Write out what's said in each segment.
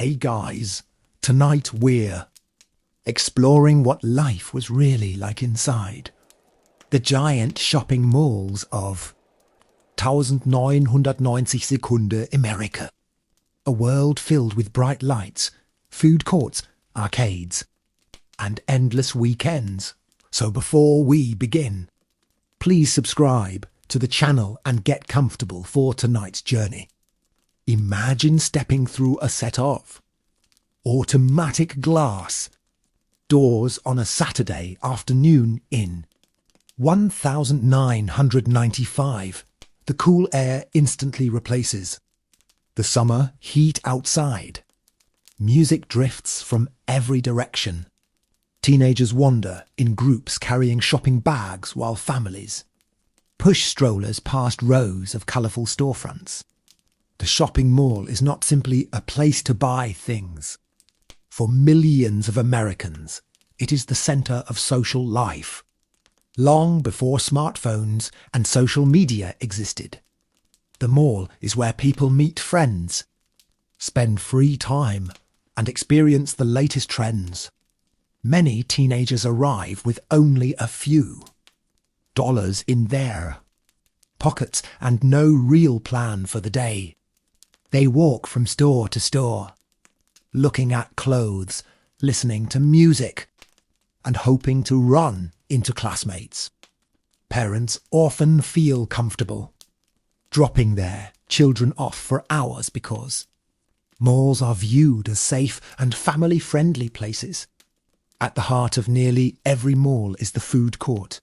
Hey guys, tonight we're exploring what life was really like inside the giant shopping malls of 1990 Sekunde America. A world filled with bright lights, food courts, arcades, and endless weekends. So before we begin, please subscribe to the channel and get comfortable for tonight's journey. Imagine stepping through a set of automatic glass doors on a Saturday afternoon in 1995. The cool air instantly replaces the summer heat outside. Music drifts from every direction. Teenagers wander in groups carrying shopping bags while families push strollers past rows of colourful storefronts. The shopping mall is not simply a place to buy things. For millions of Americans, it is the centre of social life. Long before smartphones and social media existed, the mall is where people meet friends, spend free time, and experience the latest trends. Many teenagers arrive with only a few dollars in their pockets and no real plan for the day. They walk from store to store, looking at clothes, listening to music, and hoping to run into classmates. Parents often feel comfortable dropping their children off for hours because malls are viewed as safe and family-friendly places. At the heart of nearly every mall is the food court.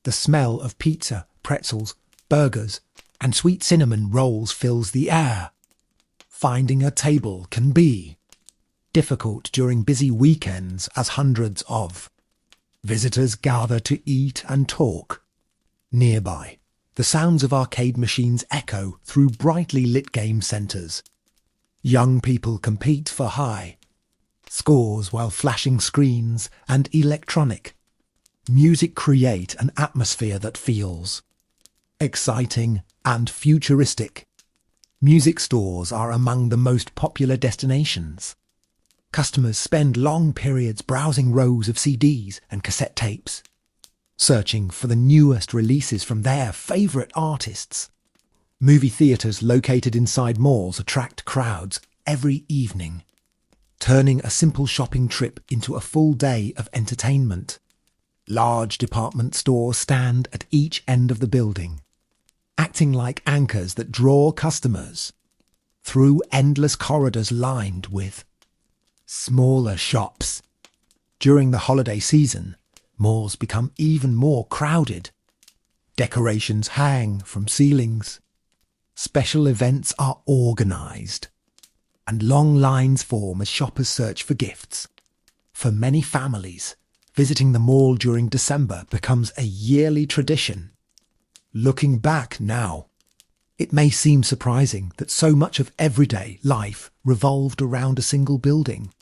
The smell of pizza, pretzels, burgers, and sweet cinnamon rolls fills the air. Finding a table can be difficult during busy weekends as hundreds of visitors gather to eat and talk. Nearby, the sounds of arcade machines echo through brightly lit game centres. Young people compete for high scores while flashing screens and electronic music create an atmosphere that feels exciting and futuristic. Music stores are among the most popular destinations. Customers spend long periods browsing rows of CDs and cassette tapes, searching for the newest releases from their favourite artists. Movie theatres located inside malls attract crowds every evening, turning a simple shopping trip into a full day of entertainment. Large department stores stand at each end of the building, acting like anchors that draw customers through endless corridors lined with smaller shops. During the holiday season, malls become even more crowded. Decorations hang from ceilings. Special events are organised, and long lines form as shoppers search for gifts. For many families, visiting the mall during December becomes a yearly tradition. Looking back now, it may seem surprising that so much of everyday life revolved around a single building.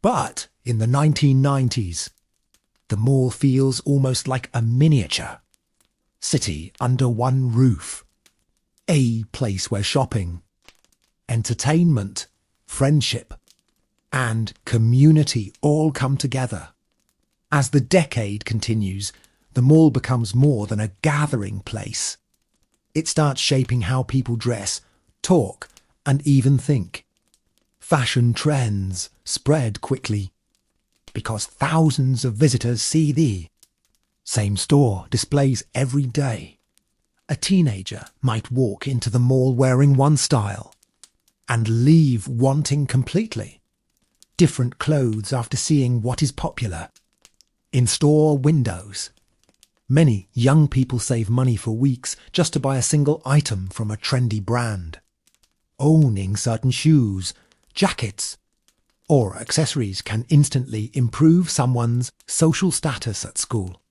But in the 1990s, the mall feels almost like a miniature city under one roof. A place where shopping, entertainment, friendship, and community all come together. As the decade continues, the mall becomes more than a gathering place. It starts shaping how people dress, talk, and even think. Fashion trends spread quickly because thousands of visitors see the same store displays every day. A teenager might walk into the mall wearing one style and leave wanting completely different clothes after seeing what is popular in store windows. Many young people save money for weeks just to buy a single item from a trendy brand. Owning certain shoes, jackets, or accessories can instantly improve someone's social status at school.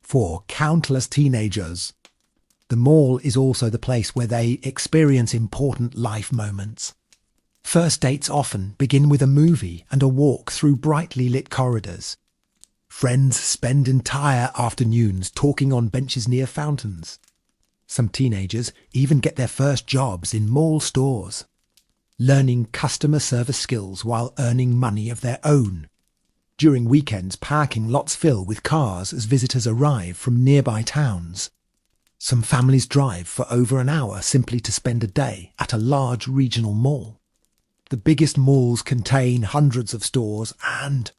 For countless teenagers, the mall is also the place where they experience important life moments. First dates often begin with a movie and a walk through brightly lit corridors. Friends spend entire afternoons talking on benches near fountains. Some teenagers even get their first jobs in mall stores. learning customer service skills while earning money of their own. During weekends, parking lots fill with cars as visitors arrive from nearby towns. Some families drive for over an hour simply to spend a day at a large regional mall. The biggest malls contain hundreds of stores and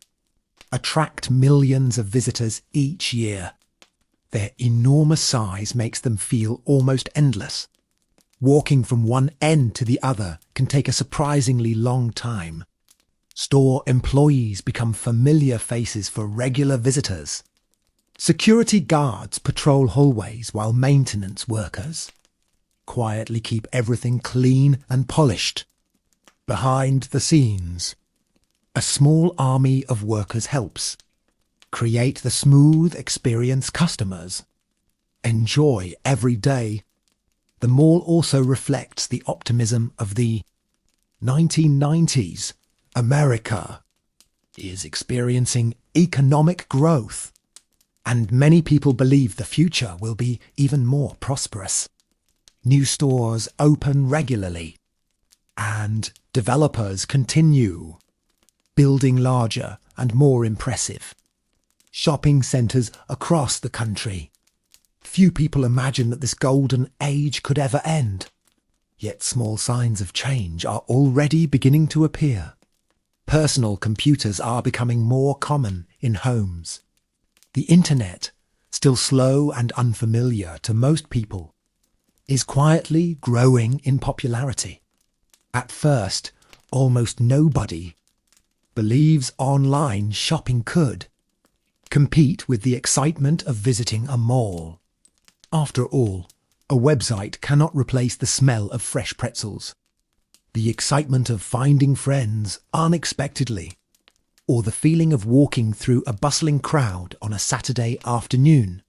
attract millions of visitors each year. Their enormous size makes them feel almost endless. Walking from one end to the other can take a surprisingly long time. Store employees become familiar faces for regular visitors. Security guards patrol hallways while maintenance workers quietly keep everything clean and polished. Behind the scenes, a small army of workers helps create the smooth experience customers enjoy every day. The mall also reflects the optimism of the 1990s. America is experiencing economic growth, and many people believe the future will be even more prosperous. New stores open regularly, and developers continue building larger and more impressive shopping centres across the country. Few people imagine that this golden age could ever end, yet small signs of change are already beginning to appear. Personal computers are becoming more common in homes. The internet, still slow and unfamiliar to most people, is quietly growing in popularity. At first, almost nobody believes online shopping could compete with the excitement of visiting a mall. After all, a website cannot replace the smell of fresh pretzels, the excitement of finding friends unexpectedly, or the feeling of walking through a bustling crowd on a Saturday afternoon.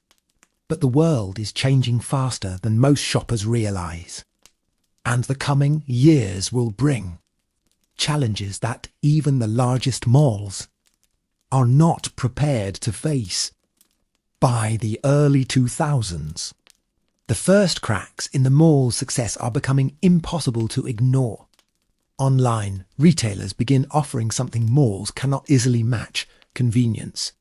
But the world is changing faster than most shoppers realise, and the coming years will bring challenges that even the largest malls are not prepared to face. By the early 2000s, the first cracks in the mall's success are becoming impossible to ignore. Online, retailers begin offering something malls cannot easily match: convenience.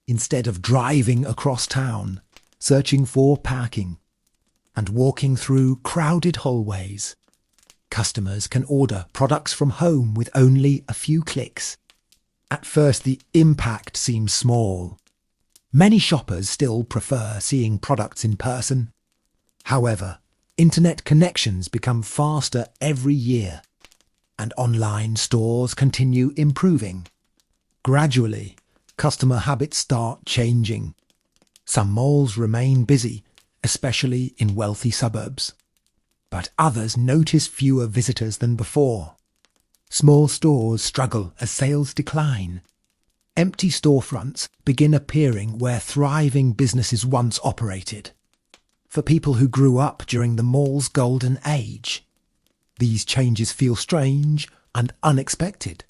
Instead of driving across town, searching for parking, and walking through crowded hallways, customers can order products from home with only a few clicks. At first, the impact seems small. Many shoppers still prefer seeing products in person. However, internet connections become faster every year, and online stores continue improving. Gradually, customer habits start changing. Some malls remain busy, especially in wealthy suburbs, but others notice fewer visitors than before. Small stores struggle as sales decline. Empty storefronts begin appearing where thriving businesses once operated. For people who grew up during the mall's golden age, these changes feel strange and unexpected.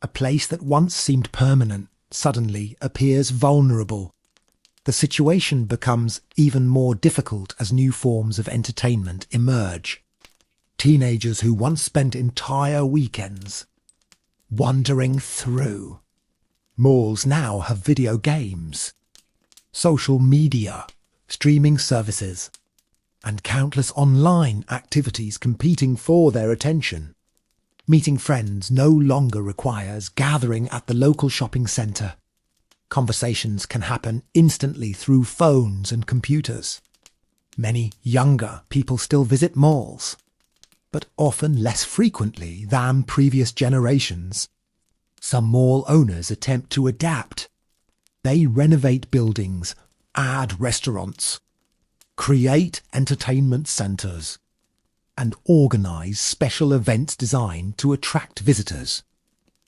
A place that once seemed permanent suddenly appears vulnerable. The situation becomes even more difficult as new forms of entertainment emerge. Teenagers who once spent entire weekends wandering through malls now have video games, social media, streaming services, and countless online activities competing for their attention. Meeting friends no longer requires gathering at the local shopping centre. Conversations can happen instantly through phones and computers. Many younger people still visit malls, but often less frequently than previous generations. Some mall owners attempt to adapt. They renovate buildings, add restaurants, create entertainment centres, and organise special events designed to attract visitors.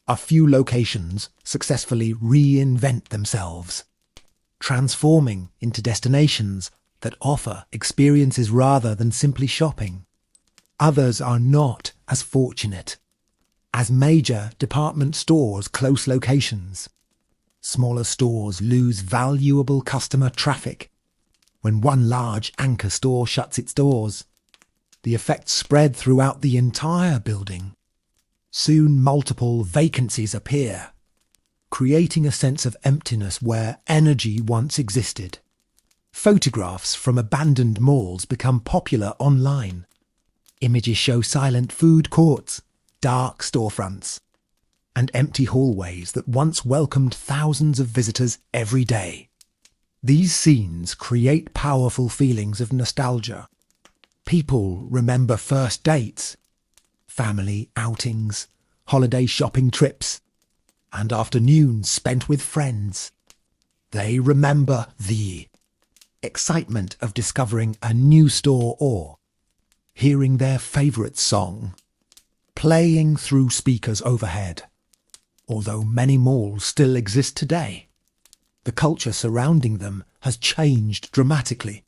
A few locations successfully reinvent themselves, transforming into destinations that offer experiences rather than simply shopping. Others are not as fortunate. As major department stores close locations, smaller stores lose valuable customer traffic. When one large anchor store shuts its doors, the effects spread throughout the entire building. Soon multiple vacancies appear, creating a sense of emptiness where energy once existed. Photographs from abandoned malls become popular online. Images show silent food courts, dark storefronts, and empty hallways that once welcomed thousands of visitors every day. These scenes create powerful feelings of nostalgia. People remember first dates, family outings, holiday shopping trips, and afternoons spent with friends. They remember the excitement of discovering a new store or hearing their favourite song playing through speakers overhead. Although many malls still exist today, the culture surrounding them has changed dramatically.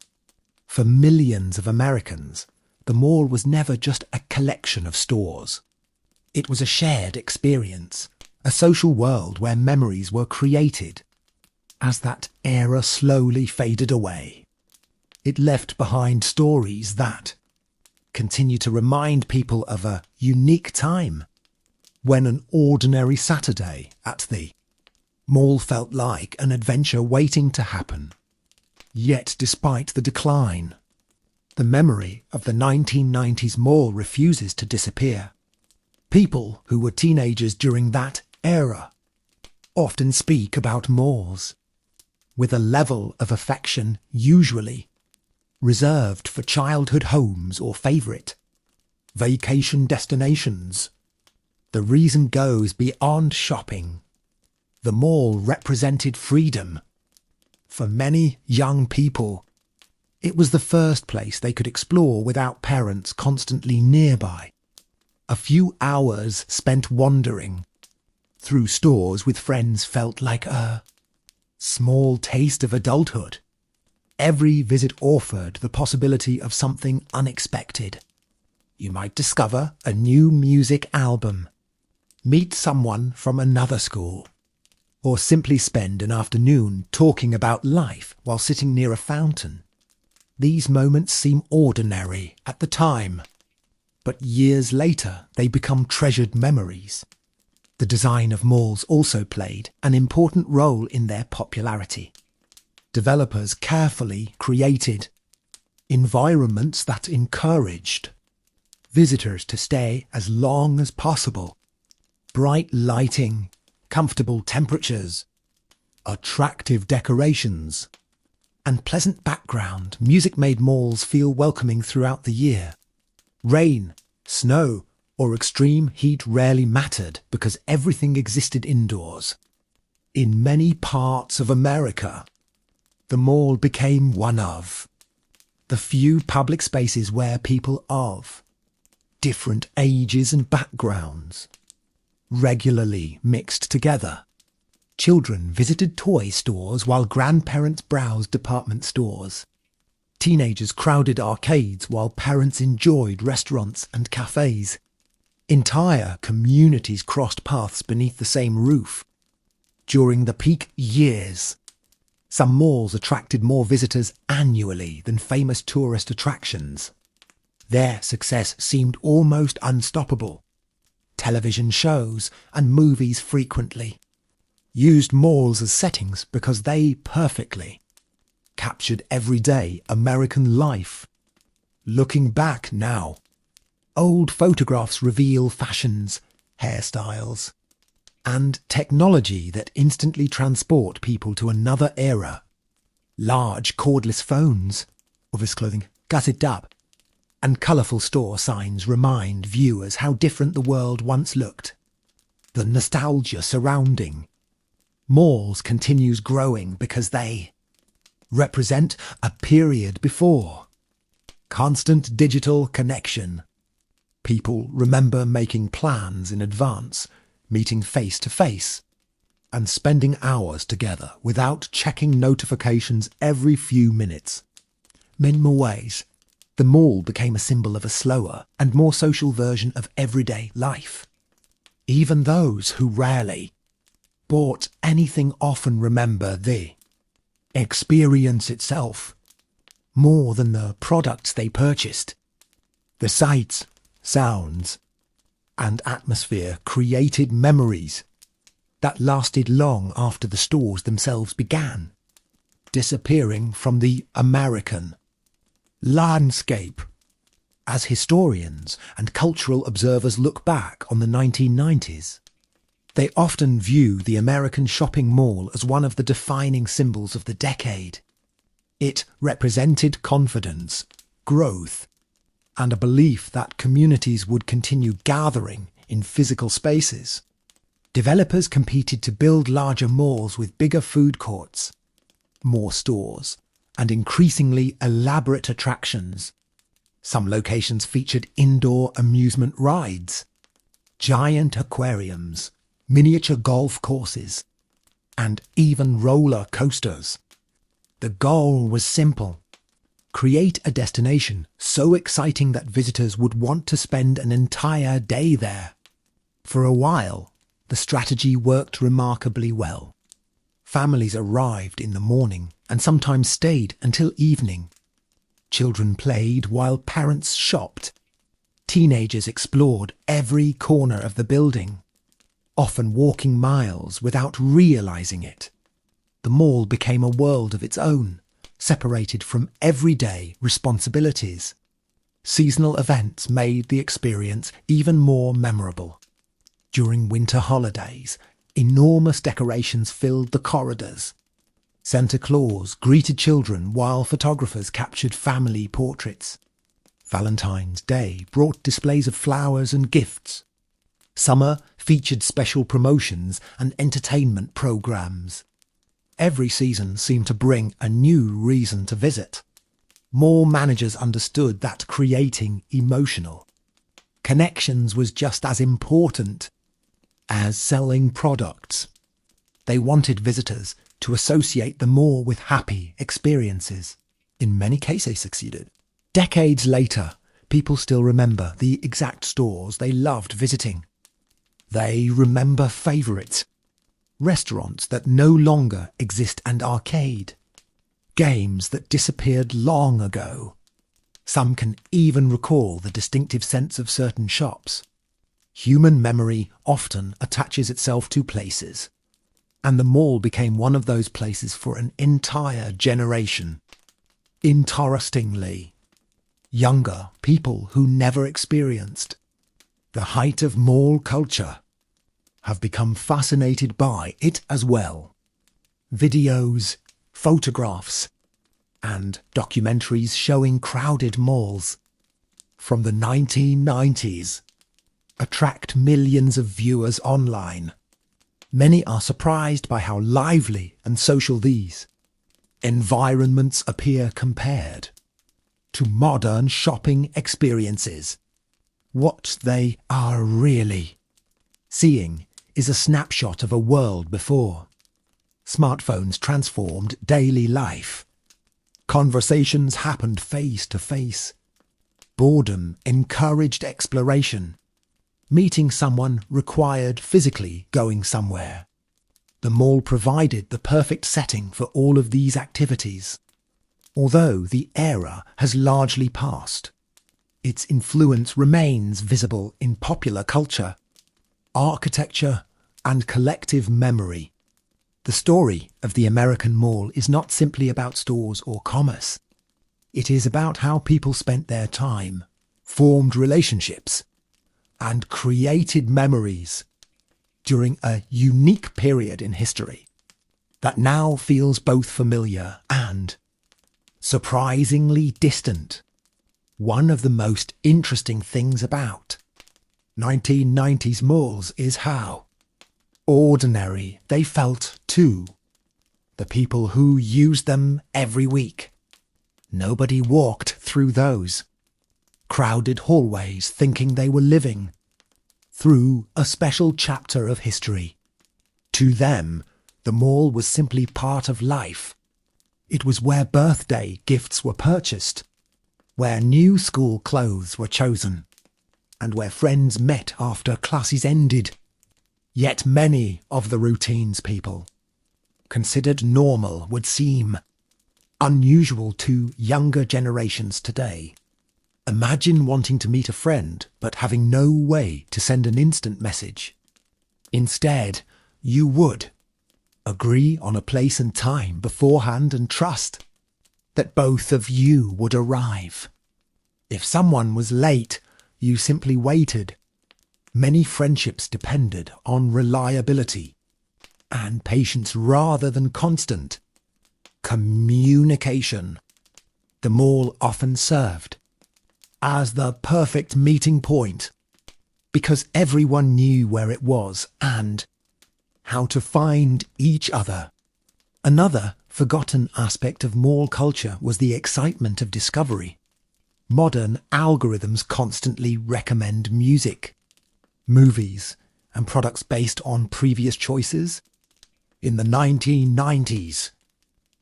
For millions of Americans, the mall was never just a collection of stores. It was a shared experience, a social world where memories were created. As that era slowly faded away, it left behind stories that continue to remind people of a unique time when an ordinary Saturday at the mall felt like an adventure waiting to happen. Yet despite the decline, the memory of the 1990s mall refuses to disappear. People who were teenagers during that era often speak about malls with a level of affection usually reserved for childhood homes or favourite vacation destinations. The reason goes beyond shopping. The mall represented freedom. For many young people, it was the first place they could explore without parents constantly nearby. A few hours spent wandering through stores with friends felt like a small taste of adulthood. Every visit offered the possibility of something unexpected. You might discover a new music album, meet someone from another school, or simply spend an afternoon talking about life while sitting near a fountain. These moments seem ordinary at the time, but years later they become treasured memories. The design of malls also played an important role in their popularity. Developers carefully created environments that encouraged visitors to stay as long as possible. Bright lighting, comfortable temperatures, attractive decorations, and pleasant background music made malls feel welcoming throughout the year. Rain, snow, or extreme heat rarely mattered because everything existed indoors. In many parts of America, the mall became one of the few public spaces where people of different ages and backgrounds regularly mixed together. Children visited toy stores while grandparents browsed department stores. Teenagers crowded arcades while parents enjoyed restaurants and cafes. Entire communities crossed paths beneath the same roof. During the peak years, some malls attracted more visitors annually than famous tourist attractions. Their success seemed almost unstoppable. Television shows and movies frequently used malls as settings because they perfectly captured everyday American life. Looking back now, old photographs reveal fashions, hairstyles, and technology that instantly transport people to another era. Large cordless phones, office clothing, gutted up, and colourful store signs remind viewers how different the world once looked. The nostalgia surrounding malls continues growing because they represent a period before constant digital connection. People remember making plans in advance, meeting face to face, and spending hours together without checking notifications every few minutes. In more ways, the mall became a symbol of a slower and more social version of everyday life. Even those who rarely bought anything often remember the experience itself more than the products they purchased. The sights, sounds, and atmosphere created memories that lasted long after the stores themselves began, disappearing from the American landscape. As historians and cultural observers look back on the 1990s, they often view the American shopping mall as one of the defining symbols of the decade. It represented confidence, growth, and a belief that communities would continue gathering in physical spaces. Developers competed to build larger malls with bigger food courts, more stores, and increasingly elaborate attractions. Some locations featured indoor amusement rides, giant aquariums, miniature golf courses, and even roller coasters. The goal was simple: create a destination so exciting that visitors would want to spend an entire day there. For a while, the strategy worked remarkably well. Families arrived in the morning and sometimes stayed until evening. Children played while parents shopped. Teenagers explored every corner of the building, often walking miles without realizing it. The mall became a world of its own, separated from everyday responsibilities. Seasonal events made the experience even more memorable. During winter holidays, enormous decorations filled the corridors. Santa Claus greeted children while photographers captured family portraits. Valentine's Day brought displays of flowers and gifts. Summer featured special promotions and entertainment programs. Every season seemed to bring a new reason to visit. Mall managers understood that creating emotional connections was just as important as selling products. They wanted visitors to associate the mall with happy experiences. In many cases, they succeeded. Decades later, people still remember the exact stores they loved visiting. They remember favourites, restaurants that no longer exist, and arcade games that disappeared long ago. Some can even recall the distinctive sense of certain shops. Human memory often attaches itself to places, and the mall became one of those places for an entire generation. Interestingly, younger people who never experienced the height of mall culture have become fascinated by it as well. Videos, photographs, and documentaries showing crowded malls from the 1990s attract millions of viewers online. Many are surprised by how lively and social these environments appear compared to modern shopping experiences. What they are really seeing is a snapshot of a world before. Smartphones transformed daily life. Conversations happened face to face. Boredom encouraged exploration. Meeting someone required physically going somewhere. The mall provided the perfect setting for all of these activities. Although the era has largely passed, its influence remains visible in popular culture, architecture, and collective memory. The story of the American mall is not simply about stores or commerce. It is about how people spent their time, formed relationships, and created memories during a unique period in history that now feels both familiar and surprisingly distant. One of the most interesting things about 1990s malls is how ordinary they felt too. The people who used them every week. Nobody walked through those crowded hallways thinking they were living through a special chapter of history. To them, the mall was simply part of life. It was where birthday gifts were purchased, where new school clothes were chosen, and where friends met after classes ended. Yet many of the routines people considered normal would seem unusual to younger generations today. Imagine wanting to meet a friend, but having no way to send an instant message. Instead, you would agree on a place and time beforehand and trust that both of you would arrive. If someone was late, you simply waited. Many friendships depended on reliability and patience rather than constant communication. The mall often served as the perfect meeting point because everyone knew where it was and how to find each other. Another forgotten aspect of mall culture was the excitement of discovery. Modern algorithms constantly recommend music, movies, and products based on previous choices. In the 1990s,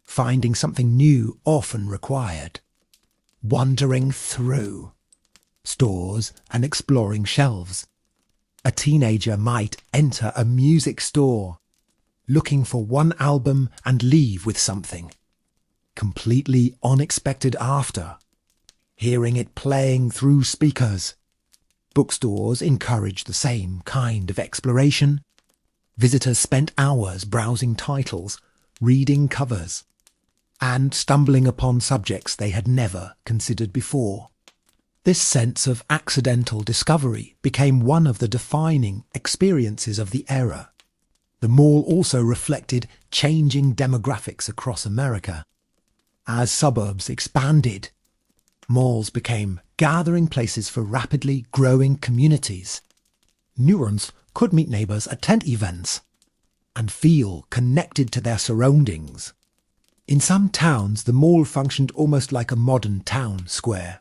finding something new often required wandering through stores and exploring shelves. A teenager might enter a music store looking for one album and leave with something completely unexpected after hearing it playing through speakers. Bookstores encouraged the same kind of exploration. Visitors spent hours browsing titles, reading covers, and stumbling upon subjects they had never considered before. This sense of accidental discovery became one of the defining experiences of the era. The mall also reflected changing demographics across America. As suburbs expanded, malls became gathering places for rapidly growing communities. Neurons could meet neighbours, attend events, and feel connected to their surroundings. In some towns, the mall functioned almost like a modern town square.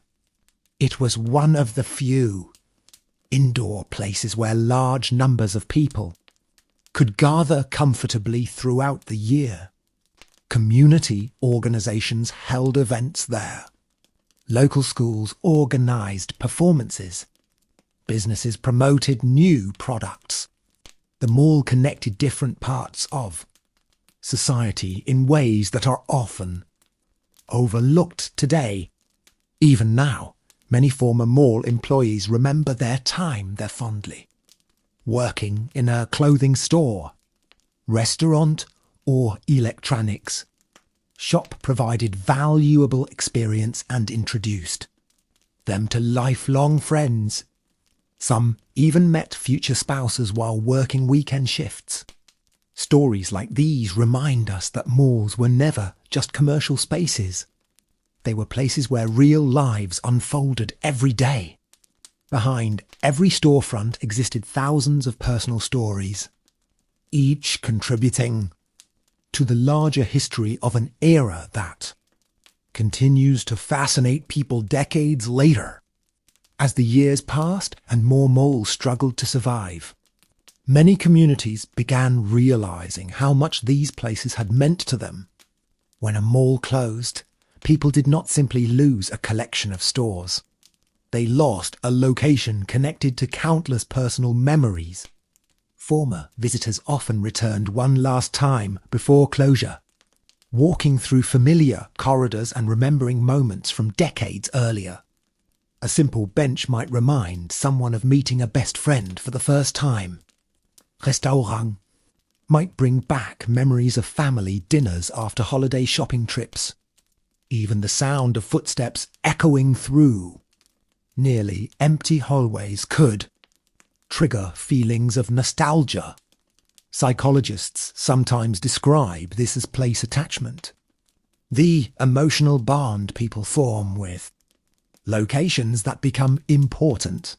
It was one of the few indoor places where large numbers of people could gather comfortably throughout the year. Community organisations held events there. Local schools organised performances. Businesses promoted new products. The mall connected different parts of society in ways that are often overlooked today. Even now, many former mall employees remember their time there fondly. Working in a clothing store, restaurant, or electronics shop provided valuable experience and introduced them to lifelong friends. Some even met future spouses while working weekend shifts. Stories like these remind us that malls were never just commercial spaces. They were places where real lives unfolded every day. Behind every storefront existed thousands of personal stories, each contributing to the larger history of an era that continues to fascinate people decades later. As the years passed and more malls struggled to survive, many communities began realizing how much these places had meant to them. When a mall closed, people did not simply lose a collection of stores. They lost a location connected to countless personal memories. Former visitors often returned one last time before closure, walking through familiar corridors and remembering moments from decades earlier. A simple bench might remind someone of meeting a best friend for the first time. Restaurant might bring back memories of family dinners after holiday shopping trips. Even the sound of footsteps echoing through nearly empty hallways could trigger feelings of nostalgia. Psychologists sometimes describe this as place attachment, the emotional bond people form with locations that become important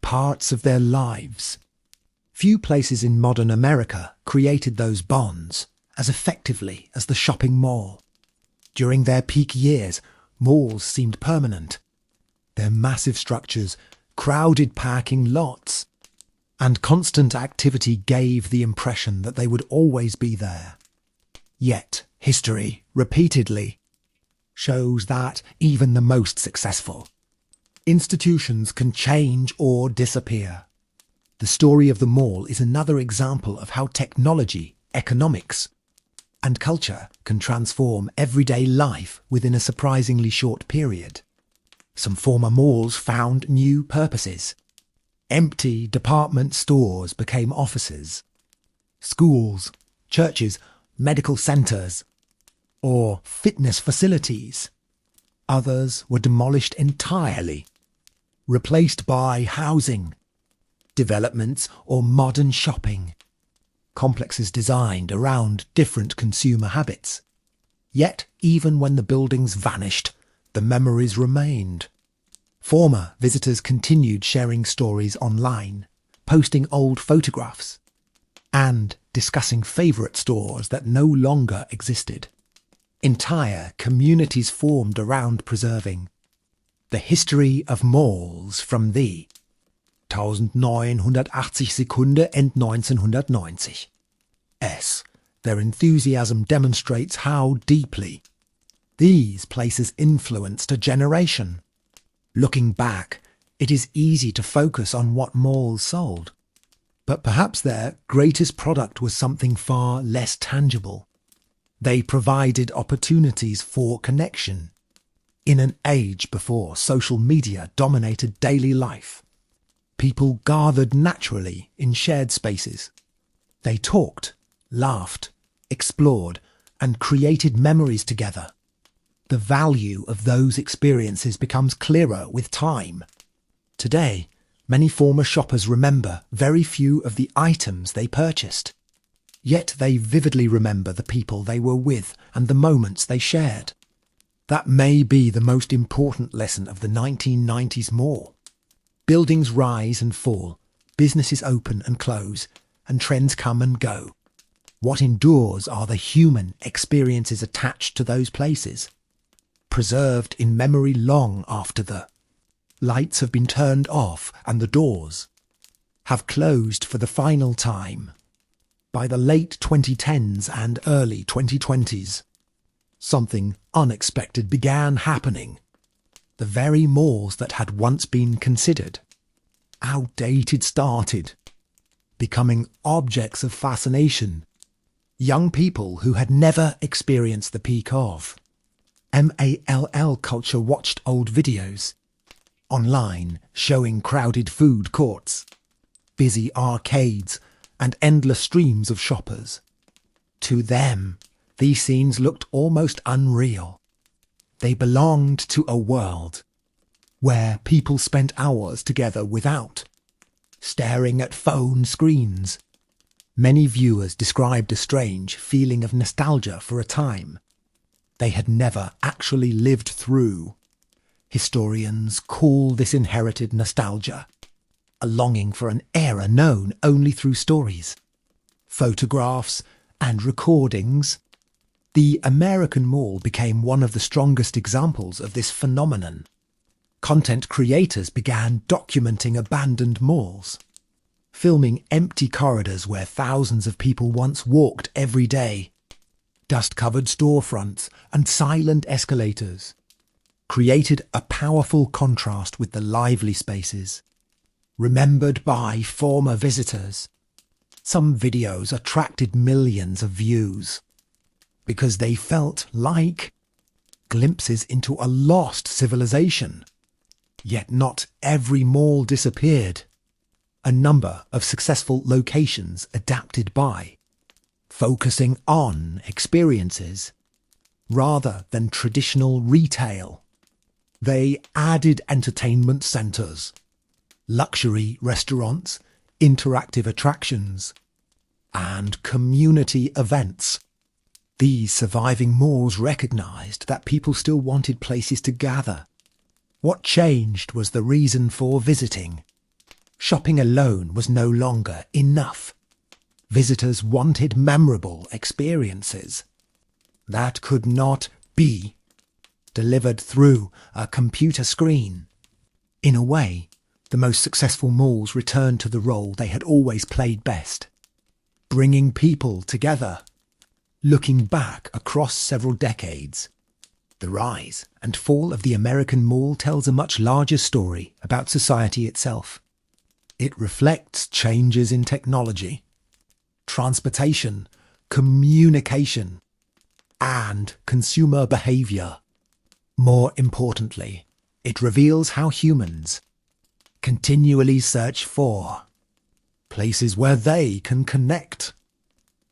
parts of their lives. Few places in modern America created those bonds as effectively as the shopping mall. During their peak years, malls seemed permanent. Their massive structures, crowded parking lots, and constant activity gave the impression that they would always be there. Yet, history repeatedly shows that even the most successful institutions can change or disappear. The story of the mall is another example of how technology, economics, and culture can transform everyday life within a surprisingly short period. Some former malls found new purposes. Empty department stores became offices. Schools, churches, medical centres, or fitness facilities. Others were demolished entirely, replaced by housing, developments or modern shopping. Complexes designed around different consumer habits. Yet, even when the buildings vanished, the memories remained. Former visitors continued sharing stories online, posting old photographs, and discussing favourite stores that no longer existed. Entire communities formed around preserving the history of malls from the 1980 Sekunde and 1990. Their enthusiasm demonstrates how deeply these places influenced a generation. Looking back, it is easy to focus on what malls sold. But perhaps their greatest product was something far less tangible. They provided opportunities for connection. In an age before social media dominated daily life, people gathered naturally in shared spaces. They talked, laughed, explored, and created memories together. The value of those experiences becomes clearer with time. Today, many former shoppers remember very few of the items they purchased. Yet they vividly remember the people they were with and the moments they shared. That may be the most important lesson of the 1990s mall. Buildings rise and fall, businesses open and close, and trends come and go. What endures are the human experiences attached to those places, preserved in memory long after the lights have been turned off and the doors have closed for the final time. By the late 2010s and early 2020s, something unexpected began happening. The very malls that had once been considered outdated started becoming objects of fascination. Young people who had never experienced the peak of MALL culture watched old videos online showing crowded food courts, busy arcades, and endless streams of shoppers. To them, these scenes looked almost unreal. They belonged to a world where people spent hours together without staring at phone screens. Many viewers described a strange feeling of nostalgia for a time they had never actually lived through. Historians call this inherited nostalgia a longing for an era known only through stories, photographs, and recordings. The American Mall became one of the strongest examples of this phenomenon. Content creators began documenting abandoned malls, filming empty corridors where thousands of people once walked every day. Dust-covered storefronts and silent escalators created a powerful contrast with the lively spaces remembered by former visitors. Some videos attracted millions of views because they felt like glimpses into a lost civilization. Yet not every mall disappeared. A number of successful locations adapted by focusing on experiences rather than traditional retail. They added entertainment centres, luxury restaurants, interactive attractions, and community events. These surviving malls recognised that people still wanted places to gather. What changed was the reason for visiting. Shopping alone was no longer enough. Visitors wanted memorable experiences that could not be delivered through a computer screen. In a way, the most successful malls returned to the role they had always played best, bringing people together. Looking back across several decades, the rise and fall of the American mall tells a much larger story about society itself. It reflects changes in technology, transportation, communication, and consumer behaviour. More importantly, It reveals how humans continually search for places where they can connect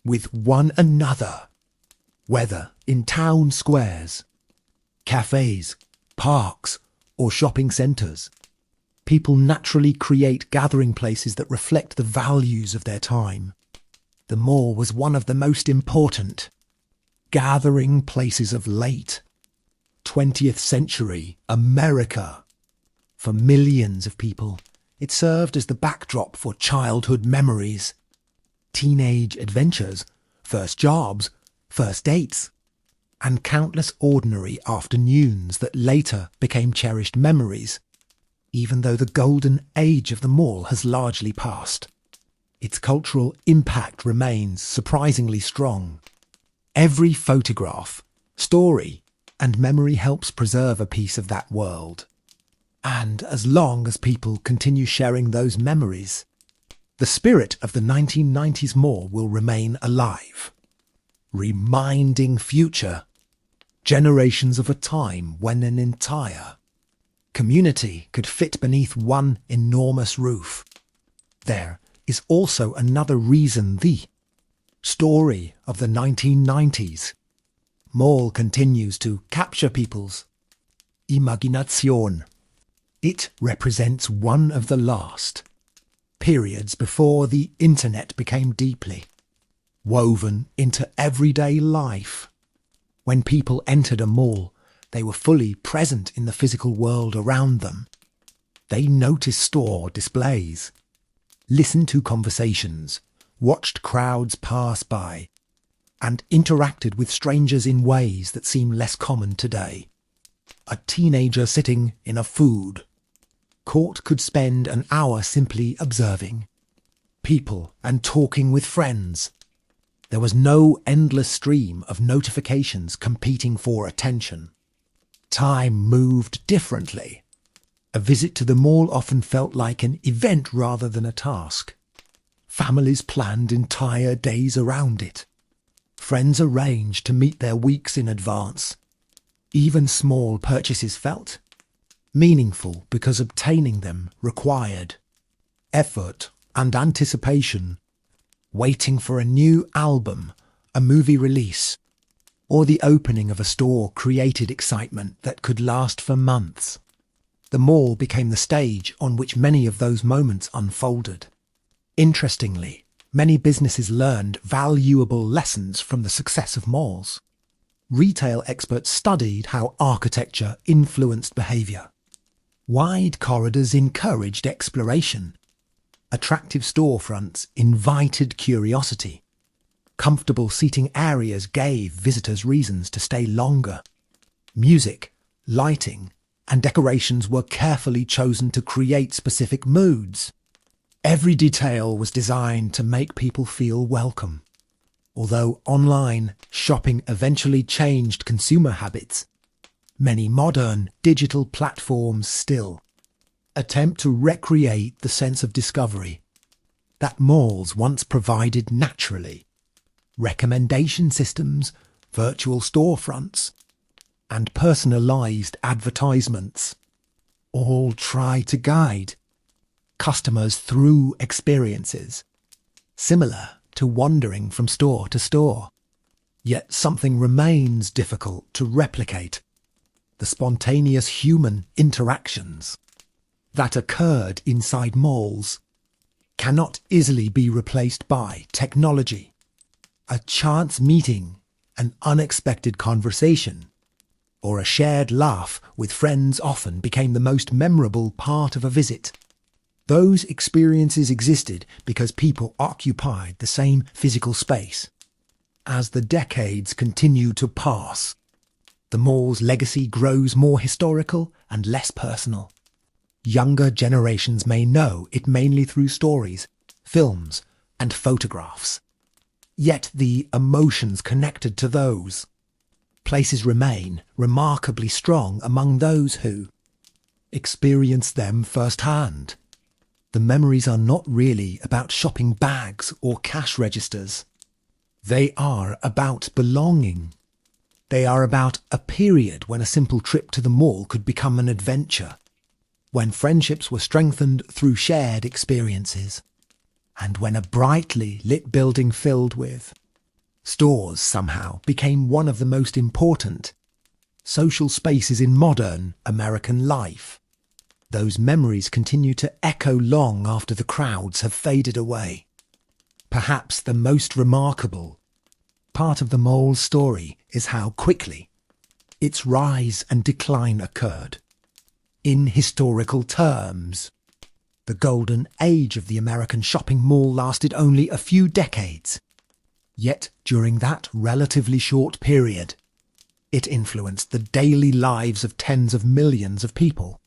with one another, whether in town squares, cafes, parks, or shopping centres. People naturally create gathering places that reflect the values of their time. The mall was one of the most important gathering places of late 20th century America. For millions of people, it served as the backdrop for childhood memories, teenage adventures, first jobs, first dates, and countless ordinary afternoons that later became cherished memories. Even though the golden age of the mall has largely passed, its cultural impact remains surprisingly strong. Every photograph, story, and memory helps preserve a piece of that world. And as long as people continue sharing those memories, the spirit of the 1990s mall will remain alive, reminding future generations of a time when an entire community could fit beneath one enormous roof. There is also another reason the story of the 1990s mall continues to capture people's imagination. It represents one of the last periods before the internet became deeply woven into everyday life. When people entered a mall, they were fully present in the physical world around them. They noticed store displays, listened to conversations, watched crowds pass by, and interacted with strangers in ways that seem less common today. A teenager sitting in a food court could spend an hour simply observing people and talking with friends. There was no endless stream of notifications competing for attention. Time moved differently. A visit to the mall often felt like an event rather than a task. Families planned entire days around it. Friends arranged to meet their weeks in advance. Even small purchases felt meaningful because obtaining them required effort and anticipation. Waiting for a new album, a movie release, or the opening of a store created excitement that could last for months. The mall became the stage on which many of those moments unfolded. Interestingly, many businesses learned valuable lessons from the success of malls. Retail experts studied how architecture influenced behaviour. Wide corridors encouraged exploration. Attractive storefronts invited curiosity. Comfortable seating areas gave visitors reasons to stay longer. Music, lighting, and decorations were carefully chosen to create specific moods. Every detail was designed to make people feel welcome. Although online shopping eventually changed consumer habits, many modern digital platforms still attempt to recreate the sense of discovery that malls once provided naturally. Recommendation systems, virtual storefronts, and personalized advertisements all try to guide customers through experiences similar to wandering from store to store. Yet something remains difficult to replicate: the spontaneous human interactions that occurred inside malls cannot easily be replaced by technology. A chance meeting, an unexpected conversation, or a shared laugh with friends often became the most memorable part of a visit. Those experiences existed because people occupied the same physical space. As the decades continue to pass, the mall's legacy grows more historical and less personal. Younger generations may know it mainly through stories, films, and photographs. Yet the emotions connected to those places remain remarkably strong among those who experience them firsthand. The memories are not really about shopping bags or cash registers. They are about belonging, They are about a period when a simple trip to the mall could become an adventure, when friendships were strengthened through shared experiences, and when a brightly lit building filled with stores somehow became one of the most important social spaces in modern American life. Those memories continue to echo long after the crowds have faded away. Perhaps the most remarkable part of the mall's story is how quickly its rise and decline occurred. In historical terms, the golden age of the American shopping mall lasted only a few decades. Yet during that relatively short period, it influenced the daily lives of tens of millions of people.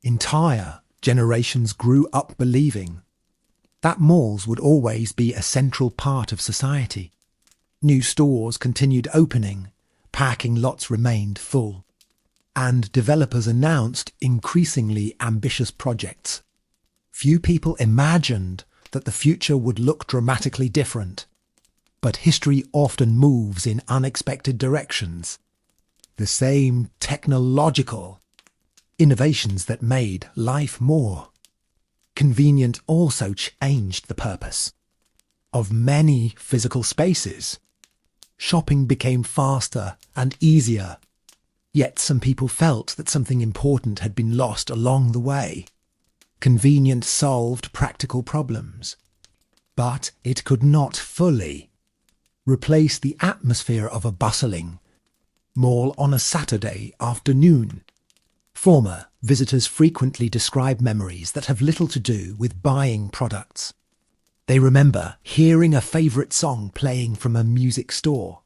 Entire generations grew up believing that malls would always be a central part of society. New stores continued opening, parking lots remained full, and developers announced increasingly ambitious projects. Few people imagined that the future would look dramatically different, but history often moves in unexpected directions. The same technological innovations that made life more convenient also changed the purpose of many physical spaces. Shopping became faster and easier, yet some people felt that something important had been lost along the way. Convenience solved practical problems, but it could not fully replace the atmosphere of a bustling mall on a Saturday afternoon. Former visitors frequently describe memories that have little to do with buying products. They remember hearing a favourite song playing from a music store.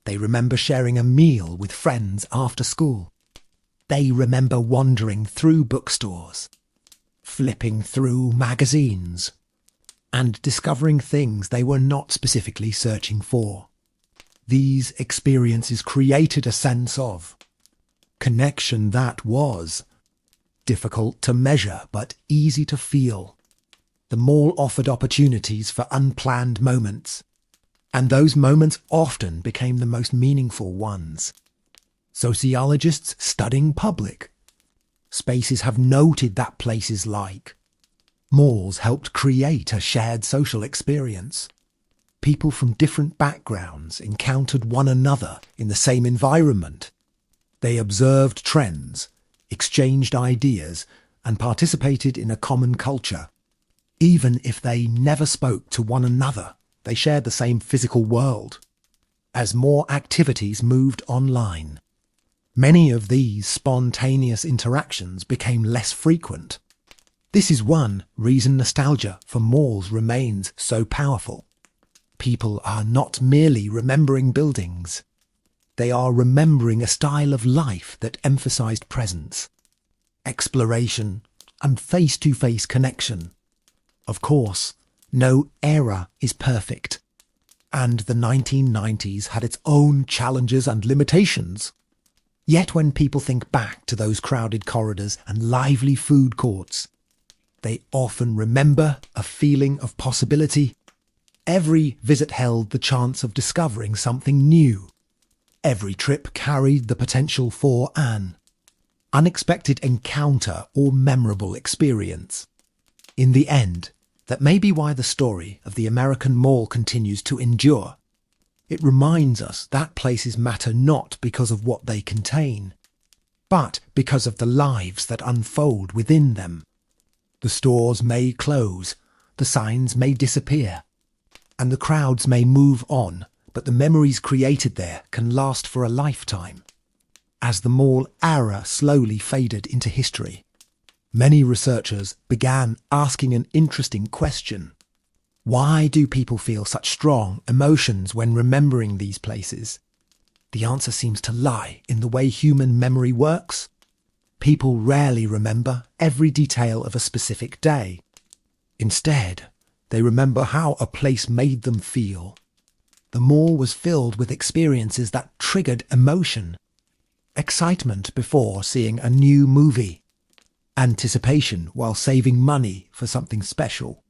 They remember sharing a meal with friends after school. They remember wandering through bookstores, flipping through magazines, and discovering things they were not specifically searching for. These experiences created a sense of connection that was difficult to measure but easy to feel. The mall offered opportunities for unplanned moments, and those moments often became the most meaningful ones. Sociologists studying public spaces have noted that places like malls helped create a shared social experience. People from different backgrounds encountered one another in the same environment. They observed trends, exchanged ideas, and participated in a common culture. Even if they never spoke to one another, they shared the same physical world. As more activities moved online, many of these spontaneous interactions became less frequent. This is one reason nostalgia for malls remains so powerful. People are not merely remembering buildings. They are remembering a style of life that emphasized presence, exploration, and face-to-face connection. Of course, no era is perfect, and the 1990s had its own challenges and limitations. Yet when people think back to those crowded corridors and lively food courts, they often remember a feeling of possibility. Every visit held the chance of discovering something new. Every trip carried the potential for an unexpected encounter or memorable experience. In the end, that may be why the story of the American mall continues to endure. It reminds us that places matter not because of what they contain, but because of the lives that unfold within them. The stores may close, the signs may disappear, and the crowds may move on, but the memories created there can last for a lifetime. As the mall era slowly faded into history, many researchers began asking an interesting question. Why do people feel such strong emotions when remembering these places? The answer seems to lie in the way human memory works. People rarely remember every detail of a specific day. Instead, they remember how a place made them feel. The mall was filled with experiences that triggered emotion. Excitement before seeing a new movie. Anticipation while saving money for something special.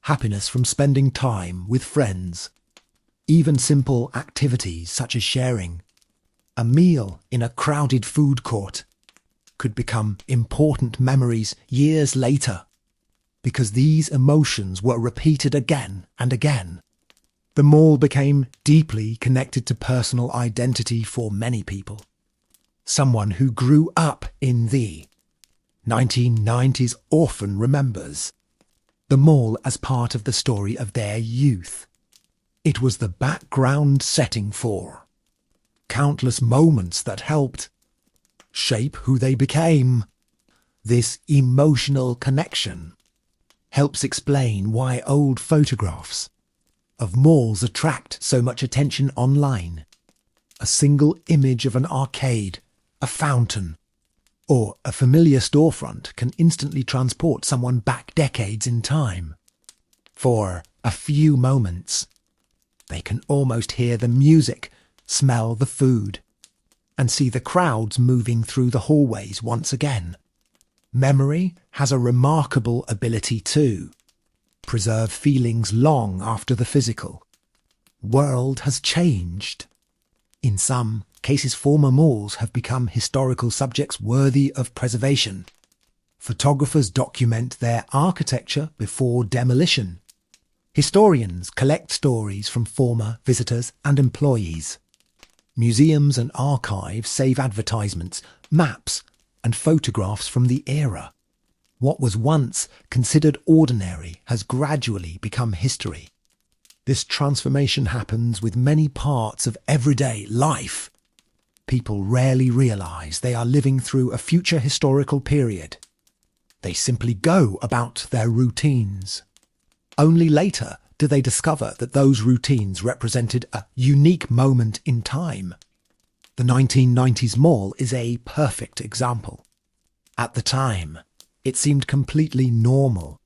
Happiness from spending time with friends. Even simple activities such as sharing A meal in a crowded food court could become important memories years later because these emotions were repeated again and again. The mall became deeply connected to personal identity for many people. Someone who grew up in the 1990s often remembers the mall as part of the story of their youth. It was the background setting for countless moments that helped shape who they became. This emotional connection helps explain why old photographs of malls attract so much attention online. A single image of an arcade, a fountain, or a familiar storefront can instantly transport someone back decades in time. For a few moments, they can almost hear the music, smell the food, and see the crowds moving through the hallways once again. Memory has a remarkable ability to preserve feelings long after the physical world has changed. In some cases, former malls have become historical subjects worthy of preservation. Photographers document their architecture before demolition. Historians collect stories from former visitors and employees. Museums and archives save advertisements, maps, and photographs from the era. What was once considered ordinary has gradually become history. This transformation happens with many parts of everyday life. People rarely realize they are living through a future historical period. They simply go about their routines. Only later do they discover that those routines represented a unique moment in time. The 1990s mall is a perfect example. At the time, it seemed completely normal.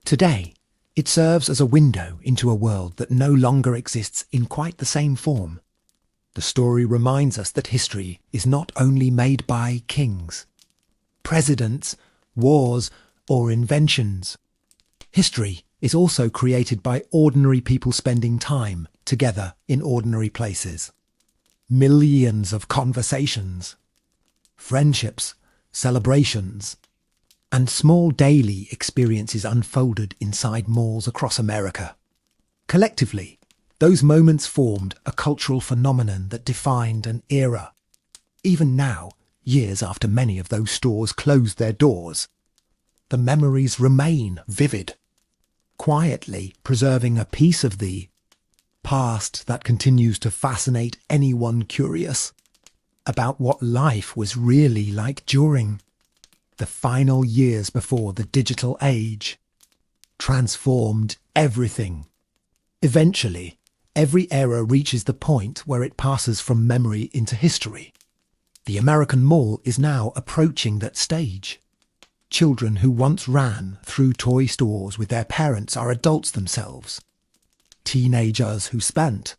Today, it serves as a window into a world that no longer exists in quite the same form. The story reminds us that history is not only made by kings, presidents, wars, or inventions. History is also created by ordinary people spending time together in ordinary places. Millions of conversations, friendships, celebrations, and small daily experiences unfolded inside malls across America. Collectively, those moments formed a cultural phenomenon that defined an era. Even now, years after many of those stores closed their doors, the memories remain vivid, quietly preserving a piece of the past that continues to fascinate anyone curious about what life was really like during the final years before the digital age transformed everything. Eventually, every era reaches the point where it passes from memory into history. The American mall is now approaching that stage. Children who once ran through toy stores with their parents are adults themselves. Teenagers who spent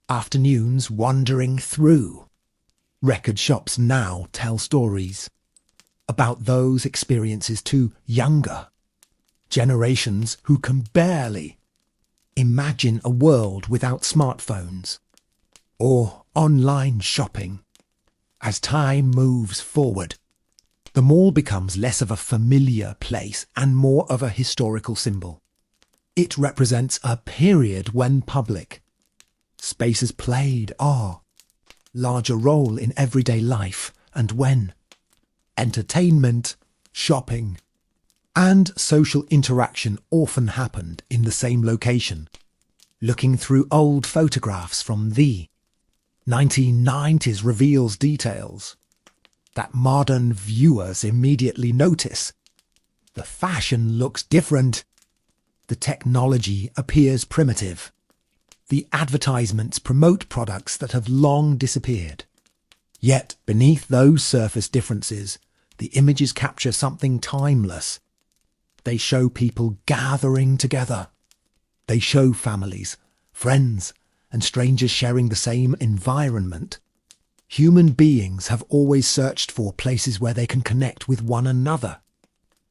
afternoons wandering through record shops now tell stories about those experiences to younger generations who can barely imagine a world without smartphones or online shopping. As time moves forward, the mall becomes less of a familiar place and more of a historical symbol. It represents a period when public spaces played a larger role in everyday life and when entertainment, shopping, and social interaction often happened in the same location. Looking through old photographs from the 1990s reveals details that modern viewers immediately notice. The fashion looks different. The technology appears primitive. The advertisements promote products that have long disappeared. Yet, beneath those surface differences, the images capture something timeless. They show people gathering together. They show families, friends, and strangers sharing the same environment. Human beings have always searched for places where they can connect with one another.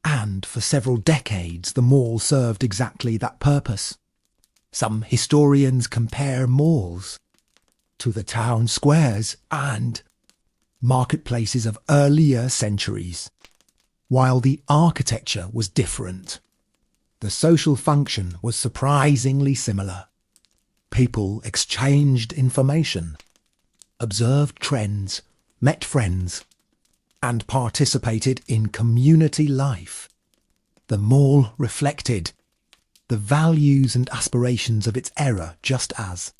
And for several decades, the mall served exactly that purpose. Some historians compare malls to the town squares and marketplaces of earlier centuries. While the architecture was different, the social function was surprisingly similar. People exchanged information, observed trends, met friends, and participated in community life. The mall reflected the values and aspirations of its era, just as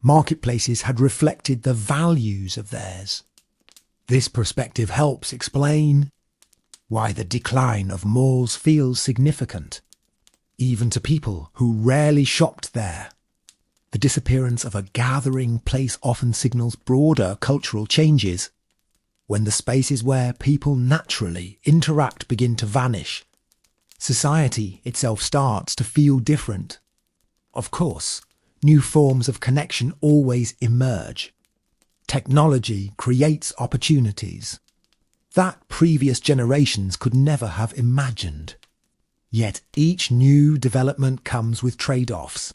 marketplaces had reflected the values of theirs. This perspective helps explain why the decline of malls feels significant, even to people who rarely shopped there. The disappearance of a gathering place often signals broader cultural changes. When the spaces where people naturally interact begin to vanish, society itself starts to feel different. Of course, new forms of connection always emerge. Technology creates opportunities that previous generations could never have imagined. Yet each new development comes with trade-offs.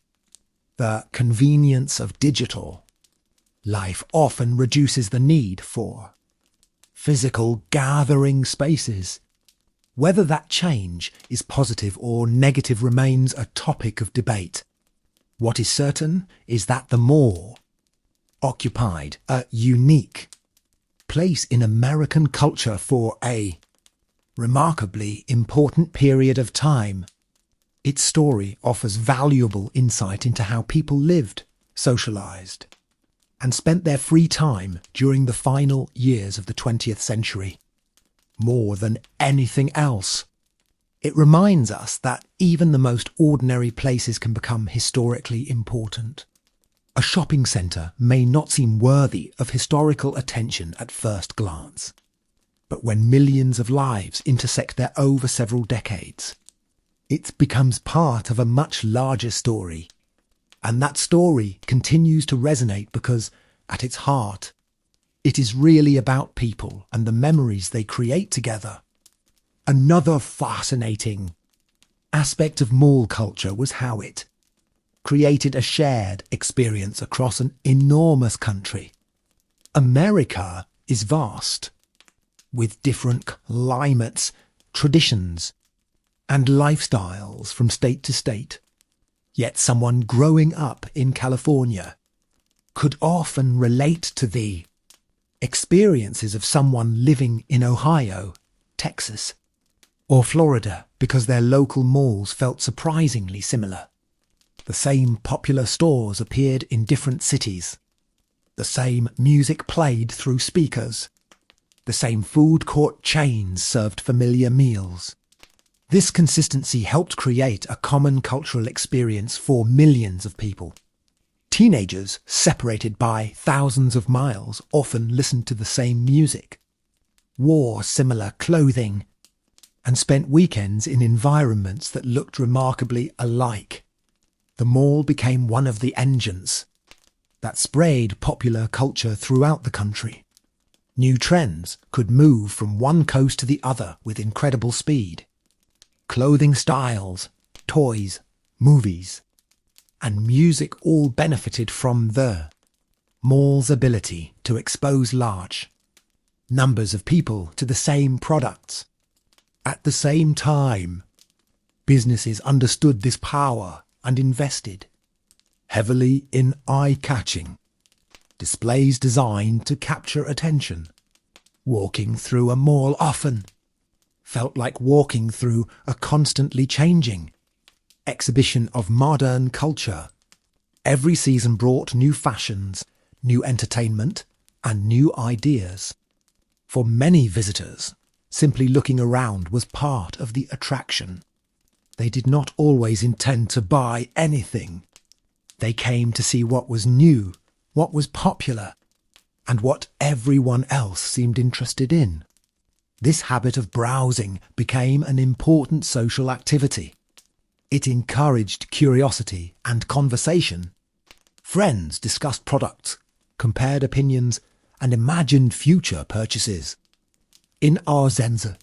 The convenience of digital life often reduces the need for physical gathering spaces. Whether that change is positive or negative remains a topic of debate. What is certain is that the mall occupied a unique place in American culture for a remarkably important period of time. Its story offers valuable insight into how people lived, socialized, and spent their free time during the final years of the 20th century. More than anything else, it reminds us that even the most ordinary places can become historically important. A shopping centre may not seem worthy of historical attention at first glance, but when millions of lives intersect there over several decades, it becomes part of a much larger story. And that story continues to resonate because, at its heart, it is really about people and the memories they create together. Another fascinating aspect of mall culture was how it created a shared experience across an enormous country. America is vast, with different climates, traditions, and lifestyles from state to state. Yet someone growing up in California could often relate to the experiences of someone living in Ohio, Texas, or Florida because their local malls felt surprisingly similar. The same popular stores appeared in different cities. The same music played through speakers. The same food court chains served familiar meals. This consistency helped create a common cultural experience for millions of people. Teenagers, separated by thousands of miles, often listened to the same music, wore similar clothing, and spent weekends in environments that looked remarkably alike. The mall became one of the engines that sprayed popular culture throughout the country. New trends could move from one coast to the other with incredible speed. Clothing styles, toys, movies, and music all benefited from the mall's ability to expose large numbers of people to the same products. At the same time, businesses understood this power and invested heavily in eye-catching displays designed to capture attention. Walking through a mall often felt like walking through a constantly changing exhibition of modern culture. Every season brought new fashions, new entertainment, and new ideas. For many visitors, simply looking around was part of the attraction. They did not always intend to buy anything. They came to see what was new, what was popular, and what everyone else seemed interested in. This habit of browsing became an important social activity. It encouraged curiosity and conversation. Friends discussed products, compared opinions, and imagined future purchases. In Arzenza,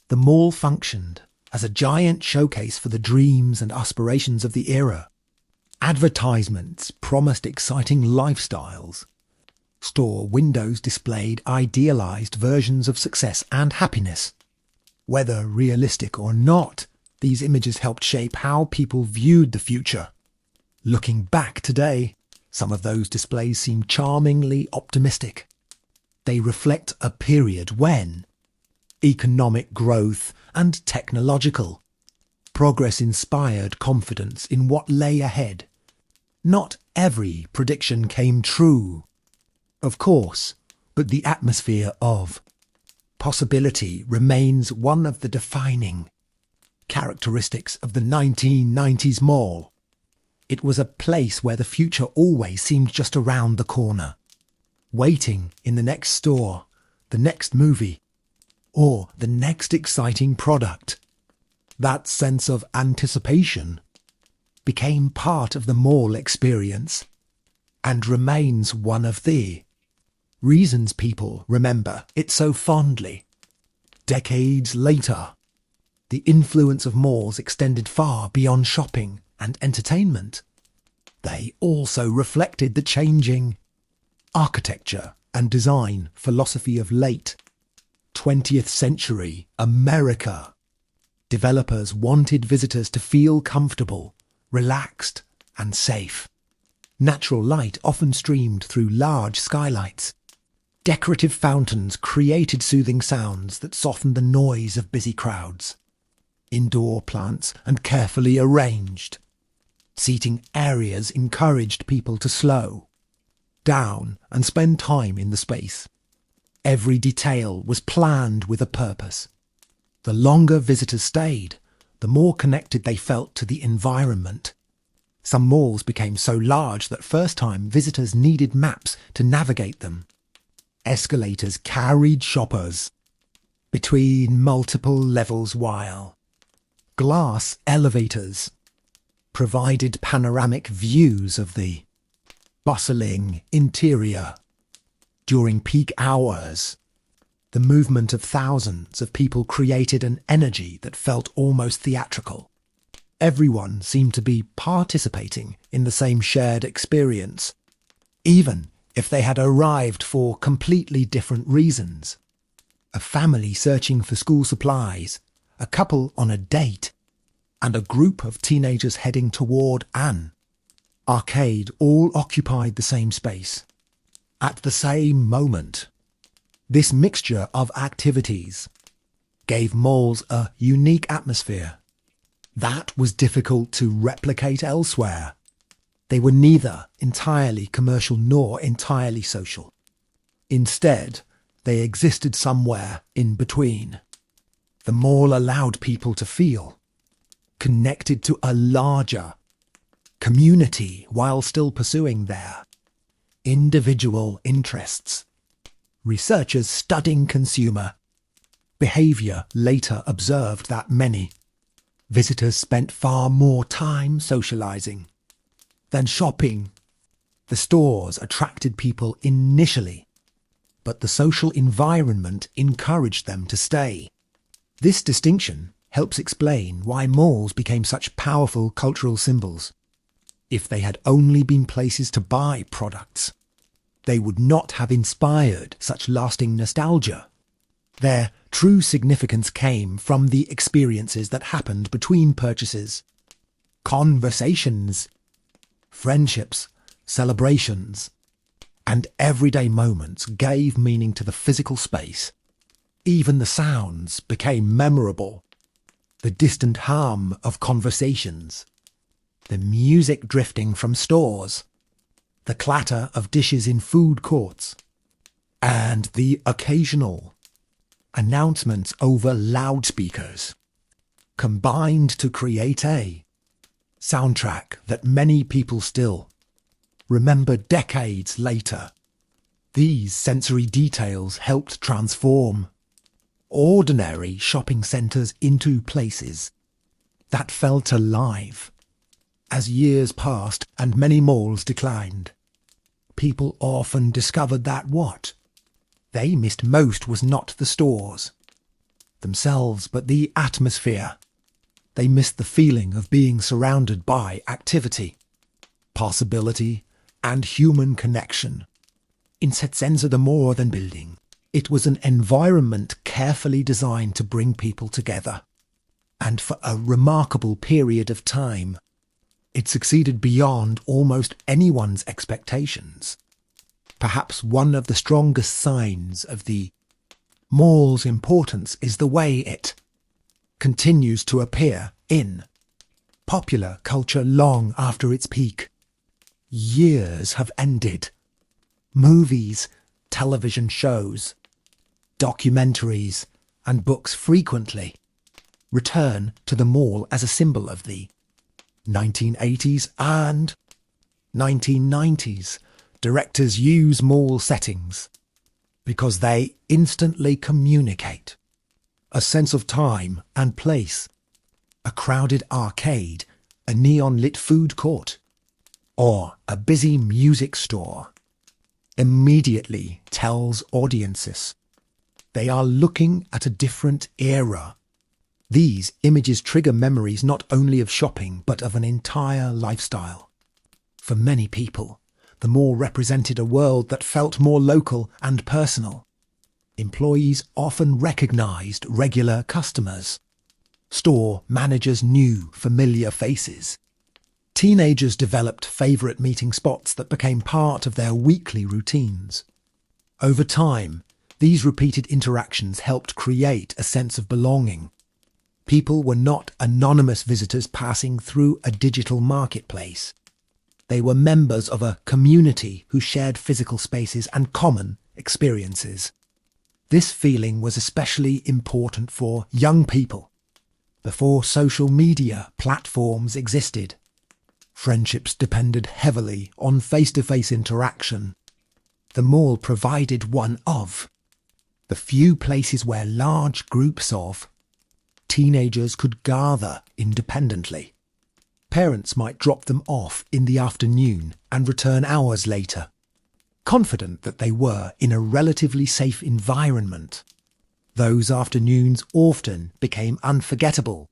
the mall functioned as a giant showcase for the dreams and aspirations of the era. Advertisements promised exciting lifestyles, Store windows displayed idealized versions of success and happiness. Whether realistic or not, these images helped shape how people viewed the future. Looking back today, some of those displays seem charmingly optimistic. They reflect a period when economic growth and technological progress inspired confidence in what lay ahead. Not every prediction came true, of course, but the atmosphere of possibility remains one of the defining characteristics of the 1990s mall. It was a place where the future always seemed just around the corner, waiting in the next store, the next movie, or the next exciting product. That sense of anticipation became part of the mall experience and remains one of the reasons people remember it so fondly. Decades later, the influence of malls extended far beyond shopping and entertainment. They also reflected the changing architecture and design philosophy of late 20th century America. Developers wanted visitors to feel comfortable, relaxed, and safe. Natural light often streamed through large skylights. Decorative fountains created soothing sounds that softened the noise of busy crowds. Indoor plants and carefully arranged seating areas encouraged people to slow down and spend time in the space. Every detail was planned with a purpose. The longer visitors stayed, the more connected they felt to the environment. Some malls became so large that first-time visitors needed maps to navigate them. Escalators carried shoppers between multiple levels, while glass elevators provided panoramic views of the bustling interior. During peak hours, the movement of thousands of people created an energy that felt almost theatrical. Everyone seemed to be participating in the same shared experience, even if they had arrived for completely different reasons. A family searching for school supplies, a couple on a date, and a group of teenagers heading toward an arcade all occupied the same space at the same moment. This mixture of activities gave malls a unique atmosphere that was difficult to replicate elsewhere. They were neither entirely commercial nor entirely social. Instead, they existed somewhere in between. The mall allowed people to feel connected to a larger community while still pursuing their individual interests. Researchers studying consumer behavior later observed that many visitors spent far more time socializing than shopping. The stores attracted people initially, but the social environment encouraged them to stay. This distinction helps explain why malls became such powerful cultural symbols. If they had only been places to buy products, they would not have inspired such lasting nostalgia. Their true significance came from the experiences that happened between purchases. Conversations, friendships, celebrations, and everyday moments gave meaning to the physical space. Even the sounds became memorable. The distant hum of conversations, the music drifting from stores, the clatter of dishes in food courts, and the occasional announcements over loudspeakers combined to create a soundtrack that many people still remember decades later. These sensory details helped transform ordinary shopping centres into places that felt alive. As years passed and many malls declined, people often discovered that what they missed most was not the stores themselves, but the atmosphere. They missed the feeling of being surrounded by activity, possibility, and human connection. insetsenser more than building. It was an environment carefully designed to bring people together. And for a remarkable period of time, it succeeded beyond almost anyone's expectations. Perhaps one of the strongest signs of the mall's importance is the way it continues to appear in popular culture long after its peak. Years have ended. Movies, television shows, documentaries, and books frequently return to the mall as a symbol of the 1980s and 1990s. Directors use mall settings because they instantly communicate a sense of time and place. A crowded arcade, a neon-lit food court, or a busy music store immediately tells audiences they are looking at a different era. These images trigger memories not only of shopping but of an entire lifestyle. For many people, the mall represented a world that felt more local and personal. Employees often recognized regular customers. Store managers knew familiar faces. Teenagers developed favourite meeting spots that became part of their weekly routines. Over time, these repeated interactions helped create a sense of belonging. People were not anonymous visitors passing through a digital marketplace. They were members of a community who shared physical spaces and common experiences. This feeling was especially important for young people. Before social media platforms existed, friendships depended heavily on face-to-face interaction. The mall provided one of the few places where large groups of teenagers could gather independently. Parents might drop them off in the afternoon and return hours later, confident that they were in a relatively safe environment. Those afternoons often became unforgettable.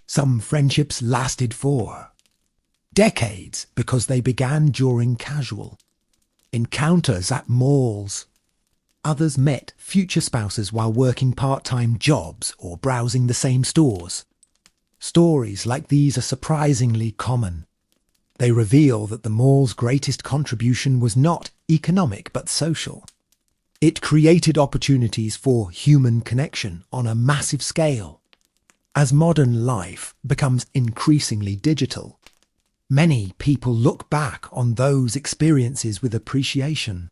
Some friendships lasted for decades because they began during casual encounters at malls. Others met future spouses while working part-time jobs or browsing the same stores. Stories like these are surprisingly common. They reveal that the mall's greatest contribution was not economic but social. It created opportunities for human connection on a massive scale. As modern life becomes increasingly digital, many people look back on those experiences with appreciation.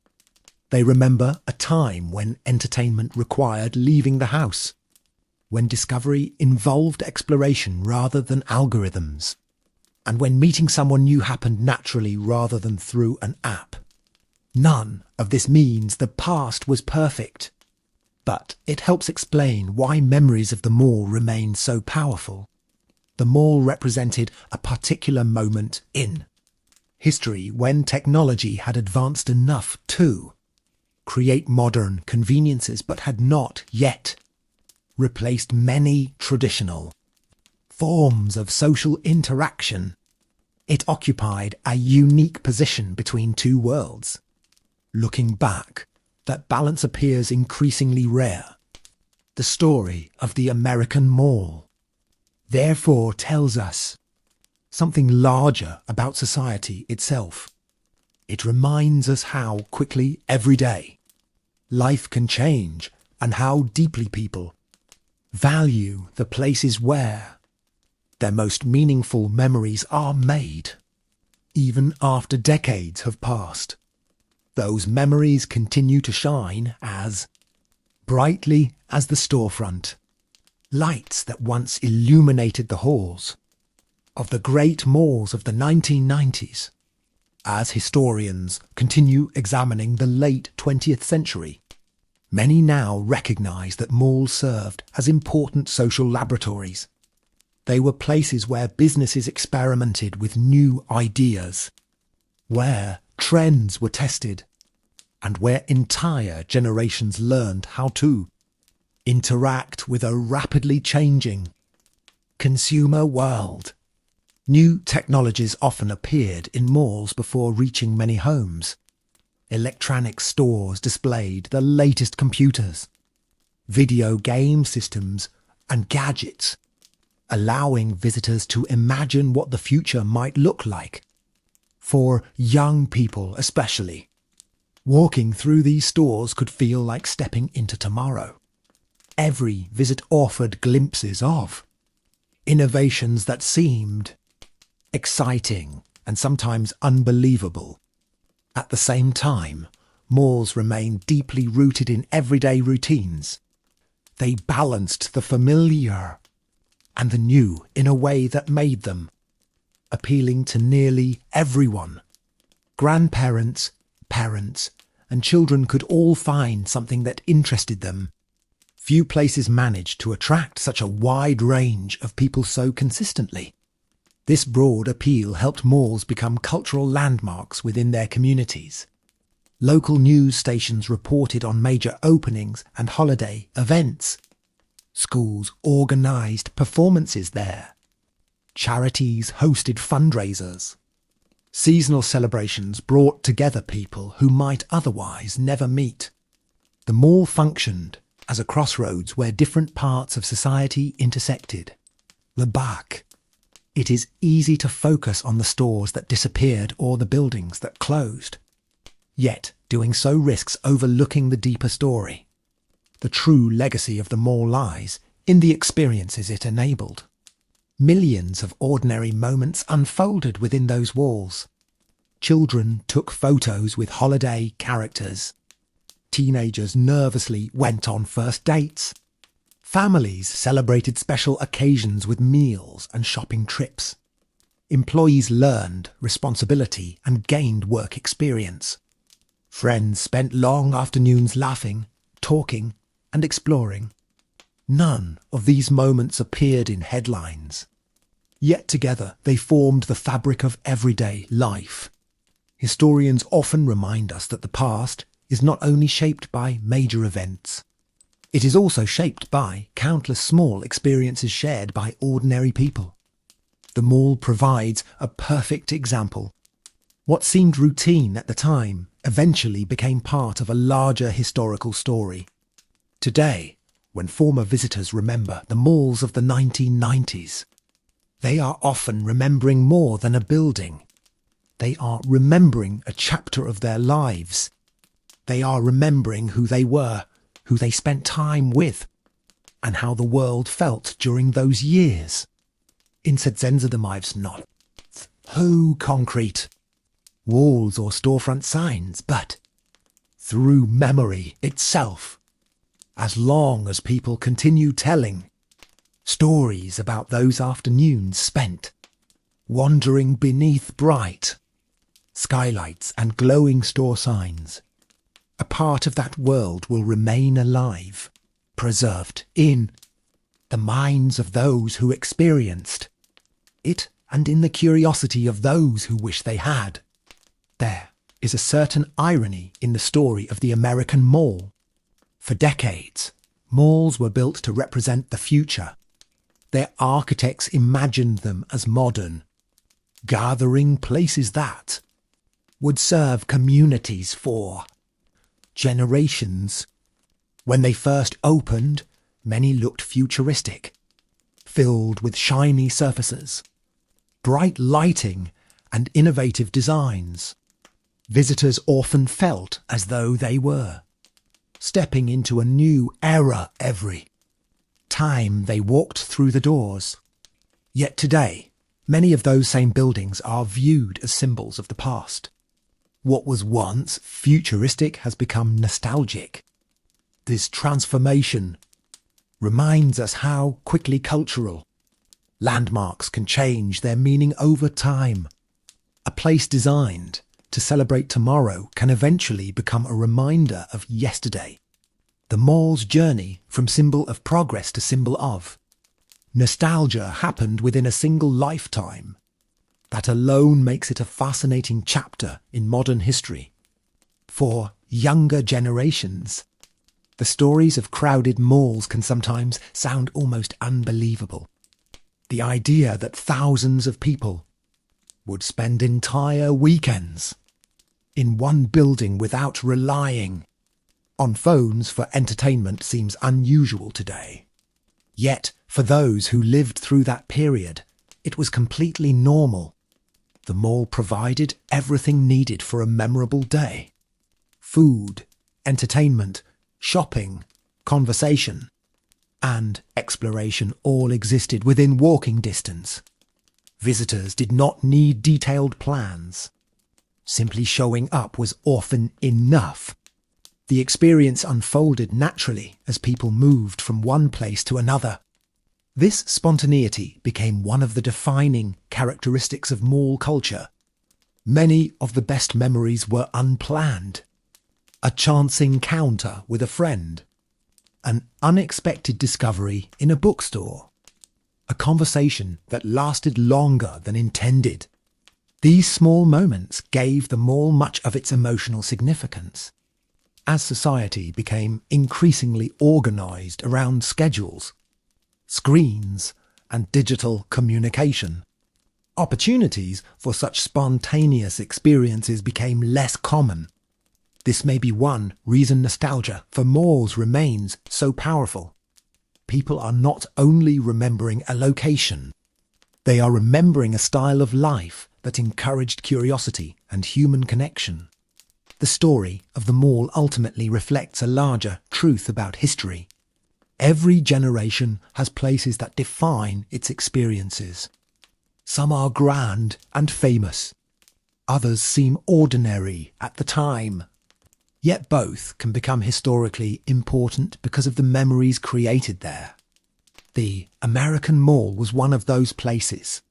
They remember a time when entertainment required leaving the house, when discovery involved exploration rather than algorithms, and when meeting someone new happened naturally rather than through an app. None of this means the past was perfect, but it helps explain why memories of the mall remain so powerful. The mall represented a particular moment in history when technology had advanced enough to create modern conveniences but had not yet replaced many traditional forms of social interaction. It occupied a unique position between two worlds. Looking back, that balance appears increasingly rare. The story of the American mall, therefore, tells us something larger about society itself. It reminds us how quickly, every day, life can change and how deeply people value the places where their most meaningful memories are made. Even after decades have passed, those memories continue to shine as brightly as the storefront lights that once illuminated the halls of the great malls of the 1990s. As historians continue examining the late 20th century, many now recognise that malls served as important social laboratories. They were places where businesses experimented with new ideas, where trends were tested, and where entire generations learned how to interact with a rapidly changing consumer world. New technologies often appeared in malls before reaching many homes. Electronic stores displayed the latest computers, video game systems, and gadgets, allowing visitors to imagine what the future might look like. For young people especially, walking through these stores could feel like stepping into tomorrow. Every visit offered glimpses of innovations that seemed exciting and sometimes unbelievable. At the same time, malls remained deeply rooted in everyday routines. They balanced the familiar and the new in a way that made them appealing to nearly everyone. Grandparents, parents, and children could all find something that interested them. Few places managed to attract such a wide range of people so consistently. This broad appeal helped malls become cultural landmarks within their communities. Local news stations reported on major openings and holiday events. Schools organised performances there. Charities hosted fundraisers. Seasonal celebrations brought together people who might otherwise never meet. The mall functioned as a crossroads where different parts of society intersected. The back. It is easy to focus on the stores that disappeared or the buildings that closed. Yet, doing so risks overlooking the deeper story. The true legacy of the mall lies in the experiences it enabled. Millions of ordinary moments unfolded within those walls. Children took photos with holiday characters. Teenagers nervously went on first dates. Families celebrated special occasions with meals and shopping trips. Employees learned responsibility and gained work experience. Friends spent long afternoons laughing, talking, and exploring. None of these moments appeared in headlines. Yet together they formed the fabric of everyday life. Historians often remind us that the past is not only shaped by major events. It is also shaped by countless small experiences shared by ordinary people. The mall provides a perfect example. What seemed routine at the time eventually became part of a larger historical story. Today, when former visitors remember the malls of the 1990s, they are often remembering more than a building. They are remembering a chapter of their lives. They are remembering who they were, who they spent time with, and how the world felt during those years. Insetzense dem Ives not. Who concrete walls or storefront signs, but through memory itself. As long as people continue telling stories about those afternoons spent wandering beneath bright skylights and glowing store signs, a part of that world will remain alive, preserved in the minds of those who experienced it and in the curiosity of those who wish they had. There is a certain irony in the story of the American mall. For decades, malls were built to represent the future. Their architects imagined them as modern, gathering places that would serve communities for generations. When they first opened, many looked futuristic, filled with shiny surfaces, bright lighting, and innovative designs. Visitors often felt as though they were stepping into a new era every time they walked through the doors. Yet today, many of those same buildings are viewed as symbols of the past. What was once futuristic has become nostalgic. This transformation reminds us how quickly cultural landmarks can change their meaning over time. A place designed to celebrate tomorrow can eventually become a reminder of yesterday. The mall's journey from symbol of progress to symbol of nostalgia happened within a single lifetime. That alone makes it a fascinating chapter in modern history. For younger generations, the stories of crowded malls can sometimes sound almost unbelievable. The idea that thousands of people would spend entire weekends in one building without relying on phones for entertainment seems unusual today. Yet, for those who lived through that period, it was completely normal. The mall provided everything needed for a memorable day. Food, entertainment, shopping, conversation, and exploration all existed within walking distance. Visitors did not need detailed plans. Simply showing up was often enough. The experience unfolded naturally as people moved from one place to another. This spontaneity became one of the defining characteristics of mall culture. Many of the best memories were unplanned. A chance encounter with a friend, an unexpected discovery in a bookstore, a conversation that lasted longer than intended. These small moments gave the mall much of its emotional significance. As society became increasingly organised around schedules, screens, and digital communication, opportunities for such spontaneous experiences became less common. This may be one reason nostalgia for malls remains so powerful. People are not only remembering a location, they are remembering a style of life that encouraged curiosity and human connection. The story of the mall ultimately reflects a larger truth about history. Every generation has places that define its experiences. Some are grand and famous. Others seem ordinary at the time. Yet both can become historically important because of the memories created there. The American Mall was one of those places.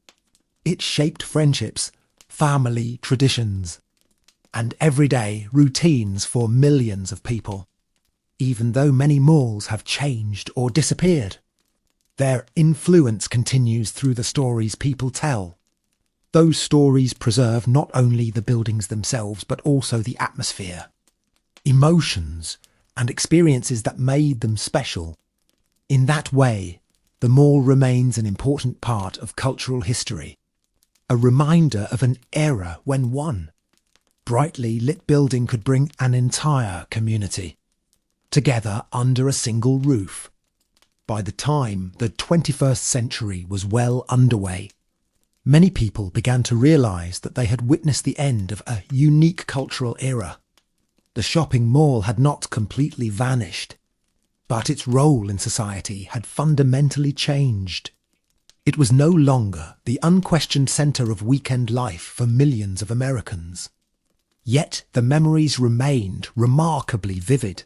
It shaped friendships, family traditions, and everyday routines for millions of people. Even though many malls have changed or disappeared, their influence continues through the stories people tell. Those stories preserve not only the buildings themselves, but also the atmosphere, emotions, and experiences that made them special. In that way, the mall remains an important part of cultural history, a reminder of an era when one brightly lit building could bring an entire community together under a single roof. By the time the 21st century was well underway, many people began to realise that they had witnessed the end of a unique cultural era. The shopping mall had not completely vanished, but its role in society had fundamentally changed. It was no longer the unquestioned centre of weekend life for millions of Americans. Yet the memories remained remarkably vivid.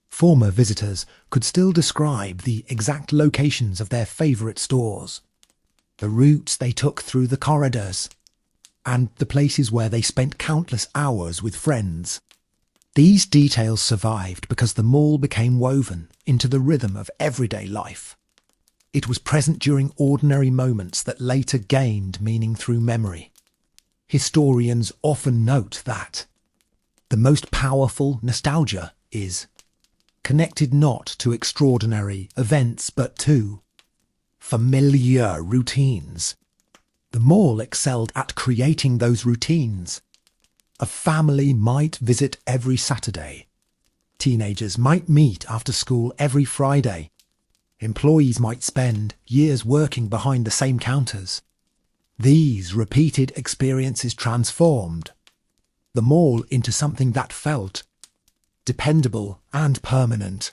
Former visitors could still describe the exact locations of their favourite stores, the routes they took through the corridors, and the places where they spent countless hours with friends. These details survived because the mall became woven into the rhythm of everyday life. It was present during ordinary moments that later gained meaning through memory. Historians often note that the most powerful nostalgia is connected not to extraordinary events but to familiar routines. The mall excelled at creating those routines. A family might visit every Saturday. Teenagers might meet after school every Friday. Employees might spend years working behind the same counters. These repeated experiences transformed the mall into something that felt dependable and permanent.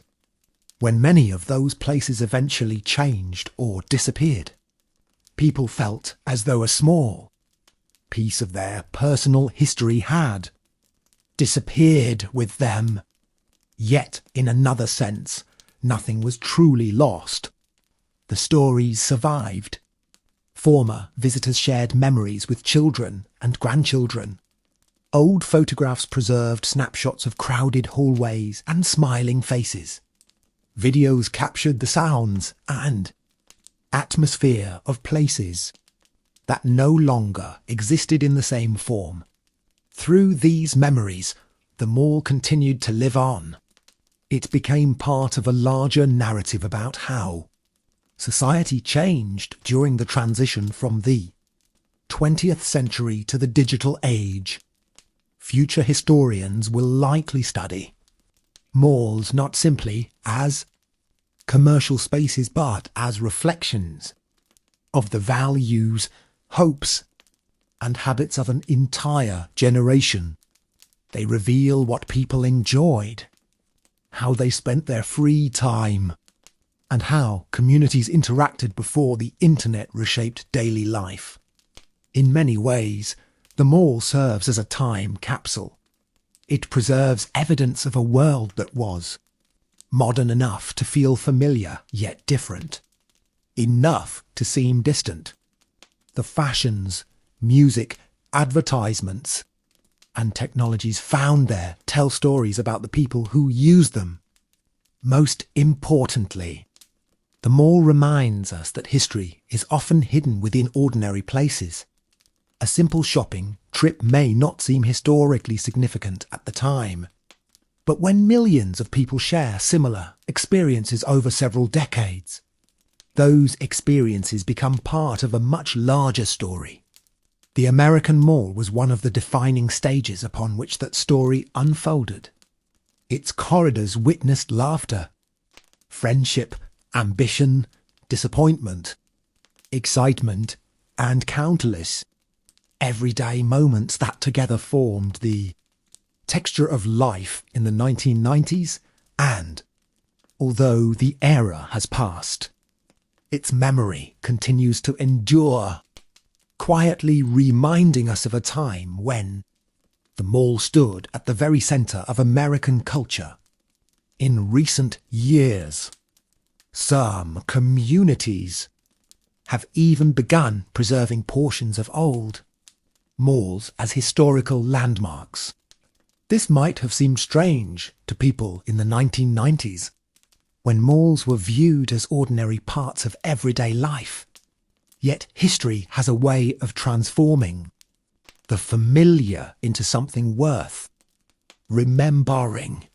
When many of those places eventually changed or disappeared, people felt as though a small piece of their personal history had disappeared with them. Yet, in another sense, nothing was truly lost. The stories survived. Former visitors shared memories with children and grandchildren. Old photographs preserved snapshots of crowded hallways and smiling faces. Videos captured the sounds and atmosphere of places that no longer existed in the same form. Through these memories, the mall continued to live on. It became part of a larger narrative about how society changed during the transition from the 20th century to the digital age. future historians will likely study malls not simply as commercial spaces but as reflections of the values, hopes, and habits of an entire generation. They reveal what people enjoyed, how they spent their free time, and how communities interacted before the internet reshaped daily life. In many ways, the mall serves as a time capsule. It preserves evidence of a world that was modern enough to feel familiar yet different, enough to seem distant. The fashions, music, advertisements, and technologies found there tell stories about the people who use them. Most importantly, the mall reminds us that history is often hidden within ordinary places. A simple shopping trip may not seem historically significant at the time, but when millions of people share similar experiences over several decades, those experiences become part of a much larger story. The American Mall was one of the defining stages upon which that story unfolded. Its corridors witnessed laughter, friendship, ambition, disappointment, excitement, and countless everyday moments that together formed the texture of life in the 1990s, and, although the era has passed, its memory continues to endure, quietly reminding us of a time when the mall stood at the very centre of American culture. In recent years, some communities have even begun preserving portions of old malls as historical landmarks. This might have seemed strange to people in the 1990s, when malls were viewed as ordinary parts of everyday life. Yet history has a way of transforming the familiar into something worth remembering.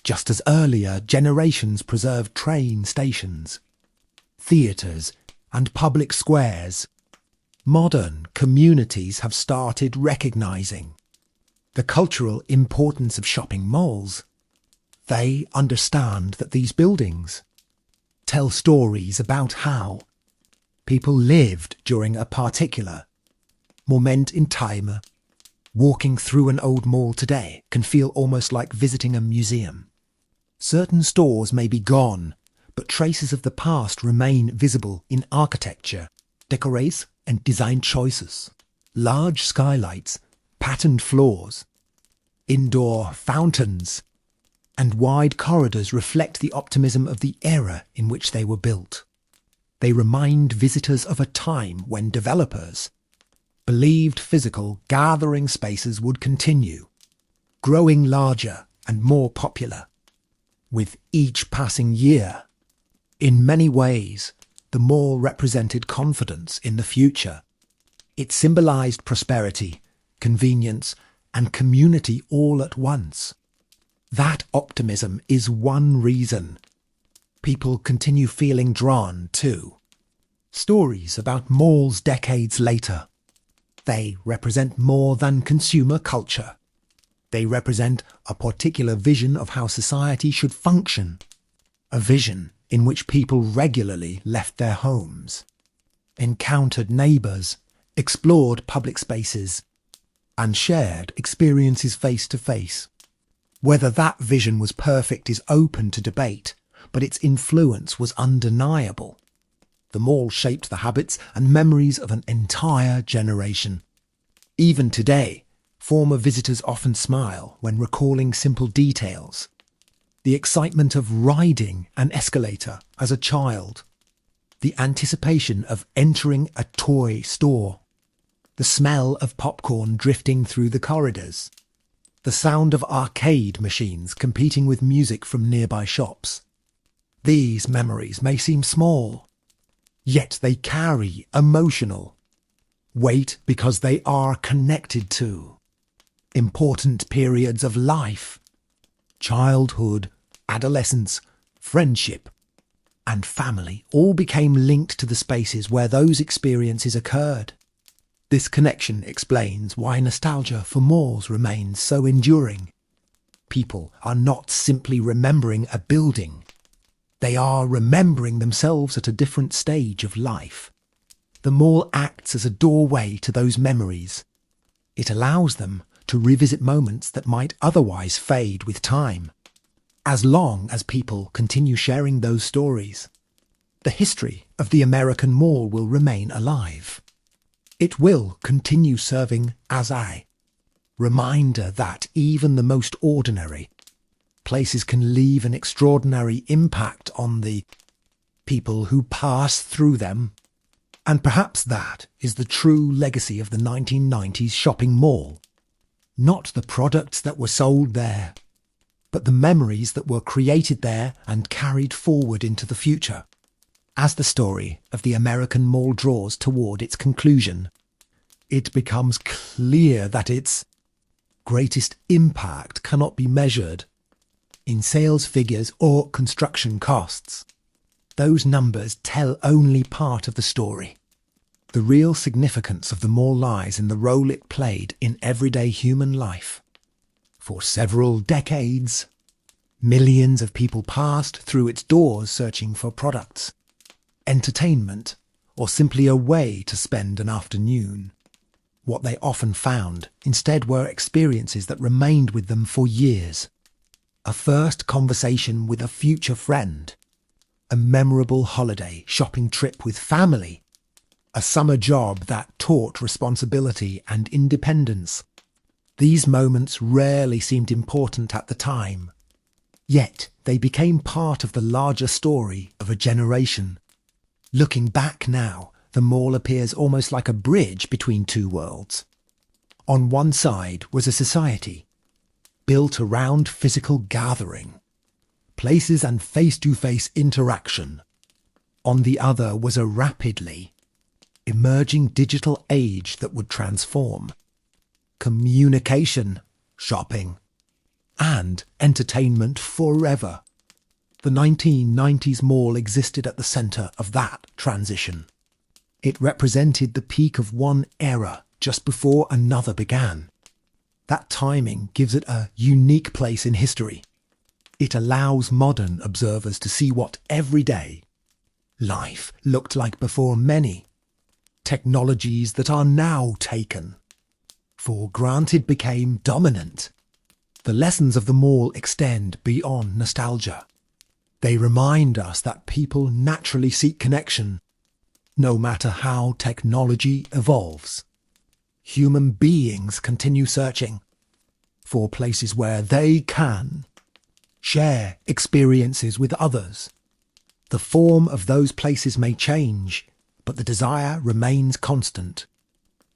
Just as earlier generations preserved train stations, theatres, and public squares, modern communities have started recognising the cultural importance of shopping malls. They understand that these buildings tell stories about how people lived during a particular moment in time. Walking through an old mall today can feel almost like visiting a museum. Certain stores may be gone, but traces of the past remain visible in architecture, decorations, and design choices. Large skylights, patterned floors, indoor fountains, and wide corridors reflect the optimism of the era in which they were built. They remind visitors of a time when developers believed physical gathering spaces would continue, growing larger and more popular with each passing year. In many ways, the mall represented confidence in the future. It symbolized prosperity, convenience, and community all at once. That optimism is one reason people continue feeling drawn to stories about malls decades later. They represent more than consumer culture. They represent a particular vision of how society should function, a vision in which people regularly left their homes, encountered neighbours, explored public spaces, and shared experiences face to face. Whether that vision was perfect is open to debate, but its influence was undeniable. The mall shaped the habits and memories of an entire generation. Even today, former visitors often smile when recalling simple details. The excitement of riding an escalator as a child, the anticipation of entering a toy store, the smell of popcorn drifting through the corridors, the sound of arcade machines competing with music from nearby shops. These memories may seem small, yet they carry emotional weight because they are connected to important periods of life. Childhood, adolescence, friendship, and family all became linked to the spaces where those experiences occurred. This connection explains why nostalgia for malls remains so enduring. People are not simply remembering a building. They are remembering themselves at a different stage of life. The mall acts as a doorway to those memories. It allows them to revisit moments that might otherwise fade with time. As long as people continue sharing those stories, the history of the American mall will remain alive. It will continue serving as a reminder that even the most ordinary places can leave an extraordinary impact on the people who pass through them. And perhaps that is the true legacy of the 1990s shopping mall. Not the products that were sold there, but the memories that were created there and carried forward into the future. As the story of the American mall draws toward its conclusion, it becomes clear that its greatest impact cannot be measured in sales figures or construction costs. Those numbers tell only part of the story. The real significance of the mall lies in the role it played in everyday human life. For several decades, millions of people passed through its doors searching for products, entertainment, or simply a way to spend an afternoon. What they often found instead were experiences that remained with them for years. A first conversation with a future friend, a memorable holiday shopping trip with family, a summer job that taught responsibility and independence. These moments rarely seemed important at the time, yet they became part of the larger story of a generation. Looking back now, the mall appears almost like a bridge between two worlds. On one side was a society built around physical gathering, places and face-to-face interaction. On the other was a rapidly emerging digital age that would transform communication, shopping, and entertainment forever. The 1990s mall existed at the centre of that transition. It represented the peak of one era just before another began. That timing gives it a unique place in history. It allows modern observers to see what everyday life looked like before many technologies that are now taken for granted became dominant. The lessons of the mall extend beyond nostalgia. They remind us that people naturally seek connection, no matter how technology evolves. Human beings continue searching for places where they can share experiences with others. The form of those places may change, but the desire remains constant.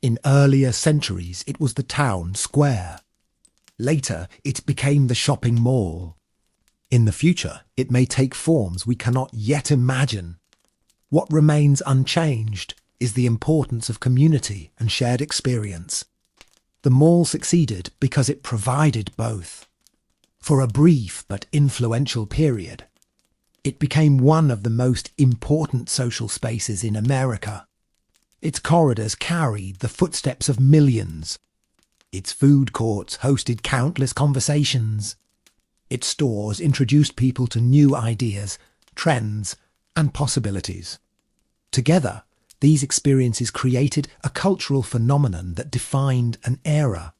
In earlier centuries, it was the town square. Later, it became the shopping mall. In the future, it may take forms we cannot yet imagine. What remains unchanged is the importance of community and shared experience. The mall succeeded because it provided both. For a brief but influential period, it became one of the most important social spaces in America. Its corridors carried the footsteps of millions. Its food courts hosted countless conversations. Its stores introduced people to new ideas, trends, and possibilities. Together, these experiences created a cultural phenomenon that defined an era.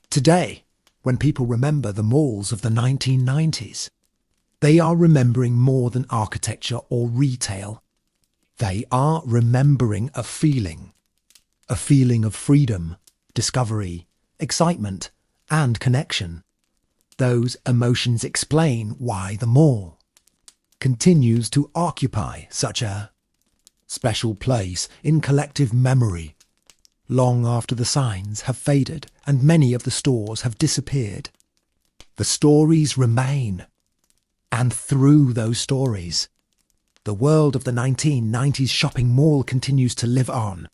Today, when people remember the malls of the 1990s, they are remembering more than architecture or retail. They are remembering a feeling of freedom, discovery, excitement, and connection. Those emotions explain why the mall continues to occupy such a special place in collective memory, long after the signs have faded and many of the stores have disappeared. The stories remain, and through those stories, the world of the 1990s shopping mall continues to live on,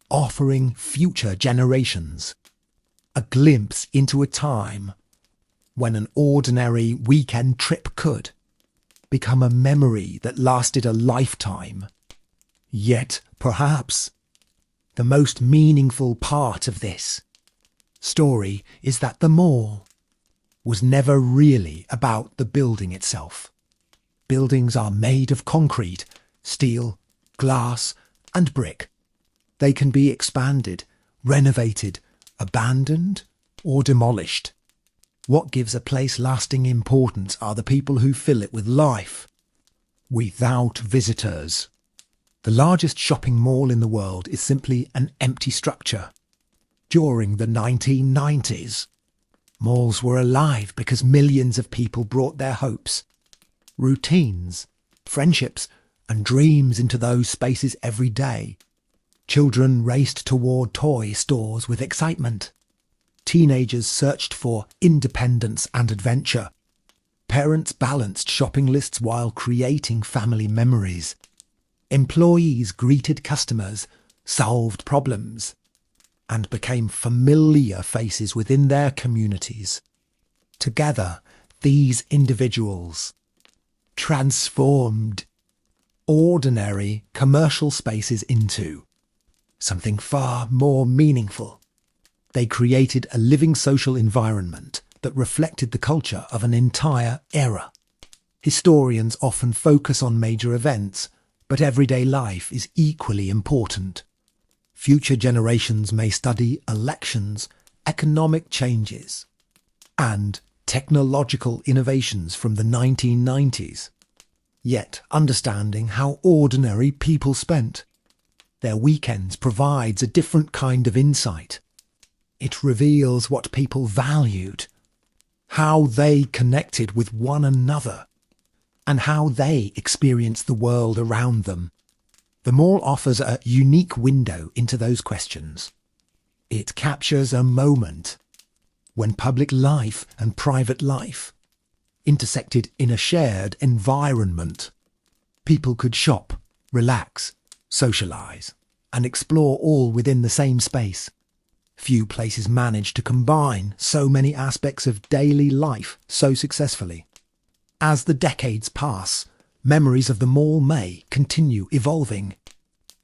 offering future generations a glimpse into a time when an ordinary weekend trip could become a memory that lasted a lifetime. Yet, perhaps, the most meaningful part of this story is that the mall was never really about the building itself. Buildings are made of concrete, steel, glass, and brick. They can be expanded, renovated, abandoned, or demolished. What gives a place lasting importance are the people who fill it with life, without visitors. The largest shopping mall in the world is simply an empty structure. During the 1990s, malls were alive because millions of people brought their hopes, routines, friendships, and dreams into those spaces every day. Children raced toward toy stores with excitement. Teenagers searched for independence and adventure. Parents balanced shopping lists while creating family memories. Employees greeted customers, solved problems, and became familiar faces within their communities. Together, these individuals transformed ordinary commercial spaces into something far more meaningful. They created a living social environment that reflected the culture of an entire era. Historians often focus on major events, but everyday life is equally important. Future generations may study elections, economic changes, and technological innovations from the 1990s. Yet understanding how ordinary people spent their weekends provides a different kind of insight. It reveals what people valued, how they connected with one another, and how they experienced the world around them. The mall offers a unique window into those questions. It captures a moment when public life and private life intersected in a shared environment. People could shop, relax, socialise, and explore all within the same space. Few places manage to combine so many aspects of daily life so successfully. As the decades pass, memories of the mall may continue evolving.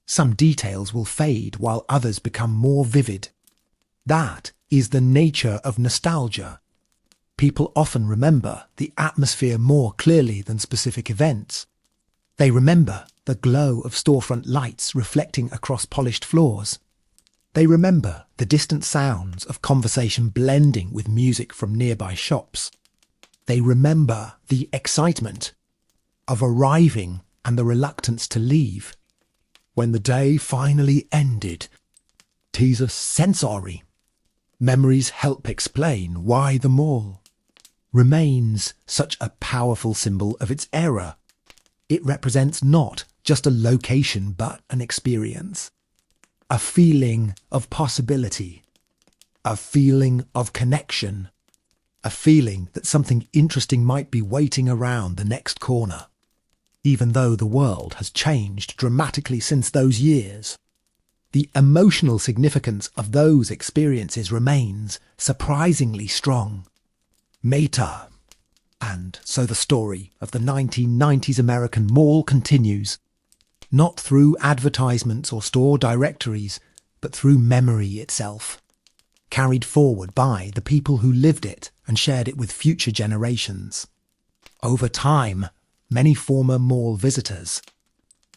Some details will fade while others become more vivid. That is the nature of nostalgia. People often remember the atmosphere more clearly than specific events. They remember the glow of storefront lights reflecting across polished floors. They remember the distant sounds of conversation blending with music from nearby shops. They remember the excitement of arriving and the reluctance to leave. When the day finally ended, teaser sensory. Memories help explain why the mall remains such a powerful symbol of its era. It represents not just a location but an experience, a feeling of possibility, a feeling of connection, a feeling that something interesting might be waiting around the next corner. Even though the world has changed dramatically since those years, the emotional significance of those experiences remains surprisingly strong. Meta. And so the story of the 1990s American mall continues, not through advertisements or store directories, but through memory itself, carried forward by the people who lived it and shared it with future generations. Over time, many former mall visitors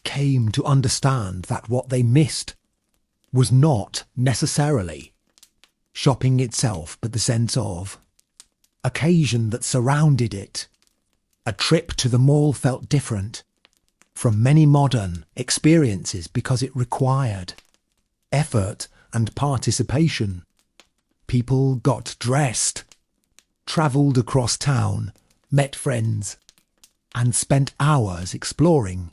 came to understand that what they missed was not necessarily shopping itself, but the sense of occasion that surrounded it. A trip to the mall felt different from many modern experiences because it required effort and participation. People got dressed, travelled across town, met friends, and spent hours exploring.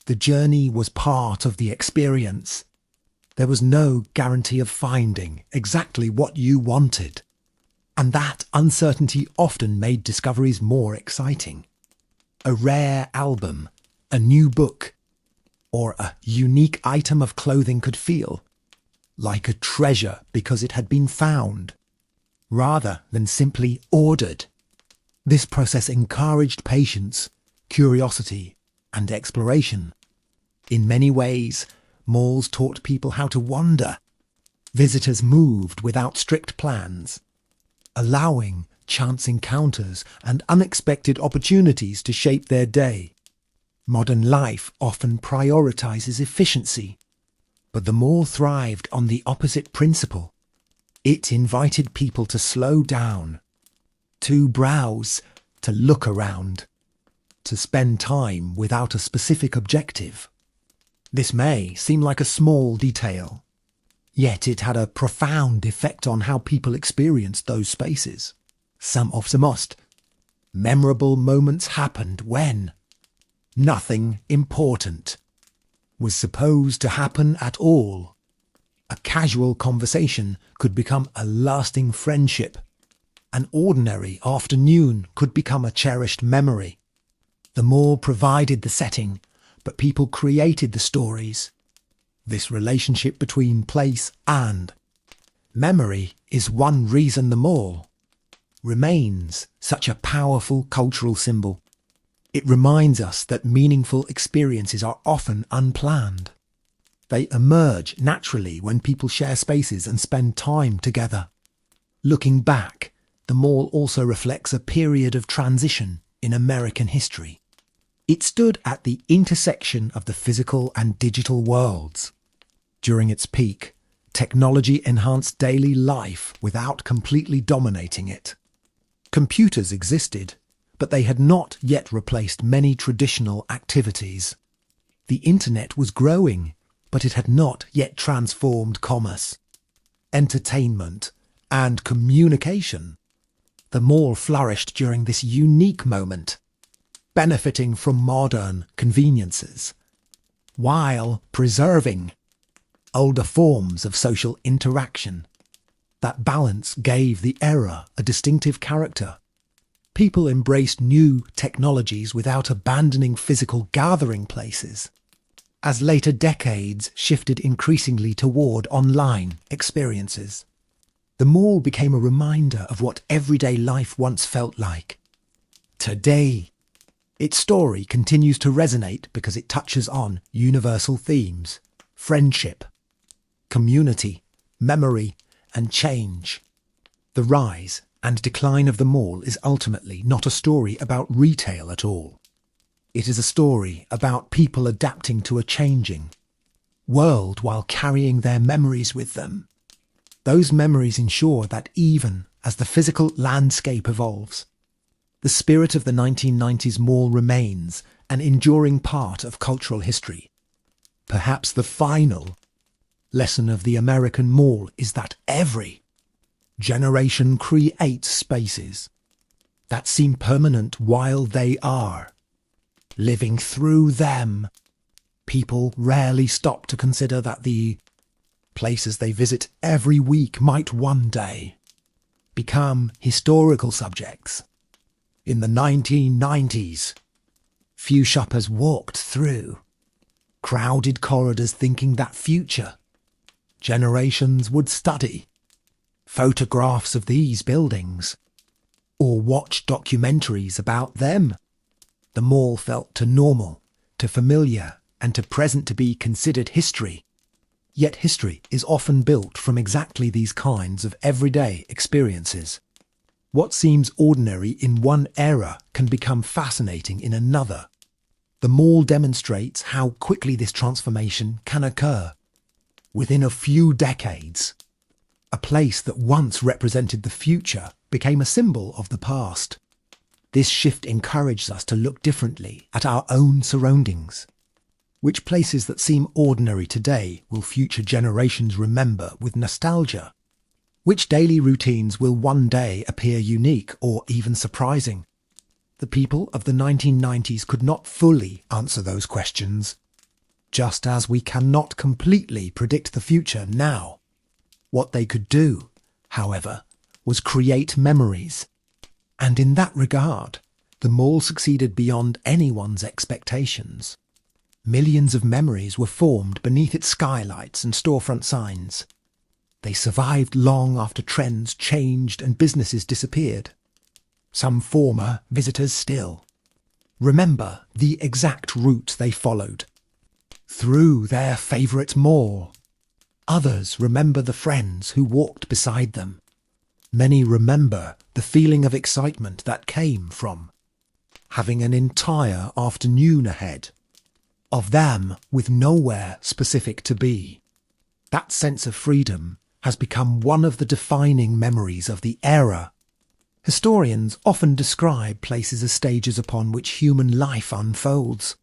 The journey was part of the experience. There was no guarantee of finding exactly what you wanted, and that uncertainty often made discoveries more exciting. A rare album, a new book, or a unique item of clothing could feel like a treasure because it had been found, rather than simply ordered. This process encouraged patience, curiosity, and exploration. In many ways, malls taught people how to wander. Visitors moved without strict plans, allowing chance encounters and unexpected opportunities to shape their day. Modern life often prioritizes efficiency, but the mall thrived on the opposite principle. It invited people to slow down, to browse, to look around, to spend time without a specific objective. This may seem like a small detail, yet it had a profound effect on how people experienced those spaces. Some of the most memorable moments happened when nothing important was supposed to happen at all. A casual conversation could become a lasting friendship. An ordinary afternoon could become a cherished memory. The mall provided the setting, but people created the stories. This relationship between place and memory is one reason the mall remains such a powerful cultural symbol. It reminds us that meaningful experiences are often unplanned. They emerge naturally when people share spaces and spend time together. Looking back, the mall also reflects a period of transition in American history. It stood at the intersection of the physical and digital worlds. During its peak, technology enhanced daily life without completely dominating it. Computers existed, but they had not yet replaced many traditional activities. The internet was growing, but it had not yet transformed commerce, entertainment, and communication. The mall flourished during this unique moment, benefiting from modern conveniences, while preserving older forms of social interaction. That balance gave the era a distinctive character. People embraced new technologies without abandoning physical gathering places. As later decades shifted increasingly toward online experiences, the mall became a reminder of what everyday life once felt like. Today, its story continues to resonate because it touches on universal themes: friendship, community, memory, and change. The rise and decline of the mall is ultimately not a story about retail at all. It is a story about people adapting to a changing world while carrying their memories with them. Those memories ensure that even as the physical landscape evolves, the spirit of the 1990s mall remains an enduring part of cultural history. Perhaps the final lesson of the American mall is that every generation creates spaces that seem permanent while they are. Living through them, people rarely stop to consider that the places they visit every week might one day become historical subjects. In the 1990s, few shoppers walked through crowded corridors thinking that future generations would study photographs of these buildings or watch documentaries about them. The mall felt too normal, too familiar, and too present to be considered history. Yet history is often built from exactly these kinds of everyday experiences. What seems ordinary in one era can become fascinating in another. The mall demonstrates how quickly this transformation can occur. Within a few decades, a place that once represented the future became a symbol of the past. This shift encourages us to look differently at our own surroundings. Which places that seem ordinary today will future generations remember with nostalgia? Which daily routines will one day appear unique or even surprising? The people of the 1990s could not fully answer those questions, just as we cannot completely predict the future now. What they could do, however, was create memories. And in that regard, the mall succeeded beyond anyone's expectations. Millions of memories were formed beneath its skylights and storefront signs. They survived long after trends changed and businesses disappeared. Some former visitors still remember the exact route they followed, through their favourite mall. Others remember the friends who walked beside them. Many remember the feeling of excitement that came from having an entire afternoon ahead of them with nowhere specific to be. That sense of freedom has become one of the defining memories of the era. Historians often describe places as stages upon which human life unfolds.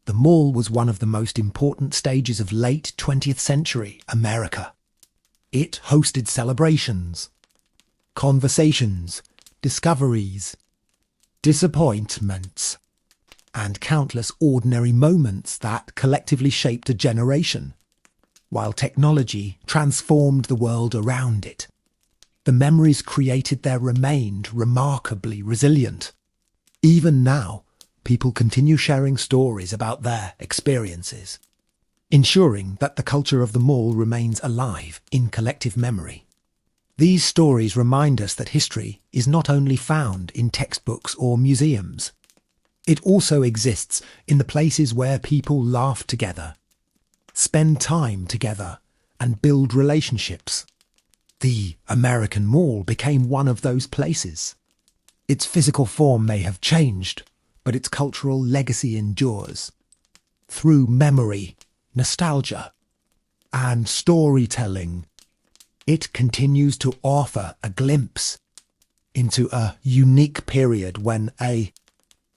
The mall was one of the most important stages of late 20th century America. It hosted celebrations, conversations, discoveries, disappointments, and countless ordinary moments that collectively shaped a generation. While technology transformed the world around it, the memories created there remained remarkably resilient. Even now, people continue sharing stories about their experiences, ensuring that the culture of the mall remains alive in collective memory. These stories remind us that history is not only found in textbooks or museums. It also exists in the places where people laugh together, spend time together, and build relationships. The American Mall became one of those places. Its physical form may have changed, but its cultural legacy endures. Through memory, nostalgia, and storytelling, it continues to offer a glimpse into a unique period when a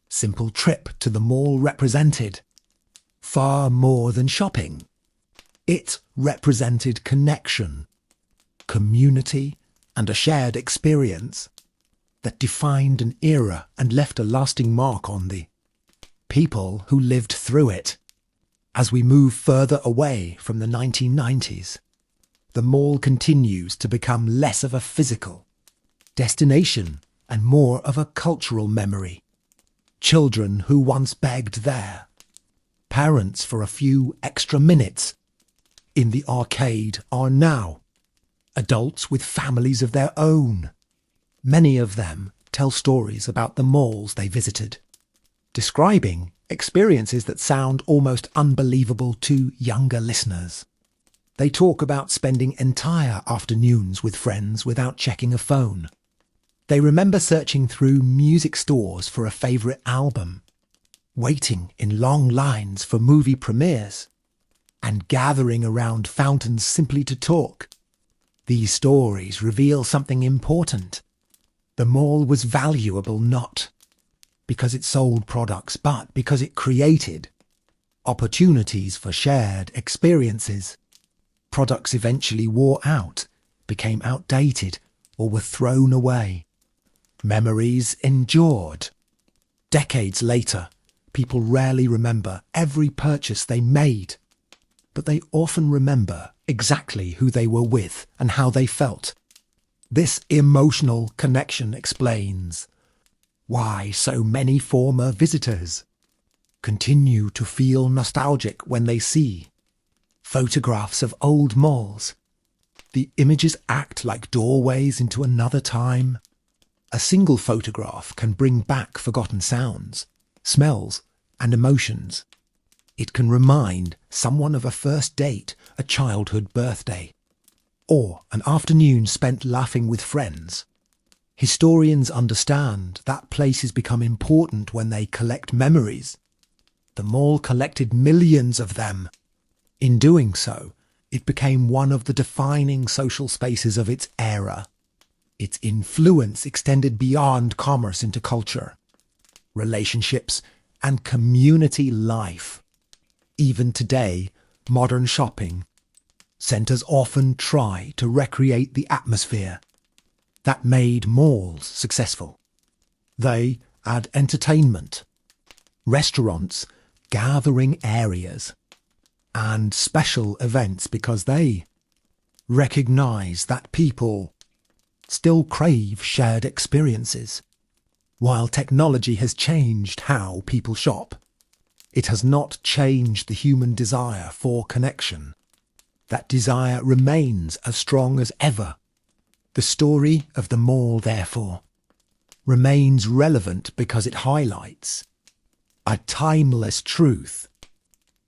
simple trip to the mall represented far more than shopping. It represented connection, community, and a shared experience that defined an era and left a lasting mark on the people who lived through it. As we move further away from the 1990s, the mall continues to become less of a physical destination and more of a cultural memory. Children who once begged there, parents for a few extra minutes in the arcade are now adults with families of their own. Many of them tell stories about the malls they visited, describing experiences that sound almost unbelievable to younger listeners. They talk about spending entire afternoons with friends without checking a phone. They remember searching through music stores for a favourite album, waiting in long lines for movie premieres, and gathering around fountains simply to talk. These stories reveal something important. The mall was valuable not because it sold products, but because it created opportunities for shared experiences. Products eventually wore out, became outdated, or were thrown away. Memories endured. Decades later, people rarely remember every purchase they made, but they often remember exactly who they were with and how they felt. This emotional connection explains why so many former visitors continue to feel nostalgic when they see photographs of old malls. The images act like doorways into another time. A single photograph can bring back forgotten sounds, smells, and emotions. It can remind someone of a first date, a childhood birthday, or an afternoon spent laughing with friends. Historians understand that places become important when they collect memories. The mall collected millions of them. In doing so, it became one of the defining social spaces of its era. Its influence extended beyond commerce into culture, relationships, and community life. Even today, modern shopping centres often try to recreate the atmosphere that made malls successful. They add entertainment, restaurants, gathering areas, and special events because they recognise that people still crave shared experiences. While technology has changed how people shop, it has not changed the human desire for connection. That desire remains as strong as ever. The story of the mall, therefore, remains relevant because it highlights a timeless truth.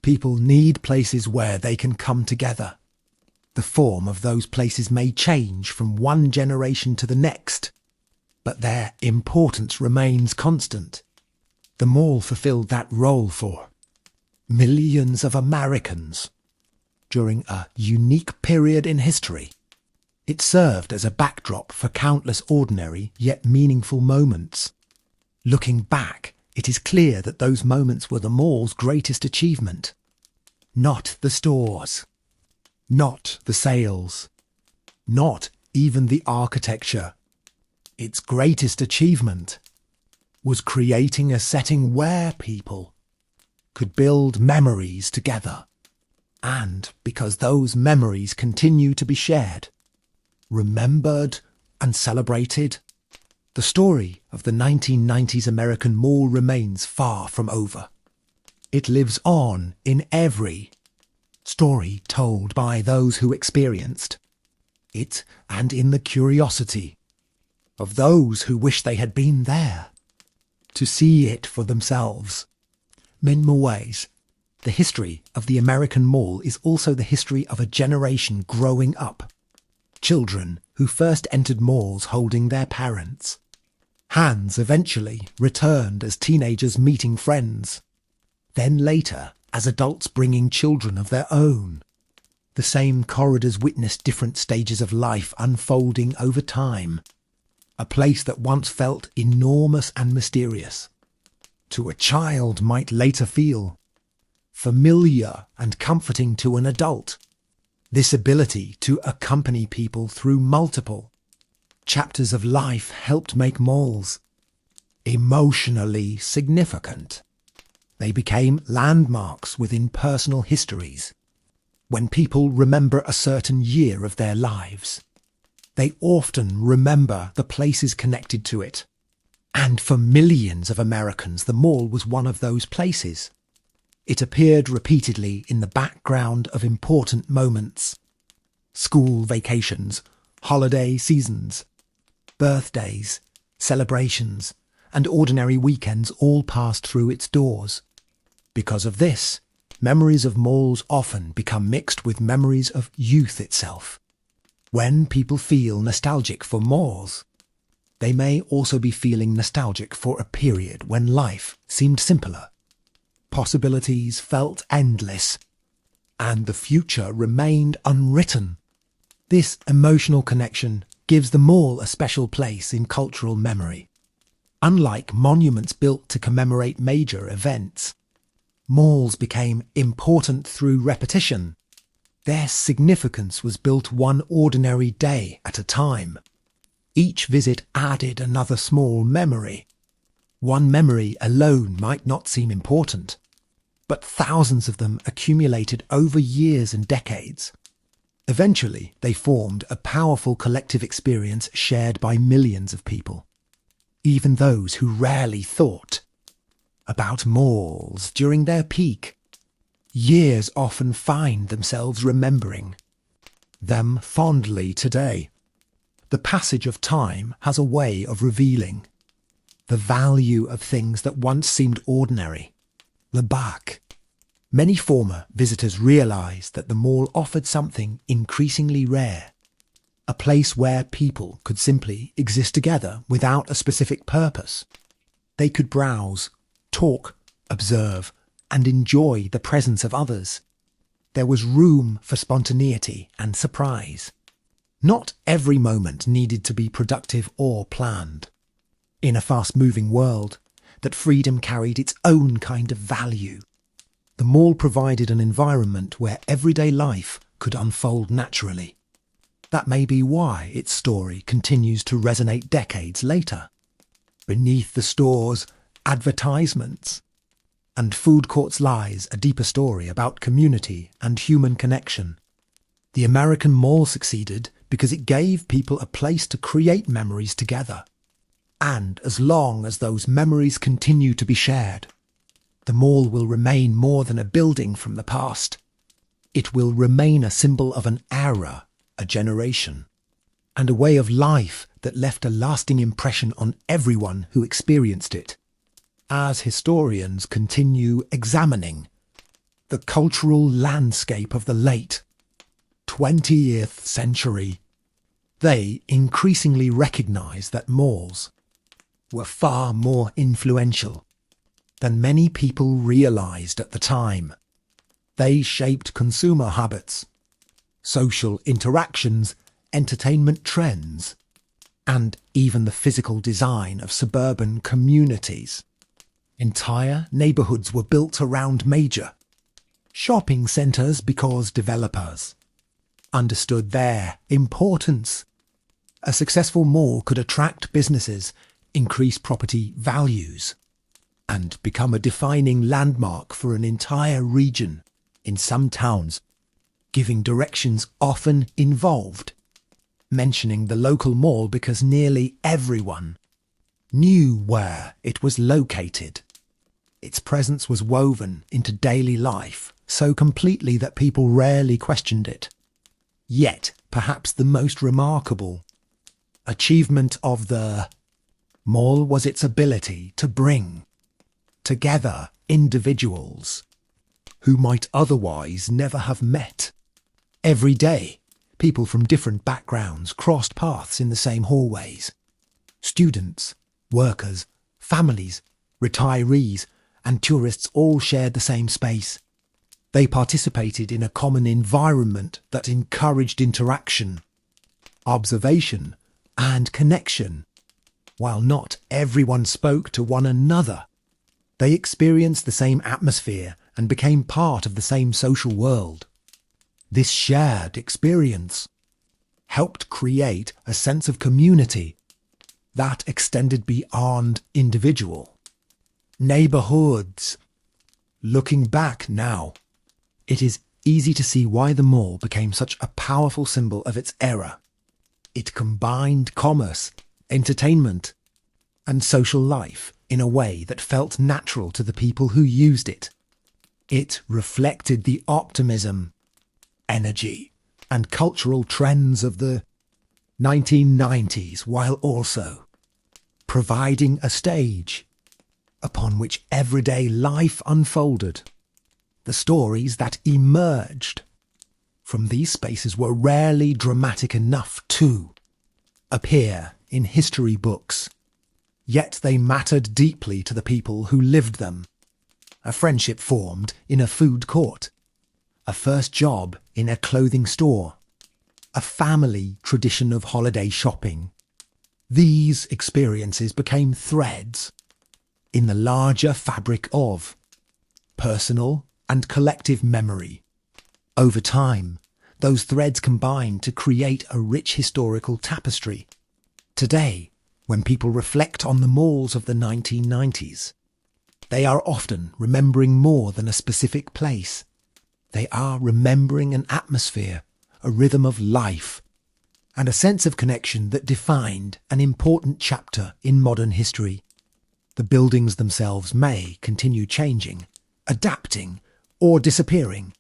People need places where they can come together. The form of those places may change from one generation to the next, but their importance remains constant. The mall fulfilled that role for millions of Americans during a unique period in history. It served as a backdrop for countless ordinary yet meaningful moments. Looking back, it is clear that those moments were the mall's greatest achievement. Not the stores, not the sales, not even the architecture. Its greatest achievement was creating a setting where people could build memories together. And because those memories continue to be shared, remembered and celebrated, the story of the 1990s American Mall remains far from over. It lives on in every story told by those who experienced it, and in the curiosity of those who wish they had been there to see it for themselves. In more ways, the history of the American Mall is also the history of a generation growing up. Children who first entered malls holding their parents. Hands eventually returned as teenagers meeting friends. Then later, as adults bringing children of their own. The same corridors witnessed different stages of life unfolding over time. A place that once felt enormous and mysterious, to a child might later feel familiar and comforting to an adult. This ability to accompany people through multiple chapters of life helped make malls emotionally significant. They became landmarks within personal histories. When people remember a certain year of their lives, they often remember the places connected to it. And for millions of Americans, the mall was one of those places. It appeared repeatedly in the background of important moments. School vacations, holiday seasons, birthdays, celebrations, and ordinary weekends all passed through its doors. Because of this, memories of malls often become mixed with memories of youth itself. When people feel nostalgic for malls, they may also be feeling nostalgic for a period when life seemed simpler. Possibilities felt endless, and the future remained unwritten. This emotional connection gives the mall a special place in cultural memory. Unlike monuments built to commemorate major events, malls became important through repetition. Their significance was built one ordinary day at a time. Each visit added another small memory. One memory alone might not seem important, but thousands of them accumulated over years and decades. Eventually, they formed a powerful collective experience shared by millions of people. Even those who rarely thought about malls during their peak, years often find themselves remembering them fondly today. The passage of time has a way of revealing the value of things that once seemed ordinary. The back. Many former visitors realized that the mall offered something increasingly rare. A place where people could simply exist together without a specific purpose. They could browse, talk, observe, and enjoy the presence of others. There was room for spontaneity and surprise. Not every moment needed to be productive or planned. In a fast-moving world, that freedom carried its own kind of value. The mall provided an environment where everyday life could unfold naturally. That may be why its story continues to resonate decades later. Beneath the store's advertisements and food courts lies a deeper story about community and human connection. The American mall succeeded because it gave people a place to create memories together. And as long as those memories continue to be shared, the mall will remain more than a building from the past. It will remain a symbol of an era, a generation, and a way of life that left a lasting impression on everyone who experienced it. As historians continue examining the cultural landscape of the late 20th century. They increasingly recognized that malls were far more influential than many people realized at the time. They shaped consumer habits, social interactions, entertainment trends, and even the physical design of suburban communities. Entire neighborhoods were built around major shopping centers because developers understood their importance. A successful mall could attract businesses, increase property values, and become a defining landmark for an entire region. In some towns, giving directions often involved mentioning the local mall because nearly everyone knew where it was located. Its presence was woven into daily life so completely that people rarely questioned it. Yet, perhaps the most remarkable achievement of the mall was its ability to bring together individuals who might otherwise never have met. Every day, people from different backgrounds crossed paths in the same hallways. Students, workers, families, retirees, and tourists all shared the same space. They participated in a common environment that encouraged interaction, observation, and connection. While not everyone spoke to one another, they experienced the same atmosphere and became part of the same social world. This shared experience helped create a sense of community that extended beyond individual neighborhoods. Looking back now, it is easy to see why the mall became such a powerful symbol of its era. It combined commerce, entertainment, and social life in a way that felt natural to the people who used it. It reflected the optimism, energy, and cultural trends of the 1990s while also providing a stage upon which everyday life unfolded. The stories that emerged from these spaces were rarely dramatic enough to appear in history books, yet they mattered deeply to the people who lived them. A friendship formed in a food court, a first job in a clothing store, a family tradition of holiday shopping. These experiences became threads in the larger fabric of personal and collective memory. Over time, those threads combined to create a rich historical tapestry. Today, when people reflect on the malls of the 1990s, they are often remembering more than a specific place. They are remembering an atmosphere, a rhythm of life, and a sense of connection that defined an important chapter in modern history. The buildings themselves may continue changing, adapting, or disappearing,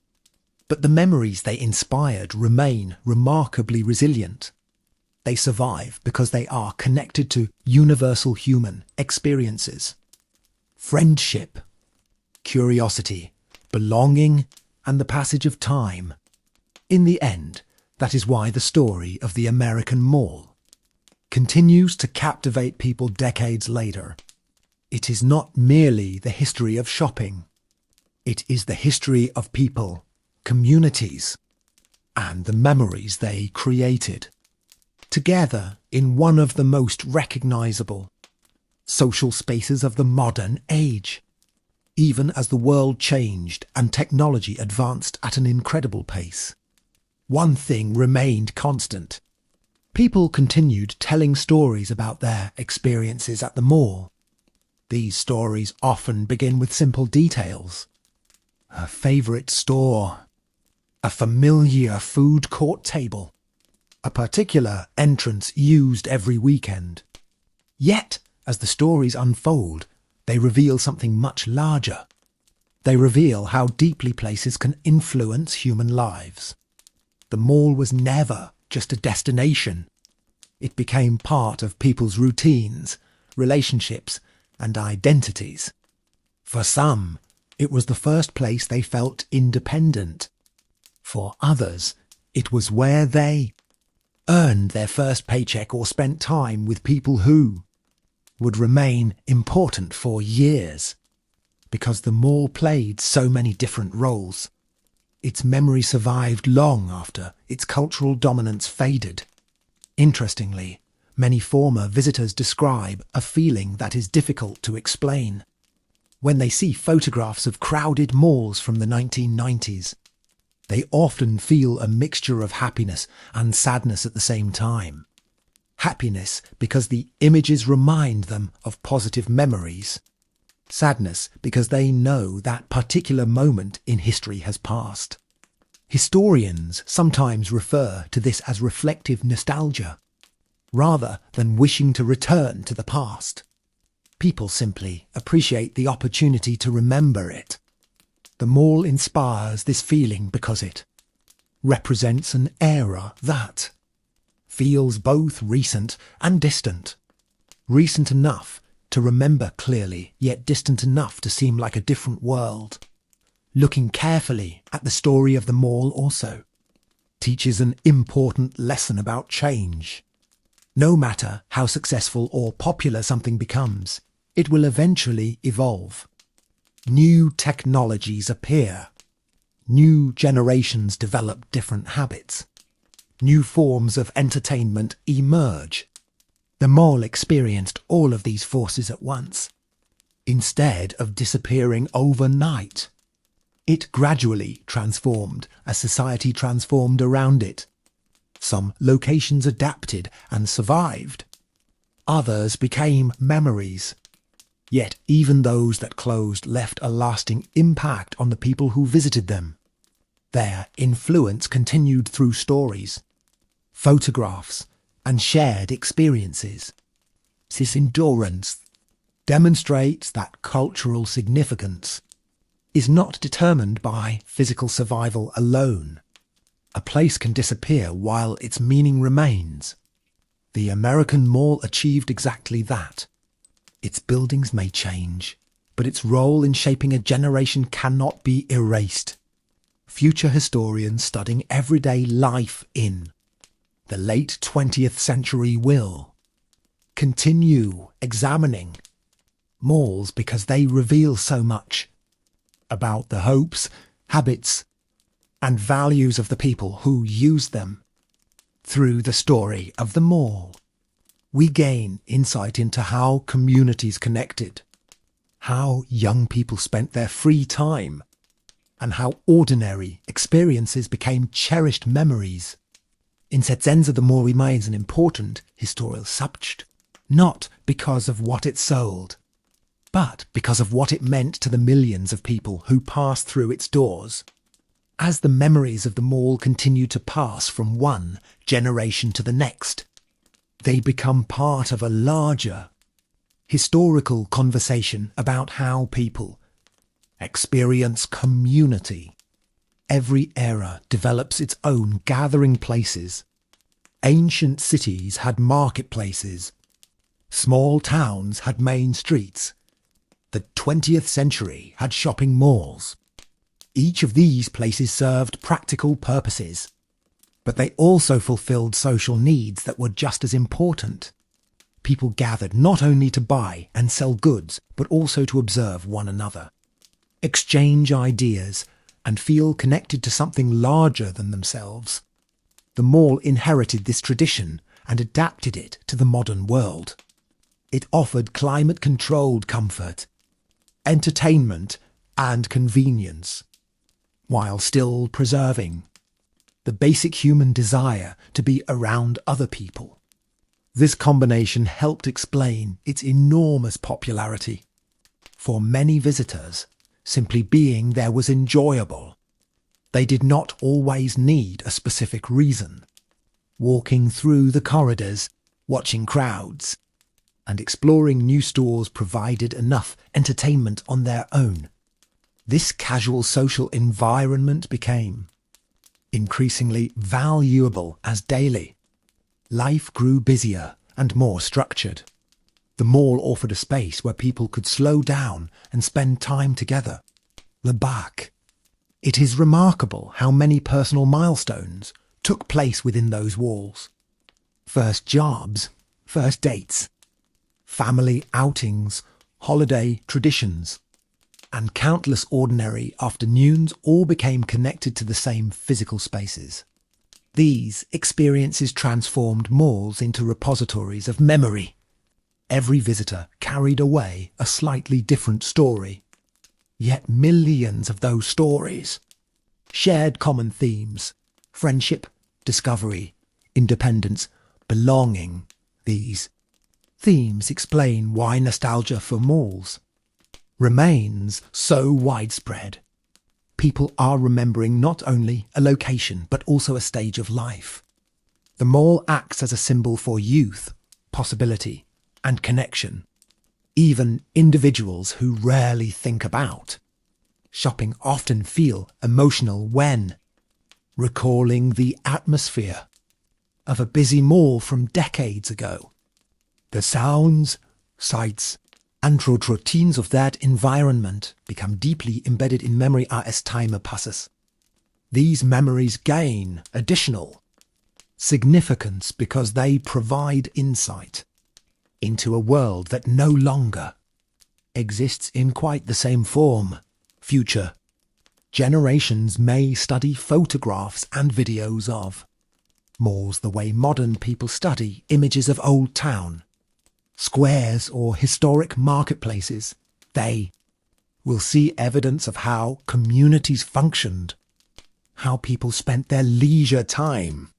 but the memories they inspired remain remarkably resilient. They survive because they are connected to universal human experiences. Friendship, curiosity, belonging, and the passage of time. In the end, that is why the story of the American mall continues to captivate people decades later. It is not merely the history of shopping. It is the history of people, communities, and the memories they created, together in one of the most recognizable social spaces of the modern age. Even as the world changed and technology advanced at an incredible pace, one thing remained constant. People continued telling stories about their experiences at the mall. These stories often begin with simple details. A favourite store, a familiar food court table, a particular entrance used every weekend. Yet, as the stories unfold, they reveal something much larger. They reveal how deeply places can influence human lives. The mall was never just a destination. It became part of people's routines, relationships, and identities. For some, It was the first place they felt independent. For others, it was where they earned their first paycheck or spent time with people who would remain important for years. Because the mall played so many different roles, its memory survived long after its cultural dominance faded. Interestingly, many former visitors describe a feeling that is difficult to explain. When they see photographs of crowded malls from the 1990s, they often feel a mixture of happiness and sadness at the same time. Happiness because the images remind them of positive memories. Sadness because they know that particular moment in history has passed. Historians sometimes refer to this as reflective nostalgia, rather than wishing to return to the past. People simply appreciate the opportunity to remember it. The mall inspires this feeling because it represents an era that feels both recent and distant. Recent enough to remember clearly, yet distant enough to seem like a different world. Looking carefully at the story of the mall also teaches an important lesson about change. No matter how successful or popular something becomes, it will eventually evolve. New technologies appear. New generations develop different habits. New forms of entertainment emerge. The mall experienced all of these forces at once. Instead of disappearing overnight, it gradually transformed as society transformed around it. Some locations adapted and survived. Others became memories. Yet even those that closed left a lasting impact on the people who visited them. Their influence continued through stories, photographs, and shared experiences. This endurance demonstrates that cultural significance is not determined by physical survival alone. A place can disappear while its meaning remains. The American Mall achieved exactly that. Its buildings may change, but its role in shaping a generation cannot be erased. Future historians studying everyday life in the late 20th century will continue examining malls because they reveal so much about the hopes, habits, and values of the people who use them. Through the story of the mall, we gain insight into how communities connected, how young people spent their free time, and how ordinary experiences became cherished memories. Insetzenza the mall remains an important historical subject, not because of what it sold, but because of what it meant to the millions of people who passed through its doors. As the memories of the mall continue to pass from one generation to the next, they become part of a larger historical conversation about how people experience community. Every era develops its own gathering places. Ancient cities had marketplaces. Small towns had main streets. The 20th century had shopping malls. Each of these places served practical purposes, but they also fulfilled social needs that were just as important. People gathered not only to buy and sell goods, but also to observe one another, exchange ideas, and feel connected to something larger than themselves. The mall inherited this tradition and adapted it to the modern world. It offered climate-controlled comfort, entertainment, and convenience, while still preserving the basic human desire to be around other people. This combination helped explain its enormous popularity. For many visitors, simply being there was enjoyable. They did not always need a specific reason. Walking through the corridors, watching crowds, and exploring new stores provided enough entertainment on their own. This casual social environment became increasingly valuable as daily life grew busier and more structured. The mall offered a space where people could slow down and spend time together. the back. It is remarkable how many personal milestones took place within those walls. First jobs, first dates, family outings, holiday traditions, and countless ordinary afternoons all became connected to the same physical spaces. These experiences transformed malls into repositories of memory. Every visitor carried away a slightly different story. Yet millions of those stories shared common themes: friendship, discovery, independence, belonging. These themes explain why nostalgia for malls remains so widespread. People are remembering not only a location but also a stage of life. The mall acts as a symbol for youth, possibility, and connection. Even individuals who rarely think about shopping often feel emotional when recalling the atmosphere of a busy mall from decades ago. The sounds, sights, and routines of that environment become deeply embedded in memory as time passes. These memories gain additional significance because they provide insight into a world that no longer exists in quite the same form. Future generations may study photographs and videos of malls the way modern people study images of old town squares or historic marketplaces. They will see evidence of how communities functioned, how people spent their leisure time,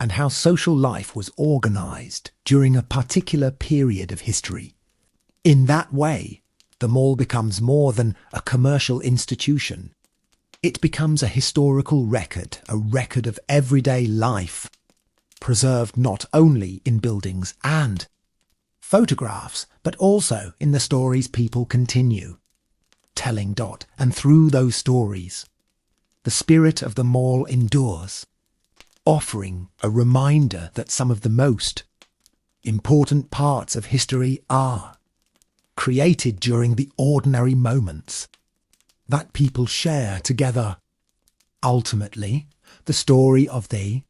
and how social life was organized during a particular period of history. In that way, the mall becomes more than a commercial institution. It becomes a historical record, a record of everyday life, preserved not only in buildings and photographs, but also in the stories people continue telling. And through those stories, the spirit of the mall endures, offering a reminder that some of the most important parts of history are created during the ordinary moments that people share together. Ultimately, the story of the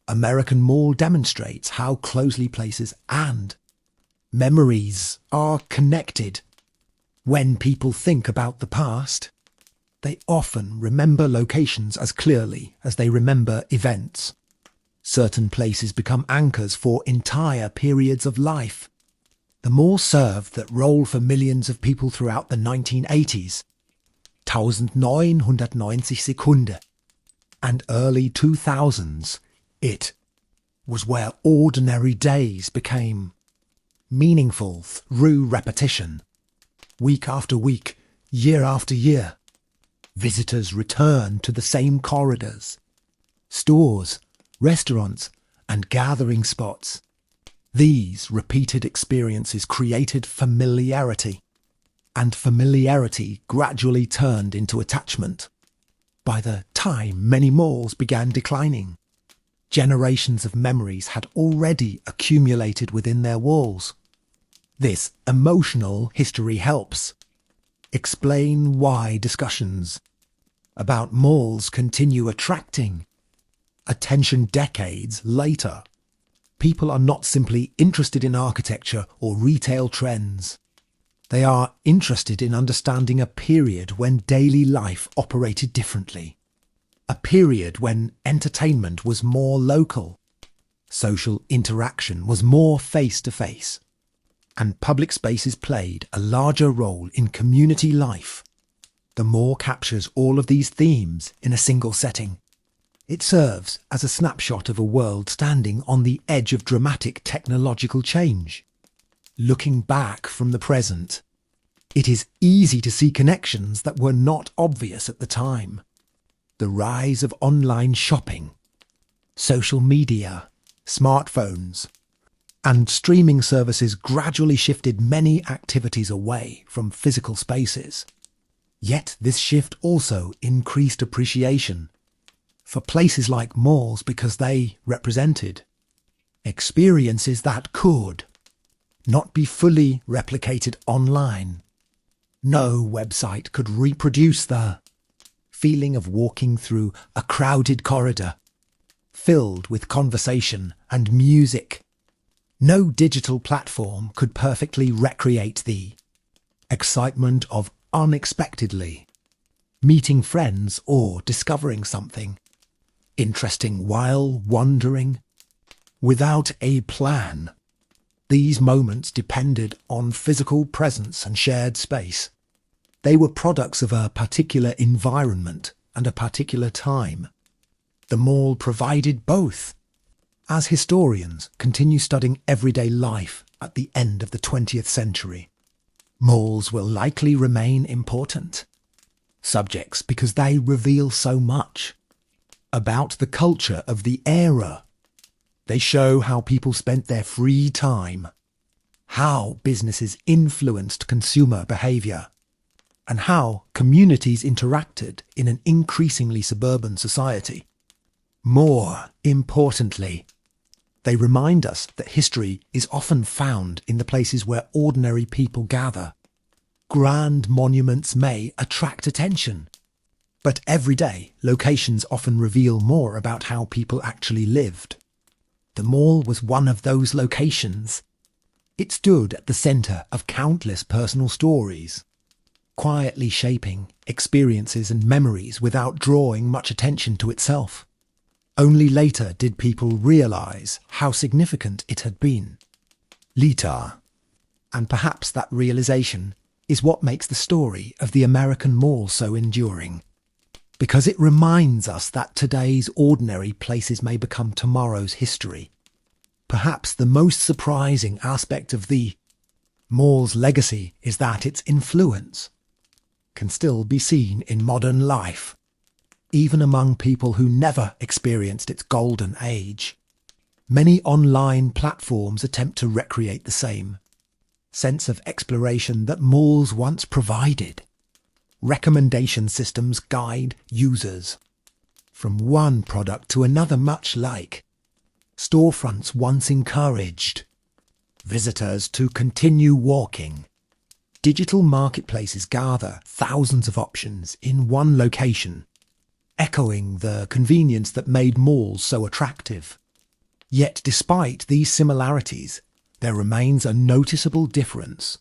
American mall demonstrates how closely places and memories are connected. When people think about the past, they often remember locations as clearly as they remember events. Certain places become anchors for entire periods of life. The mall served that role for millions of people throughout the 1980s, 1990 Sekunden, and early 2000s. It was where ordinary days became meaningful through repetition. Week after week, year after year, visitors return to the same corridors, stores, restaurants, and gathering spots. These repeated experiences created familiarity, and familiarity gradually turned into attachment. By the time many malls began declining, generations of memories had already accumulated within their walls. This emotional history helps explain why discussions about malls continue attracting attention decades later. People are not simply interested in architecture or retail trends. They are interested in understanding a period when daily life operated differently. A period when entertainment was more local, social interaction was more face-to-face, and public spaces played a larger role in community life. The mall captures all of these themes in a single setting. It serves as a snapshot of a world standing on the edge of dramatic technological change. Looking back from the present, it is easy to see connections that were not obvious at the time. The rise of online shopping, social media, smartphones, and streaming services gradually shifted many activities away from physical spaces. Yet this shift also increased appreciation for places like malls because they represented experiences that could not be fully replicated online. No website could reproduce the feeling of walking through a crowded corridor, filled with conversation and music. No digital platform could perfectly recreate the excitement of unexpectedly meeting friends or discovering something interesting while wandering without a plan. These moments depended on physical presence and shared space. They were products of a particular environment and a particular time. The mall provided both. As historians continue studying everyday life at the end of the 20th century, malls will likely remain important subjects because they reveal so much about the culture of the era. They show how people spent their free time, how businesses influenced consumer behaviour, and how communities interacted in an increasingly suburban society. More importantly, they remind us that history is often found in the places where ordinary people gather. Grand monuments may attract attention, but everyday locations often reveal more about how people actually lived. The mall was one of those locations. It stood at the centre of countless personal stories, quietly shaping experiences and memories without drawing much attention to itself. Only later did people realise how significant it had been. Later. And perhaps that realisation is what makes the story of the American mall so enduring. Because it reminds us that today's ordinary places may become tomorrow's history. Perhaps the most surprising aspect of the mall's legacy is that its influence can still be seen in modern life, even among people who never experienced its golden age. Many online platforms attempt to recreate the same sense of exploration that malls once provided. Recommendation systems guide users from one product to another, much like storefronts once encouraged visitors to continue walking. Digital marketplaces gather thousands of options in one location, echoing the convenience that made malls so attractive. Yet despite these similarities, there remains a noticeable difference.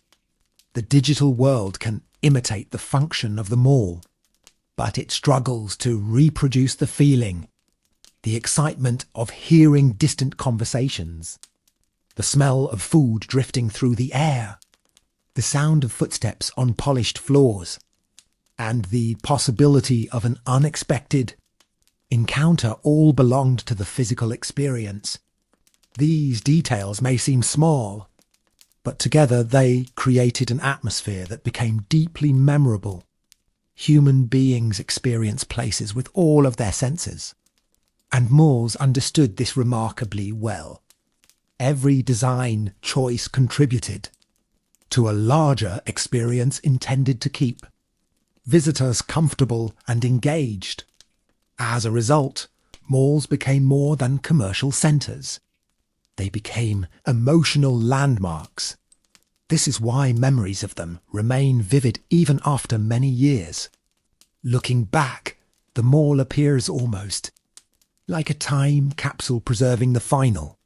The digital world can imitate the function of the mall, but it struggles to reproduce the feeling, the excitement of hearing distant conversations, the smell of food drifting through the air, the sound of footsteps on polished floors, and the possibility of an unexpected encounter all belonged to the physical experience. These details may seem small, but together they created an atmosphere that became deeply memorable. Human beings experience places with all of their senses, and malls understood this remarkably well. Every design choice contributed to a larger experience intended to keep visitors comfortable and engaged. As a result, malls became more than commercial centres. They became emotional landmarks. This is why memories of them remain vivid even after many years. Looking back, the mall appears almost like a time capsule preserving the final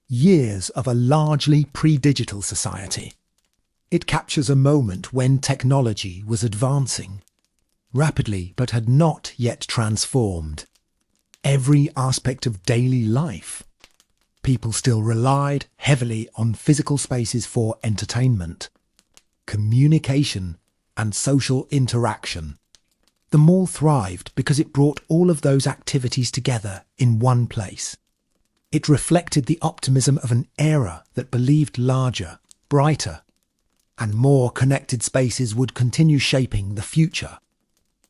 years of a largely pre-digital society. It captures a moment when technology was advancing rapidly but had not yet transformed every aspect of daily life. People still relied heavily on physical spaces for entertainment, communication, and social interaction. The mall thrived because it brought all of those activities together in one place. It reflected the optimism of an era that believed larger, brighter, and more connected spaces would continue shaping the future.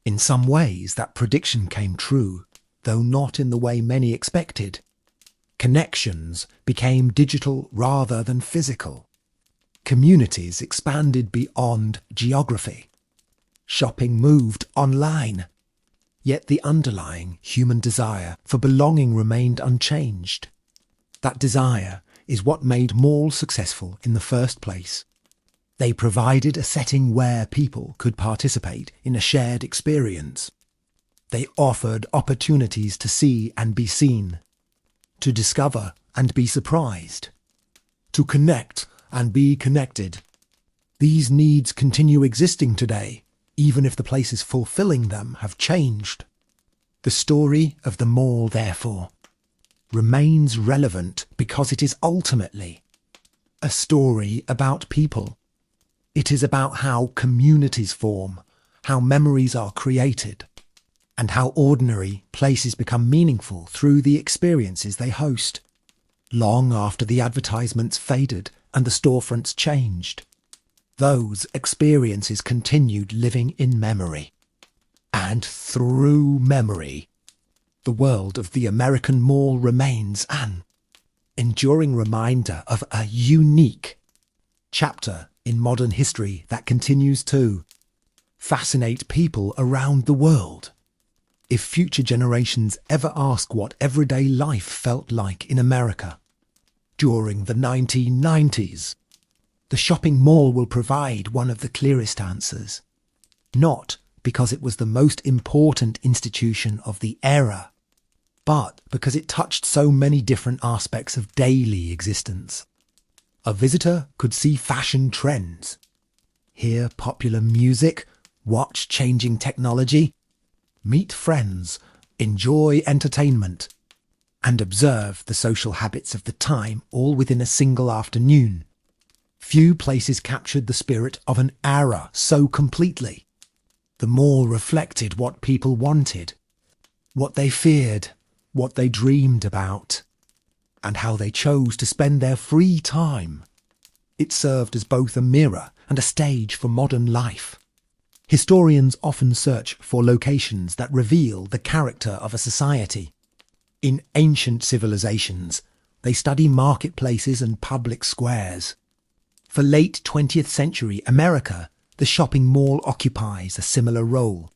In some ways, that prediction came true, though not in the way many expected. Connections became digital rather than physical. Communities expanded beyond geography. Shopping moved online. Yet the underlying human desire for belonging remained unchanged. That desire is what made malls successful in the first place. They provided a setting where people could participate in a shared experience. They offered opportunities to see and be seen, to discover and be surprised, to connect and be connected. These needs continue existing today, even if the places fulfilling them have changed. The story of the mall, therefore, remains relevant because it is ultimately a story about people. It is about how communities form, how memories are created, and how ordinary places become meaningful through the experiences they host. Long after the advertisements faded and the storefronts changed, those experiences continued living in memory. And through memory, the world of the American mall remains an enduring reminder of a unique chapter in modern history that continues to fascinate people around the world. If future generations ever ask what everyday life felt like in America during the 1990s, the shopping mall will provide one of the clearest answers. Not because it was the most important institution of the era, but because it touched so many different aspects of daily existence. A visitor could see fashion trends, hear popular music, watch changing technology, meet friends, enjoy entertainment, and observe the social habits of the time all within a single afternoon. Few places captured the spirit of an era so completely. The mall reflected what people wanted, what they feared, what they dreamed about, and how they chose to spend their free time. It served as both a mirror and a stage for modern life. Historians often search for locations that reveal the character of a society. In ancient civilizations, they study marketplaces and public squares. For late 20th century America, the shopping mall occupies a similar role.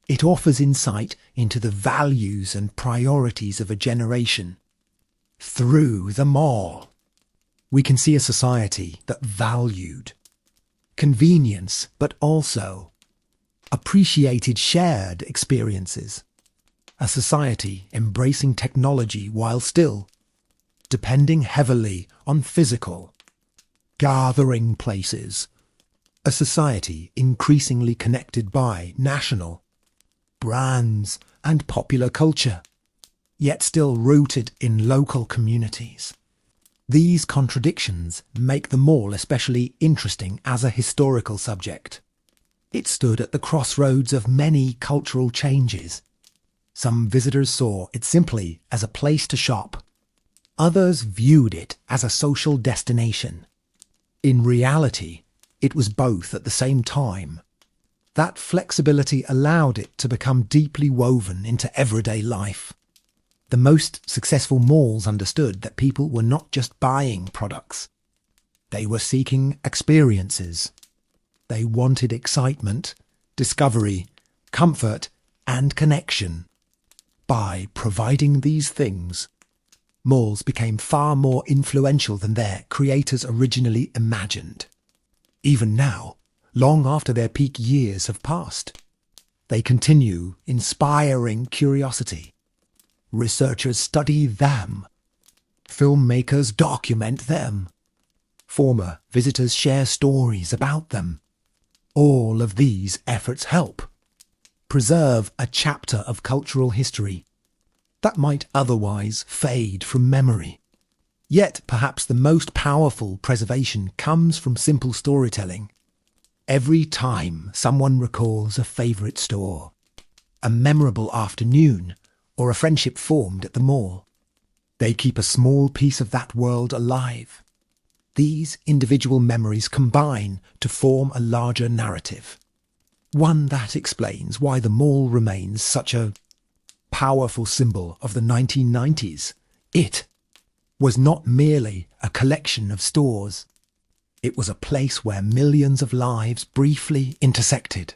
It offers insight into the values and priorities of a generation. Through the mall, we can see a society that valued convenience, but also appreciated shared experiences. A society embracing technology while still depending heavily on physical gathering places. A society increasingly connected by national brands and popular culture, yet still rooted in local communities. These contradictions make the mall especially interesting as a historical subject. It stood at the crossroads of many cultural changes. Some visitors saw it simply as a place to shop. Others viewed it as a social destination. In reality, it was both at the same time. That flexibility allowed it to become deeply woven into everyday life. The most successful malls understood that people were not just buying products. They were seeking experiences. They wanted excitement, discovery, comfort, and connection. By providing these things, malls became far more influential than their creators originally imagined. Even now, long after their peak years have passed, they continue inspiring curiosity. Researchers study them. Filmmakers document them. Former visitors share stories about them. All of these efforts help preserve a chapter of cultural history that might otherwise fade from memory. Yet perhaps the most powerful preservation comes from simple storytelling. Every time someone recalls a favourite store, a memorable afternoon, or a friendship formed at the mall, they keep a small piece of that world alive. These individual memories combine to form a larger narrative, one that explains why the mall remains such a powerful symbol of the 1990s. It was not merely a collection of stores. It was a place where millions of lives briefly intersected,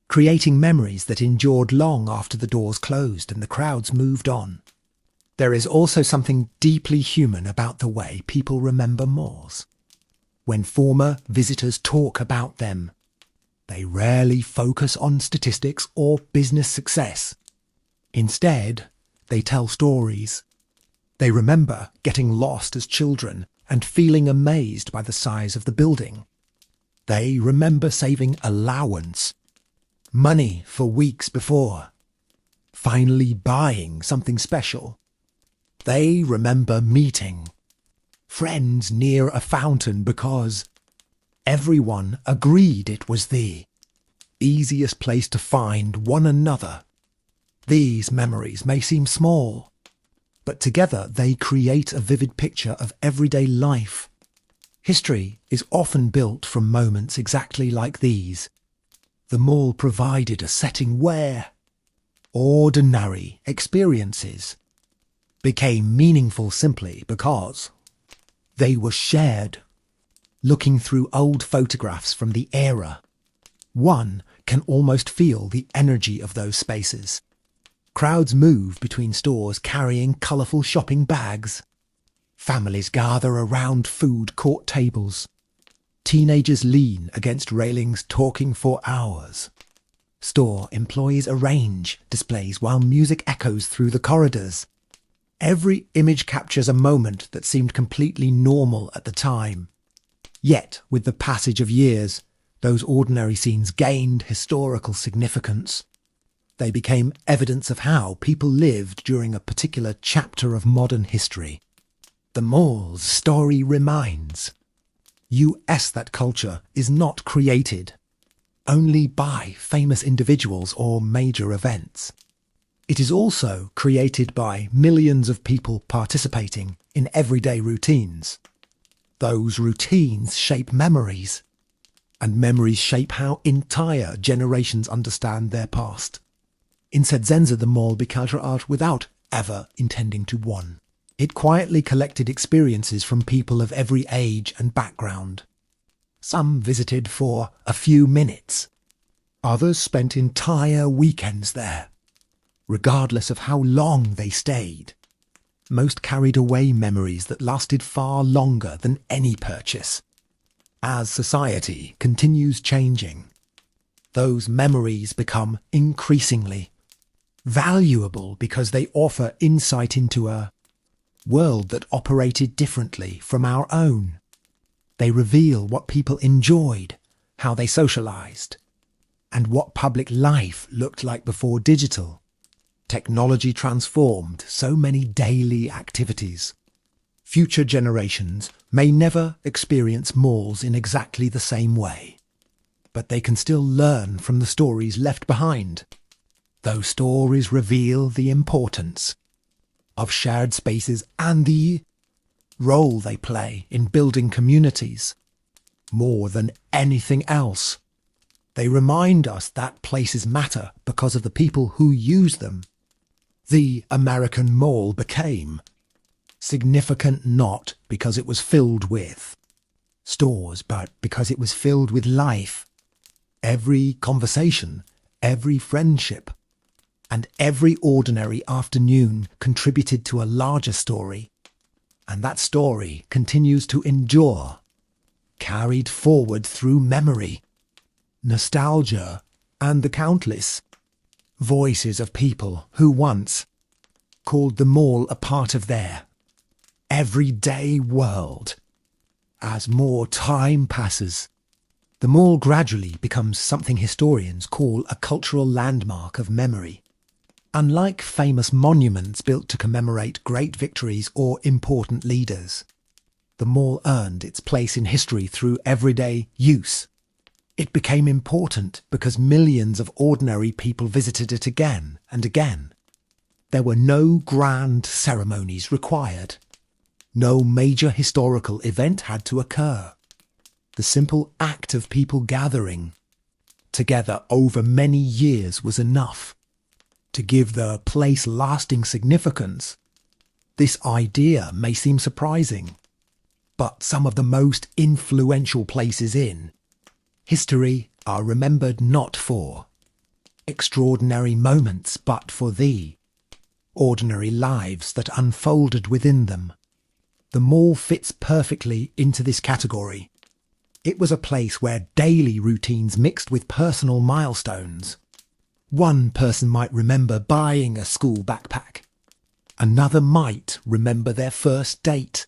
creating memories that endured long after the doors closed and the crowds moved on. There is also something deeply human about the way people remember malls. when former visitors talk about them. They rarely focus on statistics or business success. Instead, they tell stories. They remember getting lost as children and feeling amazed by the size of the building. They remember saving allowance, money for weeks before, finally buying something special. They remember meeting friends near a fountain because everyone agreed it was the easiest place to find one another. These memories may seem small, but together they create a vivid picture of everyday life. History is often built from moments exactly like these. The mall provided a setting where ordinary experiences became meaningful simply because they were shared. Looking through old photographs from the era, one can almost feel the energy of those spaces. Crowds move between stores carrying colourful shopping bags. Families gather around food court tables. Teenagers lean against railings talking for hours. Store employees arrange displays while music echoes through the corridors. Every image captures a moment that seemed completely normal at the time. Yet, with the passage of years, those ordinary scenes gained historical significance. They became evidence of how people lived during a particular chapter of modern history. The mall's story reminds us that culture is not created only by famous individuals or major events. It is also created by millions of people participating in everyday routines. Those routines shape memories, and memories shape how entire generations understand their past. In Sedzenza, the mall became art without ever intending to won. It quietly collected experiences from people of every age and background. Some visited for a few minutes. Others spent entire weekends there. Regardless of how long they stayed, most carried away memories that lasted far longer than any purchase. As society continues changing, those memories become increasingly valuable because they offer insight into a world that operated differently from our own. They reveal what people enjoyed, how they socialized, and what public life looked like before digital. Technology transformed so many daily activities. Future generations may never experience malls in exactly the same way, but they can still learn from the stories left behind. Those stories reveal the importance of shared spaces and the role they play in building communities. More than anything else, they remind us that places matter because of the people who use them. The American mall became significant not because it was filled with stores, but because it was filled with life. Every conversation, every friendship, and every ordinary afternoon contributed to a larger story. And that story continues to endure, carried forward through memory, nostalgia, and the countless voices of people who once called the mall a part of their everyday world. As more time passes, the mall gradually becomes something historians call a cultural landmark of memory. Unlike famous monuments built to commemorate great victories or important leaders, the mall earned its place in history through everyday use. It became important because millions of ordinary people visited it again and again. There were no grand ceremonies required. No major historical event had to occur. The simple act of people gathering together over many years was enough to give the place lasting significance. This idea may seem surprising, but some of the most influential places in history are remembered not for extraordinary moments, but for the ordinary lives that unfolded within them. The mall fits perfectly into this category. It was a place where daily routines mixed with personal milestones. One person might remember buying a school backpack. Another might remember their first date.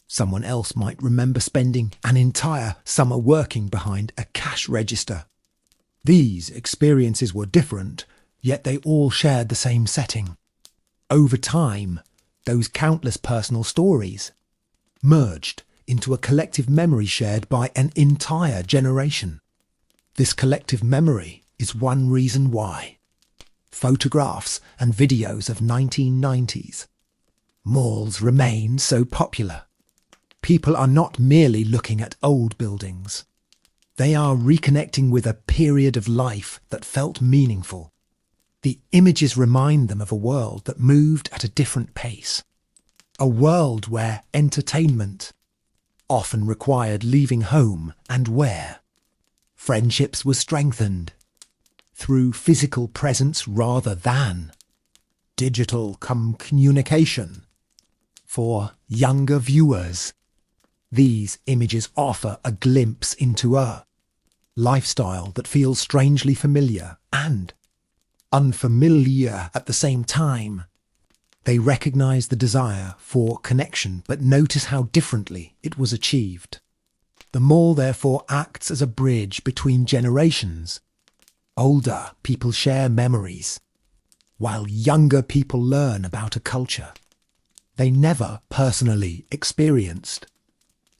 Someone else might remember spending an entire summer working behind a cash register. These experiences were different, yet they all shared the same setting. Over time, those countless personal stories merged into a collective memory shared by an entire generation. This collective memory is one reason why photographs and videos of 1990s malls remain so popular. People are not merely looking at old buildings. They are reconnecting with a period of life that felt meaningful. The images remind them of a world that moved at a different pace. A world where entertainment often required leaving home and where friendships were strengthened through physical presence rather than digital communication. For younger viewers, these images offer a glimpse into a lifestyle that feels strangely familiar and unfamiliar at the same time. They recognize the desire for connection, but notice how differently it was achieved. The mall therefore acts as a bridge between generations. Older people share memories, while younger people learn about a culture they never personally experienced.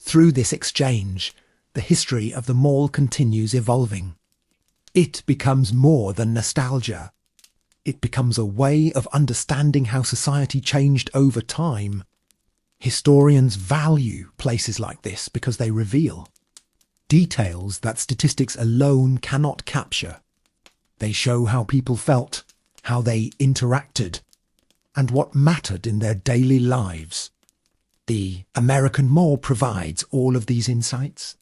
Through this exchange, the history of the mall continues evolving. It becomes more than nostalgia. It becomes a way of understanding how society changed over time. Historians value places like this because they reveal details that statistics alone cannot capture. They show how people felt, how they interacted, and what mattered in their daily lives. The American Mall provides all of these insights.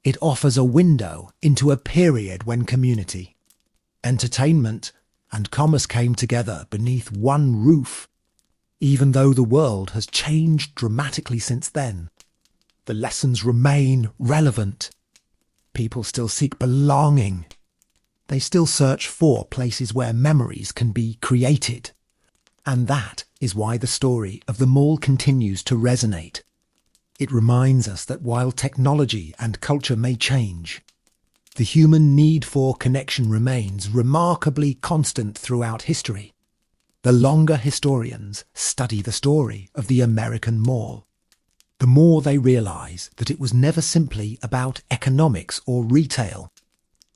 It offers a window into a period when community, entertainment, and commerce came together beneath one roof. Even though the world has changed dramatically since then, the lessons remain relevant. People still seek belonging. They still search for places where memories can be created. And that is why the story of the mall continues to resonate. It reminds us that while technology and culture may change, the human need for connection remains remarkably constant throughout history. The longer historians study the story of the American mall, the more they realize that it was never simply about economics or retail.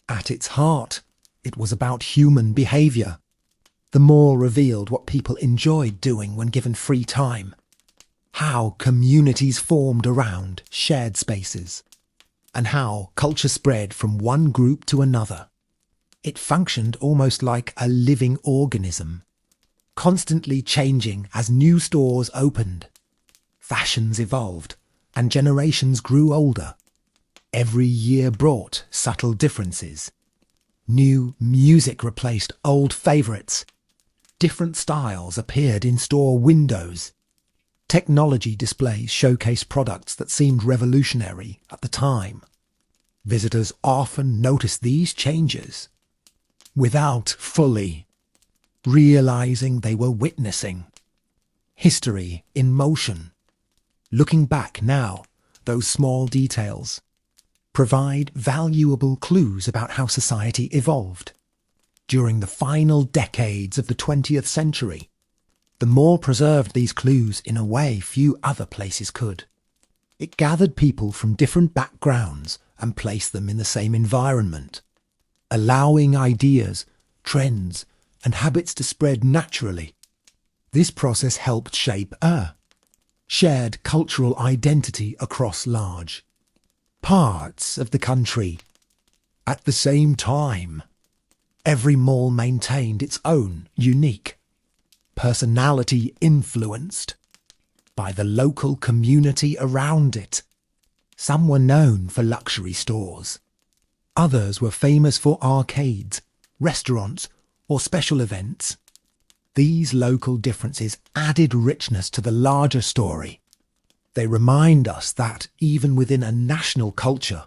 At its heart, it was about human behavior. The mall revealed what people enjoyed doing when given free time, how communities formed around shared spaces, and how culture spread from one group to another. It functioned almost like a living organism, constantly changing as new stores opened. Fashions evolved, and generations grew older. Every year brought subtle differences. New music replaced old favourites. Different styles appeared in store windows. Technology displays showcased products that seemed revolutionary at the time. Visitors often noticed these changes without fully realizing they were witnessing history in motion. Looking back now, those small details provide valuable clues about how society evolved. During the final decades of the 20th century, the mall preserved these clues in a way few other places could. It gathered people from different backgrounds and placed them in the same environment, allowing ideas, trends, and habits to spread naturally. This process helped shape a shared cultural identity across large parts of the country. At the same time, every mall maintained its own unique personality, influenced by the local community around it. Some were known for luxury stores. Others were famous for arcades, restaurants, or special events. These local differences added richness to the larger story. They remind us that even within a national culture,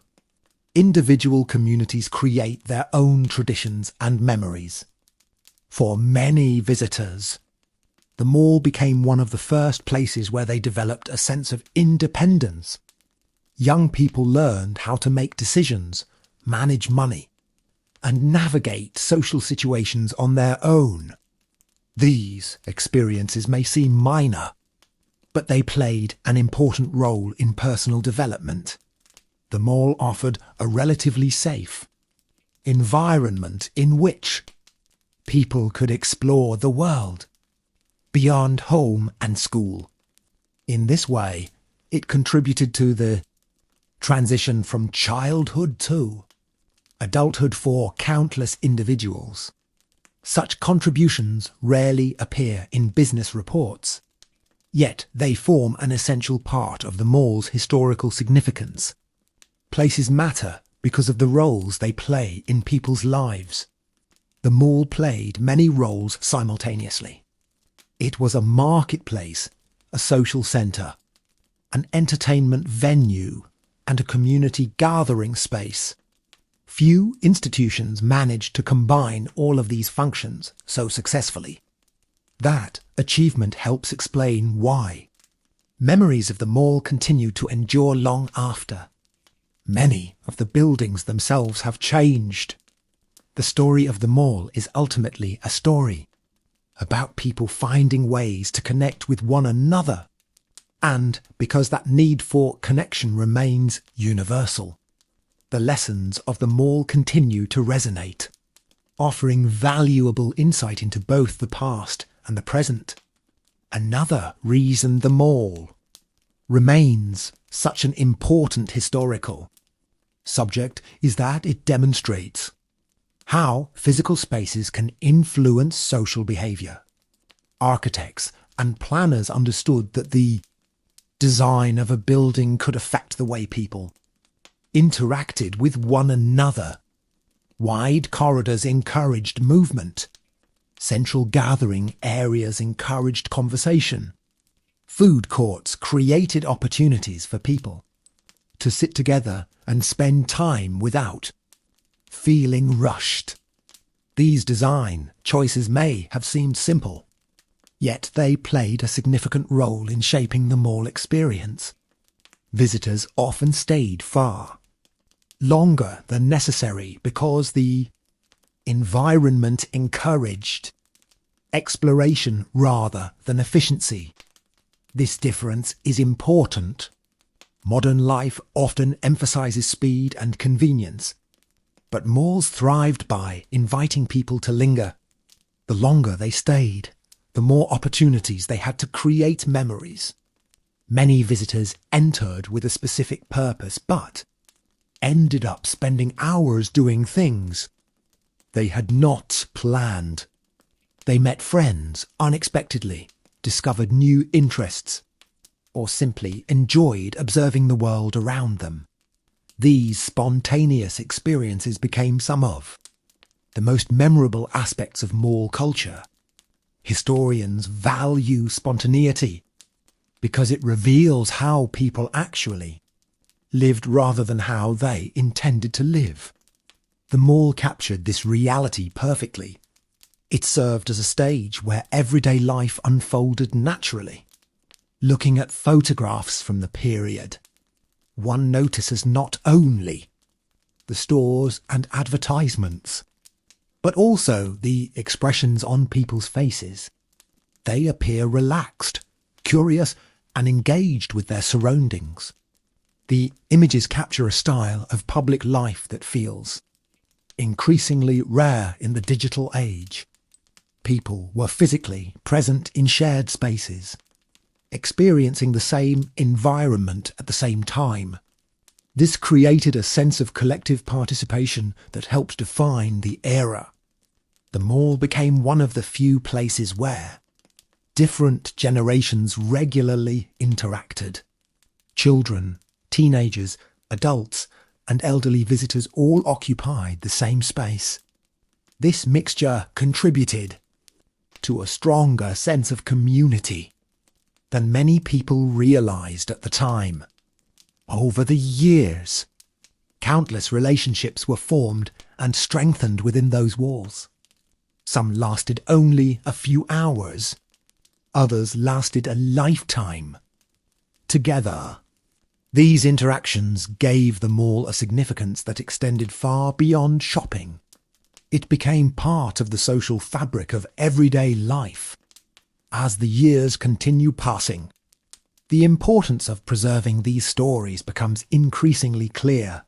individual communities create their own traditions and memories. For many visitors, the mall became one of the first places where they developed a sense of independence. Young people learned how to make decisions, manage money, and navigate social situations on their own. These experiences may seem minor, but they played an important role in personal development. The mall offered a relatively safe environment in which people could explore the world beyond home and school. In this way, it contributed to the transition from childhood to adulthood for countless individuals. Such contributions rarely appear in business reports, yet they form an essential part of the mall's historical significance. Places matter because of the roles they play in people's lives. The mall played many roles simultaneously. It was a marketplace, a social centre, an entertainment venue, and a community gathering space. Few institutions managed to combine all of these functions so successfully. That achievement helps explain why memories of the mall continue to endure long after. Many of the buildings themselves have changed. The story of the mall is ultimately a story about people finding ways to connect with one another. And because that need for connection remains universal, the lessons of the mall continue to resonate, offering valuable insight into both the past and the present. Another reason the mall remains such an important historical subject is that it demonstrates how physical spaces can influence social behaviour. Architects and planners understood that the design of a building could affect the way people interacted with one another. Wide corridors encouraged movement. Central gathering areas encouraged conversation. Food courts created opportunities for people to sit together and spend time without feeling rushed. These design choices may have seemed simple, yet they played a significant role in shaping the mall experience. Visitors often stayed far longer than necessary because the environment encouraged exploration rather than efficiency. This difference is important. Modern life often emphasizes speed and convenience, but malls thrived by inviting people to linger. The longer they stayed, the more opportunities they had to create memories. Many visitors entered with a specific purpose, but ended up spending hours doing things they had not planned. They met friends unexpectedly, discovered new interests, or simply enjoyed observing the world around them. These spontaneous experiences became some of the most memorable aspects of mall culture. Historians value spontaneity because it reveals how people actually lived rather than how they intended to live. The mall captured this reality perfectly. It served as a stage where everyday life unfolded naturally. Looking at photographs from the period, one notices not only the stores and advertisements, but also the expressions on people's faces. They appear relaxed, curious, and engaged with their surroundings. The images capture a style of public life that feels increasingly rare in the digital age. People were physically present in shared spaces, experiencing the same environment at the same time. This created a sense of collective participation that helped define the era. The mall became one of the few places where different generations regularly interacted. Children, teenagers, adults, and elderly visitors all occupied the same space. This mixture contributed to a stronger sense of community than many people realized at the time. Over the years, Countless relationships were formed and strengthened within those walls. Some lasted only a few hours. Others lasted a lifetime. Together, these interactions gave the mall a significance that extended far beyond shopping. It became part of the social fabric of everyday life. As the years continue passing, the importance of preserving these stories becomes increasingly clear.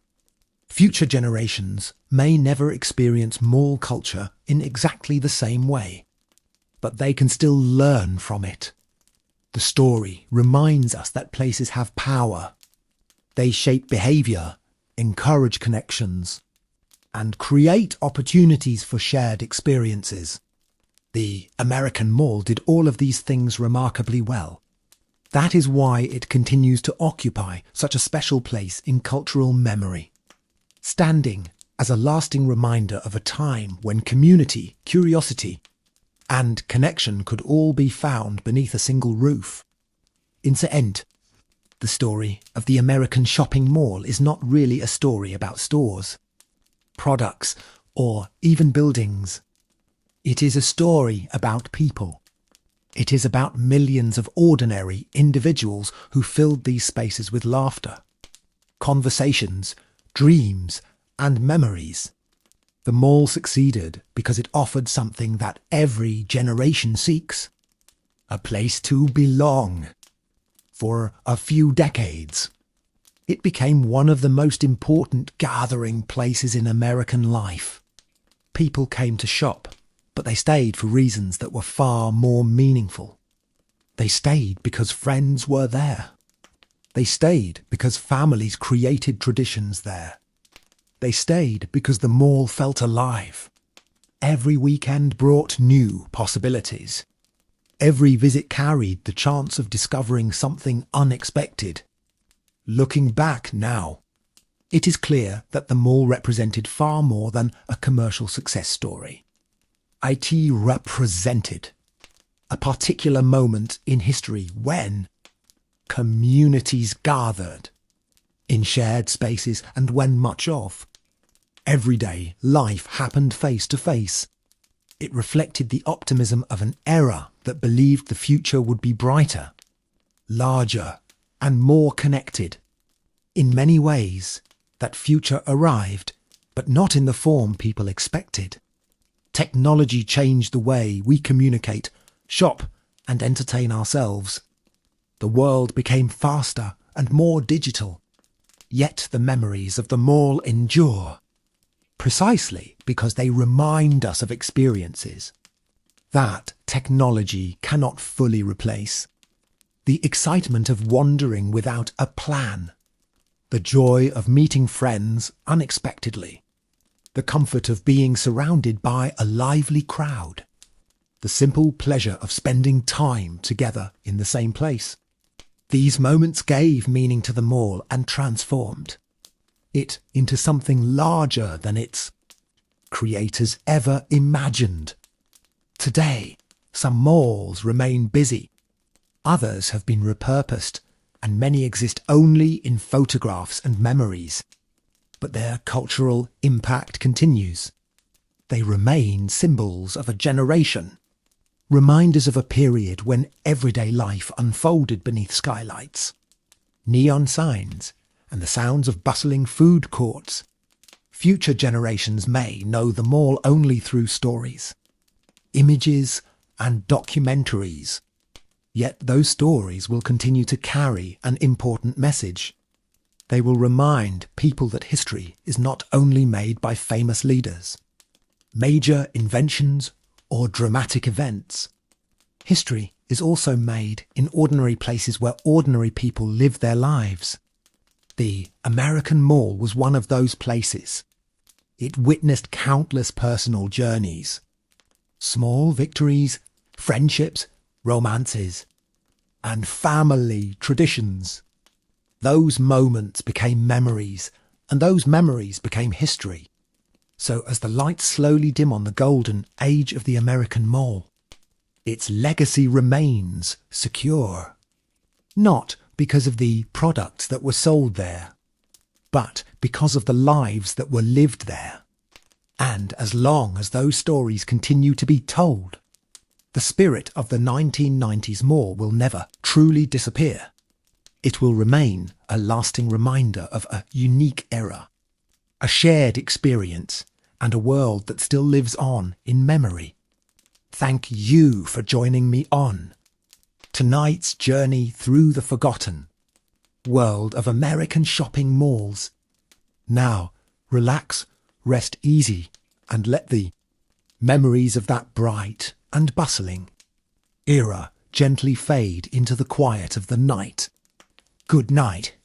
Future generations may never experience mall culture in exactly the same way, but they can still learn from it. The story reminds us that places have power. They shape behaviour, encourage connections, and create opportunities for shared experiences. The American Mall did all of these things remarkably well. That is why it continues to occupy such a special place in cultural memory, standing as a lasting reminder of a time when community, curiosity, and connection could all be found beneath a single roof. In the end, the story of the American shopping mall is not really a story about stores, products, or even buildings. It is a story about people. It is about millions of ordinary individuals who filled these spaces with laughter, conversations, dreams, and memories. The mall succeeded because it offered something that every generation seeks: a place to belong. For a few decades, it became one of the most important gathering places in American life. People came to shop, but they stayed for reasons that were far more meaningful. They stayed because friends were there. They stayed because families created traditions there. They stayed because the mall felt alive. Every weekend brought new possibilities. Every visit carried the chance of discovering something unexpected. Looking back now, it is clear that the mall represented far more than a commercial success story. It represented a particular moment in history when communities gathered in shared spaces, and when much of everyday life happened face to face. It reflected the optimism of an era that believed the future would be brighter, larger, and more connected. In many ways, that future arrived, but not in the form people expected. Technology changed the way we communicate, shop, and entertain ourselves. The world became faster and more digital. Yet the memories of the mall endure, precisely because they remind us of experiences that technology cannot fully replace. The excitement of wandering without a plan, the joy of meeting friends unexpectedly, the comfort of being surrounded by a lively crowd, the simple pleasure of spending time together in the same place. These moments gave meaning to the mall and transformed it into something larger than its creators ever imagined. Today, some malls remain busy. Others have been repurposed, and many exist only in photographs and memories. But their cultural impact continues. They remain symbols of a generation, reminders of a period when everyday life unfolded beneath skylights, neon signs, and the sounds of bustling food courts. Future generations may know the mall only through stories, images, and documentaries. Yet those stories will continue to carry an important message. They will remind people that history is not only made by famous leaders, major inventions, or dramatic events. History is also made in ordinary places where ordinary people live their lives. The American Mall was one of those places. It witnessed countless personal journeys, small victories, friendships, romances, and family traditions. Those moments became memories, and those memories became history. So as the lights slowly dim on the golden age of the American Mall, its legacy remains secure. Not because of the products that were sold there, but because of the lives that were lived there. And as long as those stories continue to be told, the spirit of the 1990s mall will never truly disappear. It will remain a lasting reminder of a unique era, a shared experience, and a world that still lives on in memory. Thank you for joining me on tonight's journey through the forgotten world of American shopping malls. Now, relax, rest easy, and let the memories of that bright and bustling era gently fade into the quiet of the night. Good night.